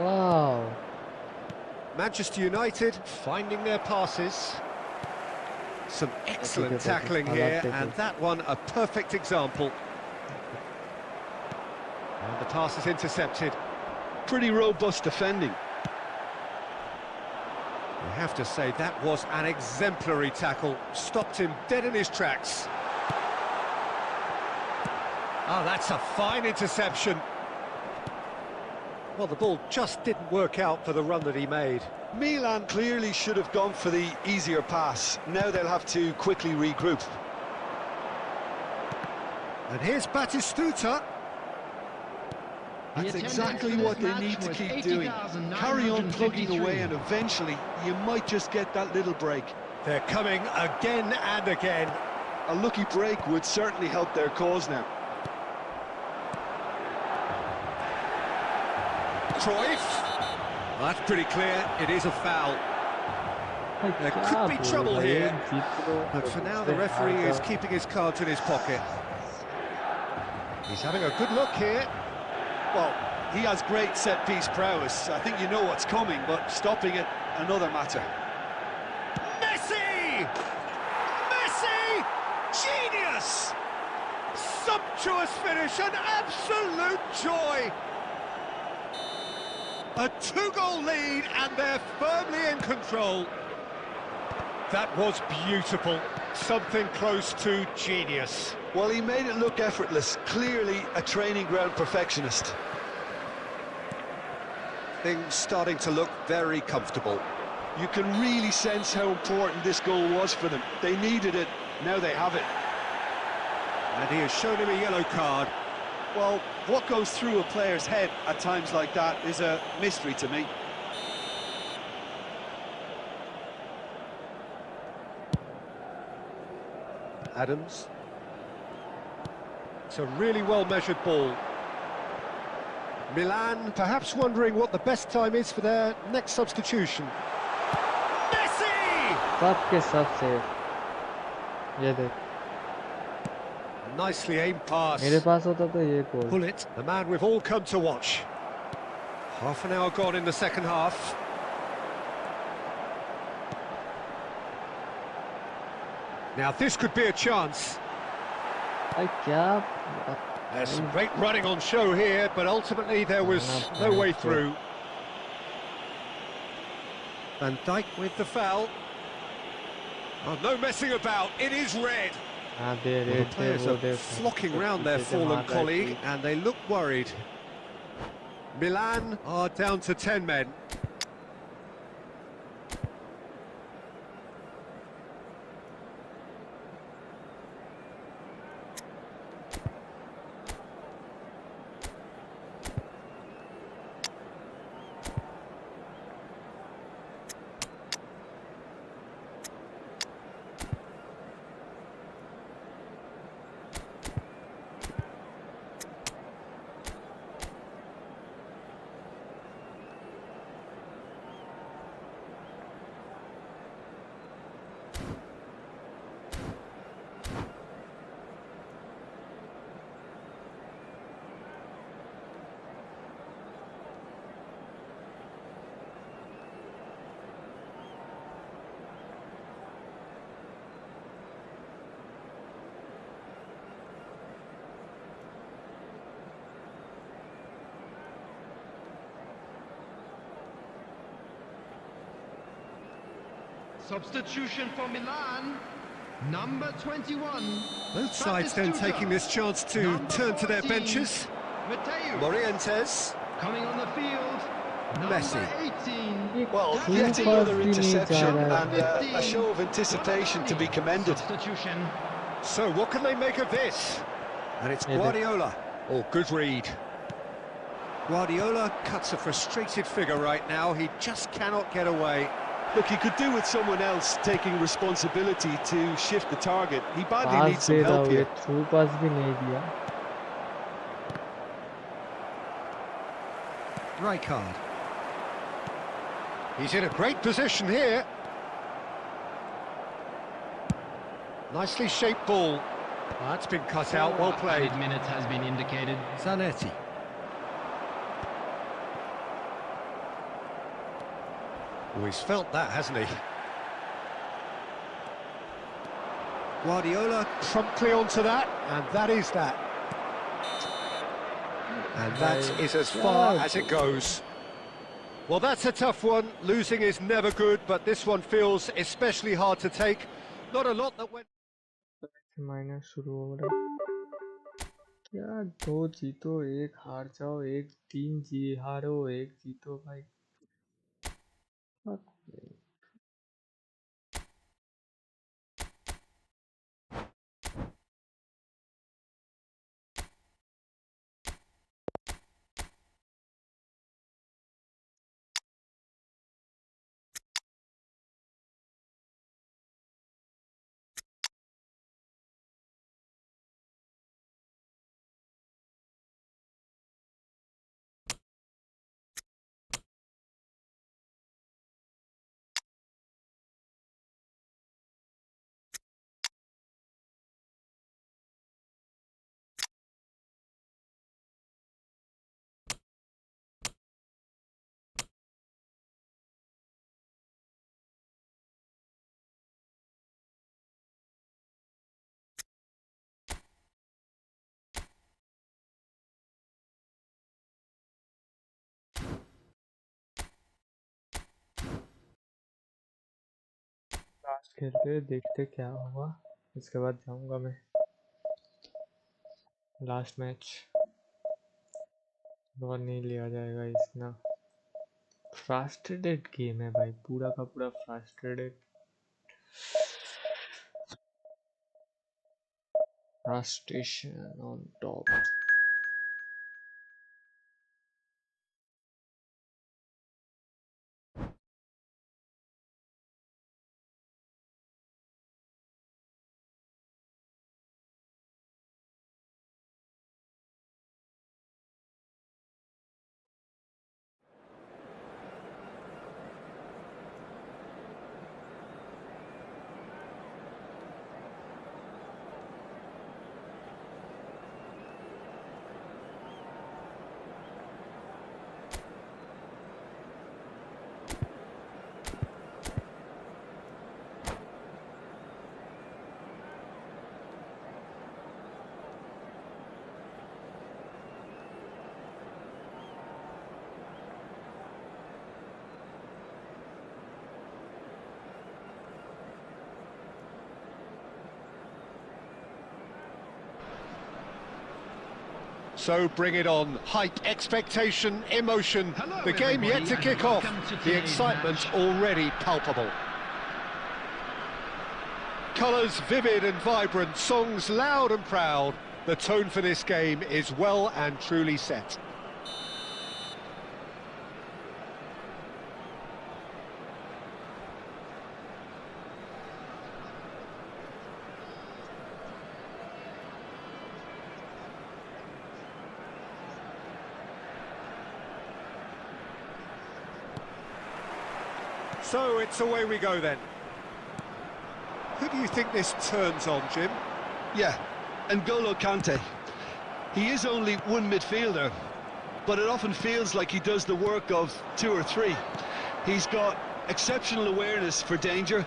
S1: Wow.
S2: Manchester United finding their passes. Some excellent tackling here, and that one a perfect example. And the pass is intercepted.
S3: Pretty robust defending.
S2: I have to say, that was an exemplary tackle. Stopped him dead in his tracks. Ah, that's a fine interception. Well, the ball just didn't work out for the run that he made.
S3: Milan clearly should have gone for the easier pass. Now they'll have to quickly regroup.
S2: And here's Batistuta.
S3: That's exactly what they need to keep doing. Carry on plugging away, and eventually you might just get that little break.
S2: They're coming again and again.
S3: A lucky break would certainly help their cause now.
S2: Cruyff. That's pretty clear, it is a foul. There could be trouble here, but for now the referee is keeping his cards in his pocket. He's having a good look here.
S3: Well, he has great set-piece prowess. I think you know what's coming, but stopping it, another matter.
S2: Messi! Messi! Genius! Sumptuous finish, an absolute joy! A two-goal lead, and they're firmly in control. That was beautiful. Something close to genius.
S3: Well, he made it look effortless. Clearly a training ground perfectionist.
S2: Things starting to look very comfortable.
S3: You can really sense how important this goal was for them. They needed it, now they have it.
S2: And he has shown him a yellow card.
S3: Well, what goes through a player's head at times like that is a mystery to me.
S2: Adams. It's a really well-measured ball. Milan perhaps wondering what the best time is for their next substitution. Messi!
S1: सबके सब safe ये देख
S2: Nicely aimed pass.
S1: मेरे पास होता तो ये गोल
S2: Pull it, the man we've all come to watch. Half an hour gone in the second half. Now this could be a chance.
S1: भाई क्या
S2: There's some great running on show here, but ultimately there was no way through. Van Dijk with the foul. Oh, no messing about, it is red.
S1: हाँ दे
S2: Well, the players are flocking round their fallen colleague, and they look worried. Milan are down to 10 men.
S4: Substitution for Milan, number 21.
S2: Both sides then taking this chance to turn to their benches.
S4: Mateo.
S2: Morientes,
S4: Coming on the field, number
S2: Messi.
S4: 18.
S3: Well,
S1: Clean
S3: getting
S1: pass
S3: another
S1: भी नहीं जा
S3: interception
S1: रहा
S3: and
S1: है
S3: a show of anticipation to be commended.
S4: Substitution.
S2: So what can they make of this? And it's Guardiola. Oh, good read. Guardiola cuts a frustrated figure right now. He just cannot get away.
S3: Look, he could do with someone else taking responsibility to shift the target. He badly
S1: pass
S3: needs some
S1: दे रहा
S3: help
S1: हूँ ये
S3: here.
S1: Through pass भी नहीं दिया
S2: Rijkaard. He's in a great position here. Nicely shaped ball. That's been cut out, well played.
S4: 8 minutes has been indicated.
S2: Zanetti. Oh, he's felt that, hasn't he? Guardiola promptly onto that, and that is that. And that is as far as it goes. Well, that's a tough one. Losing is never good, but this one feels especially hard to take. Not a lot that went...
S1: minus शुरू हो रहा है क्या दो जीतो एक हार जाओ एक तीन जी हारो एक जीतो भाई लास्ट खेलते देखते क्या होगा इसके बाद जाऊंगा मैं लास्ट मैच और नहीं लिया जाएगा इसना फ्रस्ट्रेटेड गेम है भाई पूरा का पूरा frustrated Frustration on top.
S2: So bring it on. Hype, expectation, emotion.
S4: Hello,
S2: The game yet
S4: everybody,
S2: to
S4: and
S2: kick off.
S4: welcome to
S2: The
S4: today's
S2: excitement
S4: match.
S2: already palpable. Colours vivid and vibrant, songs loud and proud. The tone for this game is well and truly set. So it's away we go then. Who do you think this turns on, Jim?
S3: Yeah, N'Golo Kante. He is only one midfielder, but it often feels like he does the work of two or three. He's got exceptional awareness for danger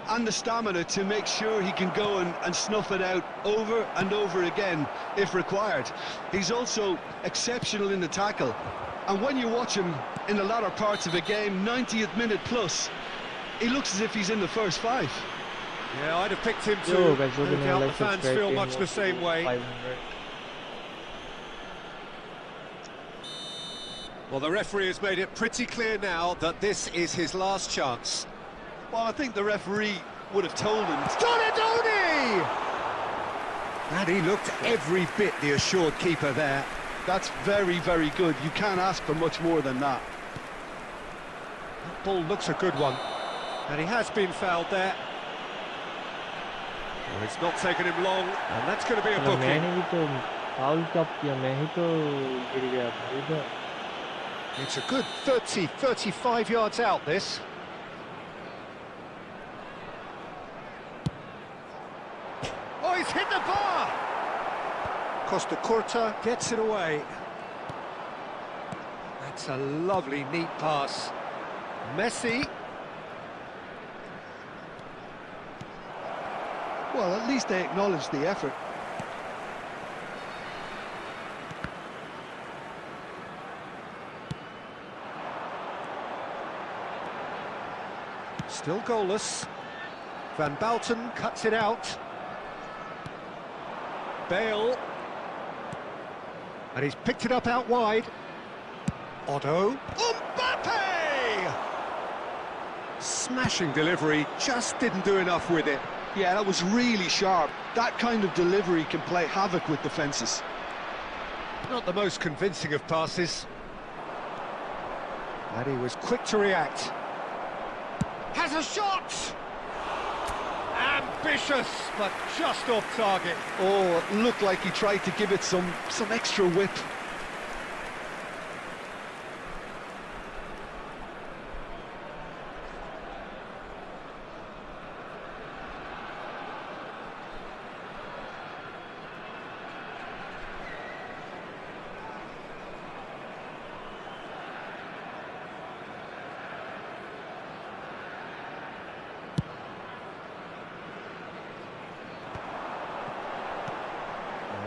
S3: and the stamina to make sure he can go and snuff it out over and over again if required. He's also exceptional in the tackle, and when you watch him in the latter parts of a game, 90th minute plus, he looks as if he's in the first five.
S2: Yeah, I'd have picked him too.
S1: Yo guys,
S2: No
S1: hope you
S2: doubt the
S1: like
S2: fans
S1: subscribe
S2: feel
S1: to
S2: much the same way.
S1: 500.
S2: Well, the referee has made it pretty clear now that this is his last chance.
S3: Well, I think the referee would have told him.
S2: Donadoni! And he looked every bit the assured keeper there.
S3: That's very, very good. You can't ask for much more than that.
S2: That ball looks a good one. And he has been fouled there. Well, it's not taken him long, and that's going to be a booking.
S1: मैंने भी तो foul कब किया, मैं ही तो गिर गया था इधर.
S2: It's a good 30, 35 yards out, this. Oh, he's hit the bar! Costa Curta gets it away. That's a lovely, neat pass. Messi.
S3: Well, at least they acknowledge the effort.
S2: Still goalless. Van Bouten cuts it out. Bale. And he's picked it up out wide. Otto. Mbappe! Smashing delivery, just didn't do enough with it.
S3: Yeah, that was really sharp. That kind of delivery can play havoc with defences.
S2: Not the most convincing of passes. And he was quick to react. Has a shot! Ambitious, but just off target.
S3: Oh, it looked like he tried to give it some extra whip.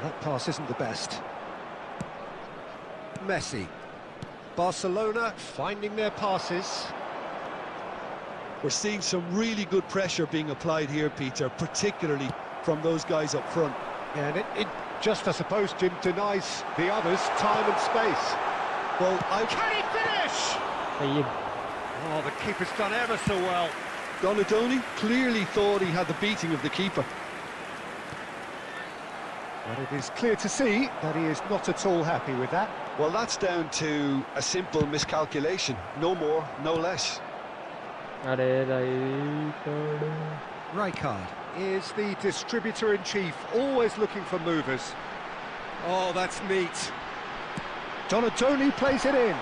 S2: That pass isn't the best. Messi. Barcelona finding their passes.
S3: We're seeing some really good pressure being applied here, Peter, particularly from those guys up front.
S2: And it just, I suppose, Jim, denies the others time and space.
S3: Well,
S2: Can he finish?
S1: सही है.
S2: Oh, the keeper's done ever so well.
S3: Donadoni clearly thought he had the beating of the keeper.
S6: But it is clear to see that he is not at all happy with that.
S3: Well, that's down to a simple miscalculation. No more, no less.
S1: अरे right
S6: Rijkaard is the distributor-in-chief, always looking for movers.
S2: Oh, that's neat.
S6: Donatoni plays it in.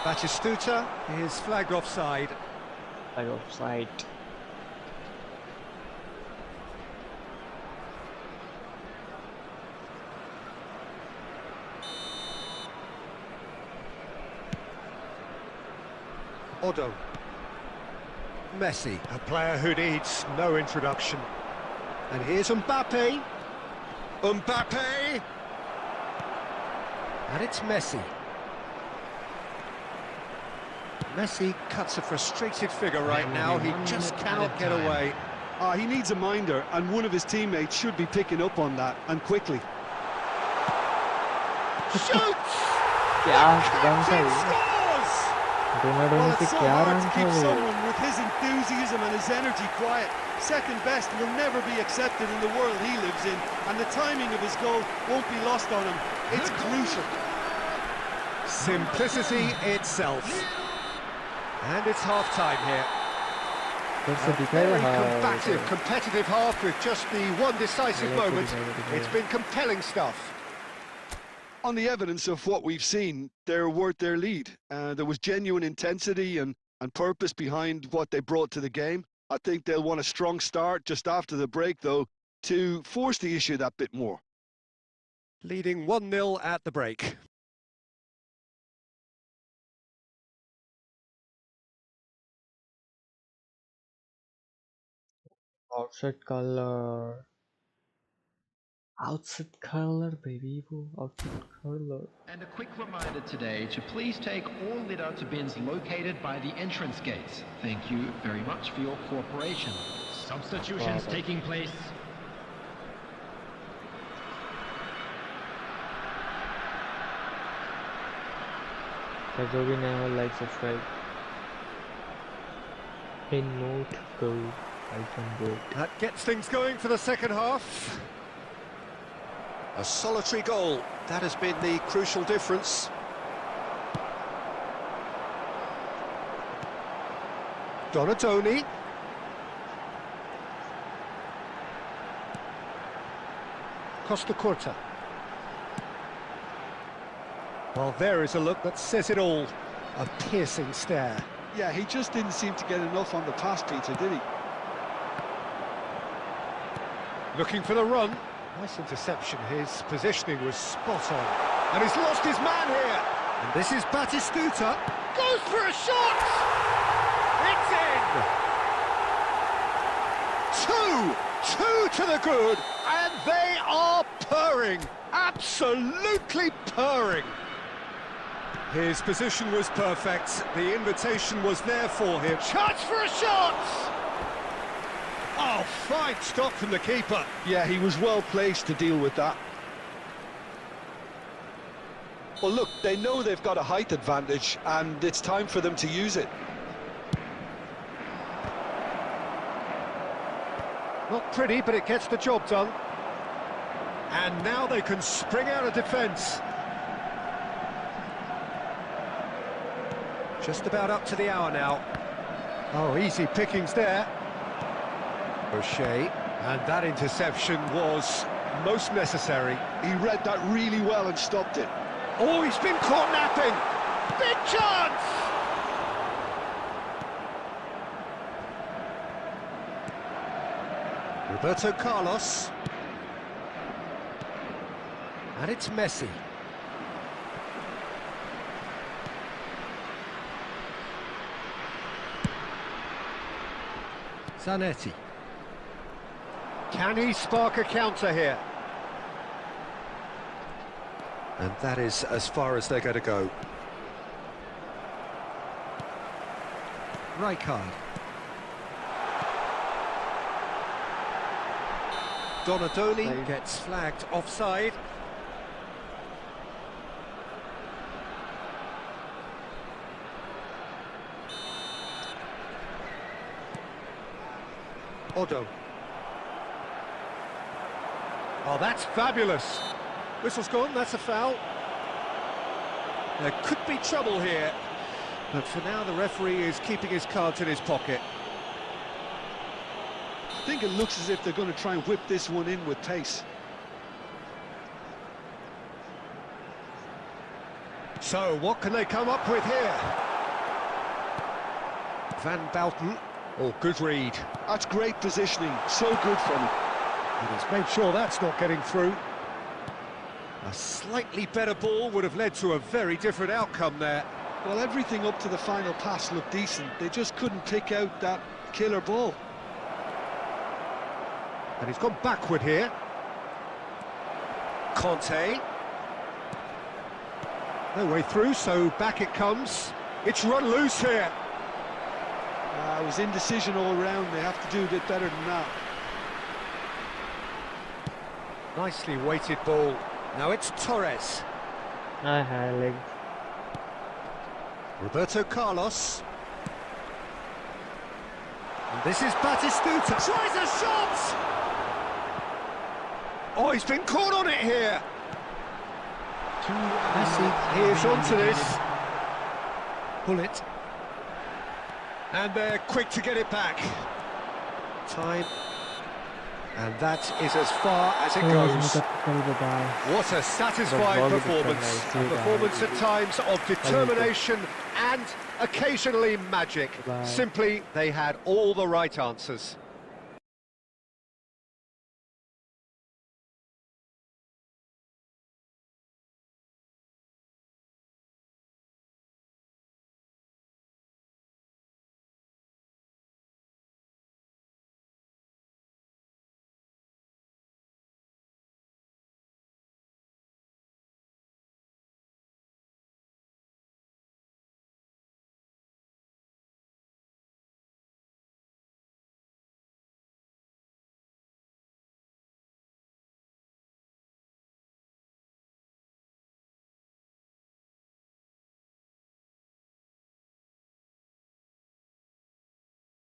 S2: Batistuta is flagged offside.
S1: offside.
S2: Odo. Messi, a player who needs no introduction. And here's Mbappe. Mbappe! And it's Messi. Messi cuts a frustrated figure right now. He just cannot get away.
S3: He needs a minder, and one of his teammates should be picking up on that, and quickly.
S2: Shoots!
S1: क्या run था
S2: Captain
S1: वो?
S2: scores!
S1: Ronaldo
S3: Well,
S1: से
S3: it's so
S1: क्या
S3: hard
S1: run
S3: to
S1: था
S3: keep
S1: वो?
S3: someone with his enthusiasm and his energy quiet. Second best will never be accepted in the world he lives in, and the timing of his goal won't be lost on him. It's crucial.
S2: Simplicity itself. And it's half-time here.
S1: फिर से
S2: A
S1: दिखाएगा
S2: very
S1: हाँ
S2: combative, competitive half with just the one decisive
S1: Yeah,
S2: moment.
S1: dikhaya.
S2: It's been compelling stuff.
S3: On the evidence of what we've seen, they're worth their lead. There was genuine intensity and purpose behind what they brought to the game. I think they'll want a strong start just after the break, though, to force the issue that bit more.
S2: Leading 1-0 at the break.
S1: Outset color baby वो outfit color.
S4: And a quick reminder today to please take all litter to bins located by the entrance gates. Thank you very much for your cooperation. Substitutions
S1: Wow.
S4: taking place.
S1: जो भी नया हो like subscribe in note go icon go.
S2: That gets things going for the second half. A solitary goal. That has been the crucial difference. Donatoni. Costa Curta. Well, there is a look that says it all. A piercing stare.
S3: Yeah, he just didn't seem to get enough on the pass, Peter, did he?
S2: Looking for the run. Nice interception. His positioning was spot on. And he's lost his man here. And this is Batistuta. Goes for a shot! It's in! Two to the good. And they are purring. Absolutely purring. His position was perfect. The invitation was there for him. Chance for a shot! Oh, fine stop from the keeper.
S3: Yeah, he was well placed to deal with that. Well, look, they know they've got a height advantage, and it's time for them to use it.
S2: Not pretty, but it gets the job done. And now they can spring out of defence. Just about up to the hour now. Oh, easy pickings there. O'Shea, and that interception was most necessary.
S3: He read that really well and stopped it.
S2: Oh, he's been caught napping. Big chance! Roberto Carlos. And it's Messi. Zanetti. Can he spark a counter here? And that is as far as they're going to go. Rijkaard. Donadoni gets flagged offside. Odo. Oh, that's fabulous. Whistle's gone, that's a foul. There could be trouble here, but for now the referee is keeping his cards in his pocket.
S3: I think it looks as if they're going to try and whip this one in with pace.
S2: So, what can they come up with here? Van Bouten. Oh, good read.
S3: That's great positioning, so good from him.
S2: And he's made sure that's not getting through. A slightly better ball would have led to a very different outcome there.
S3: Well, everything up to the final pass looked decent. They just couldn't pick out that killer ball.
S2: And he's gone backward here. Conte. No way through, so back it comes. It's run loose here.
S3: It was indecision all round. They have to do a bit better than that.
S2: Nicely weighted ball. Now it's Torres.
S1: I had leg.
S2: Roberto Carlos. And this is Batistuta. Tries a shot! Oh, he's been caught on it here. He is onto this. Bullet. And they're quick to get it back. Time. And that is as far as it goes. What a satisfying performance. A performance at times of determination and occasionally magic. Simply, they had all the right answers.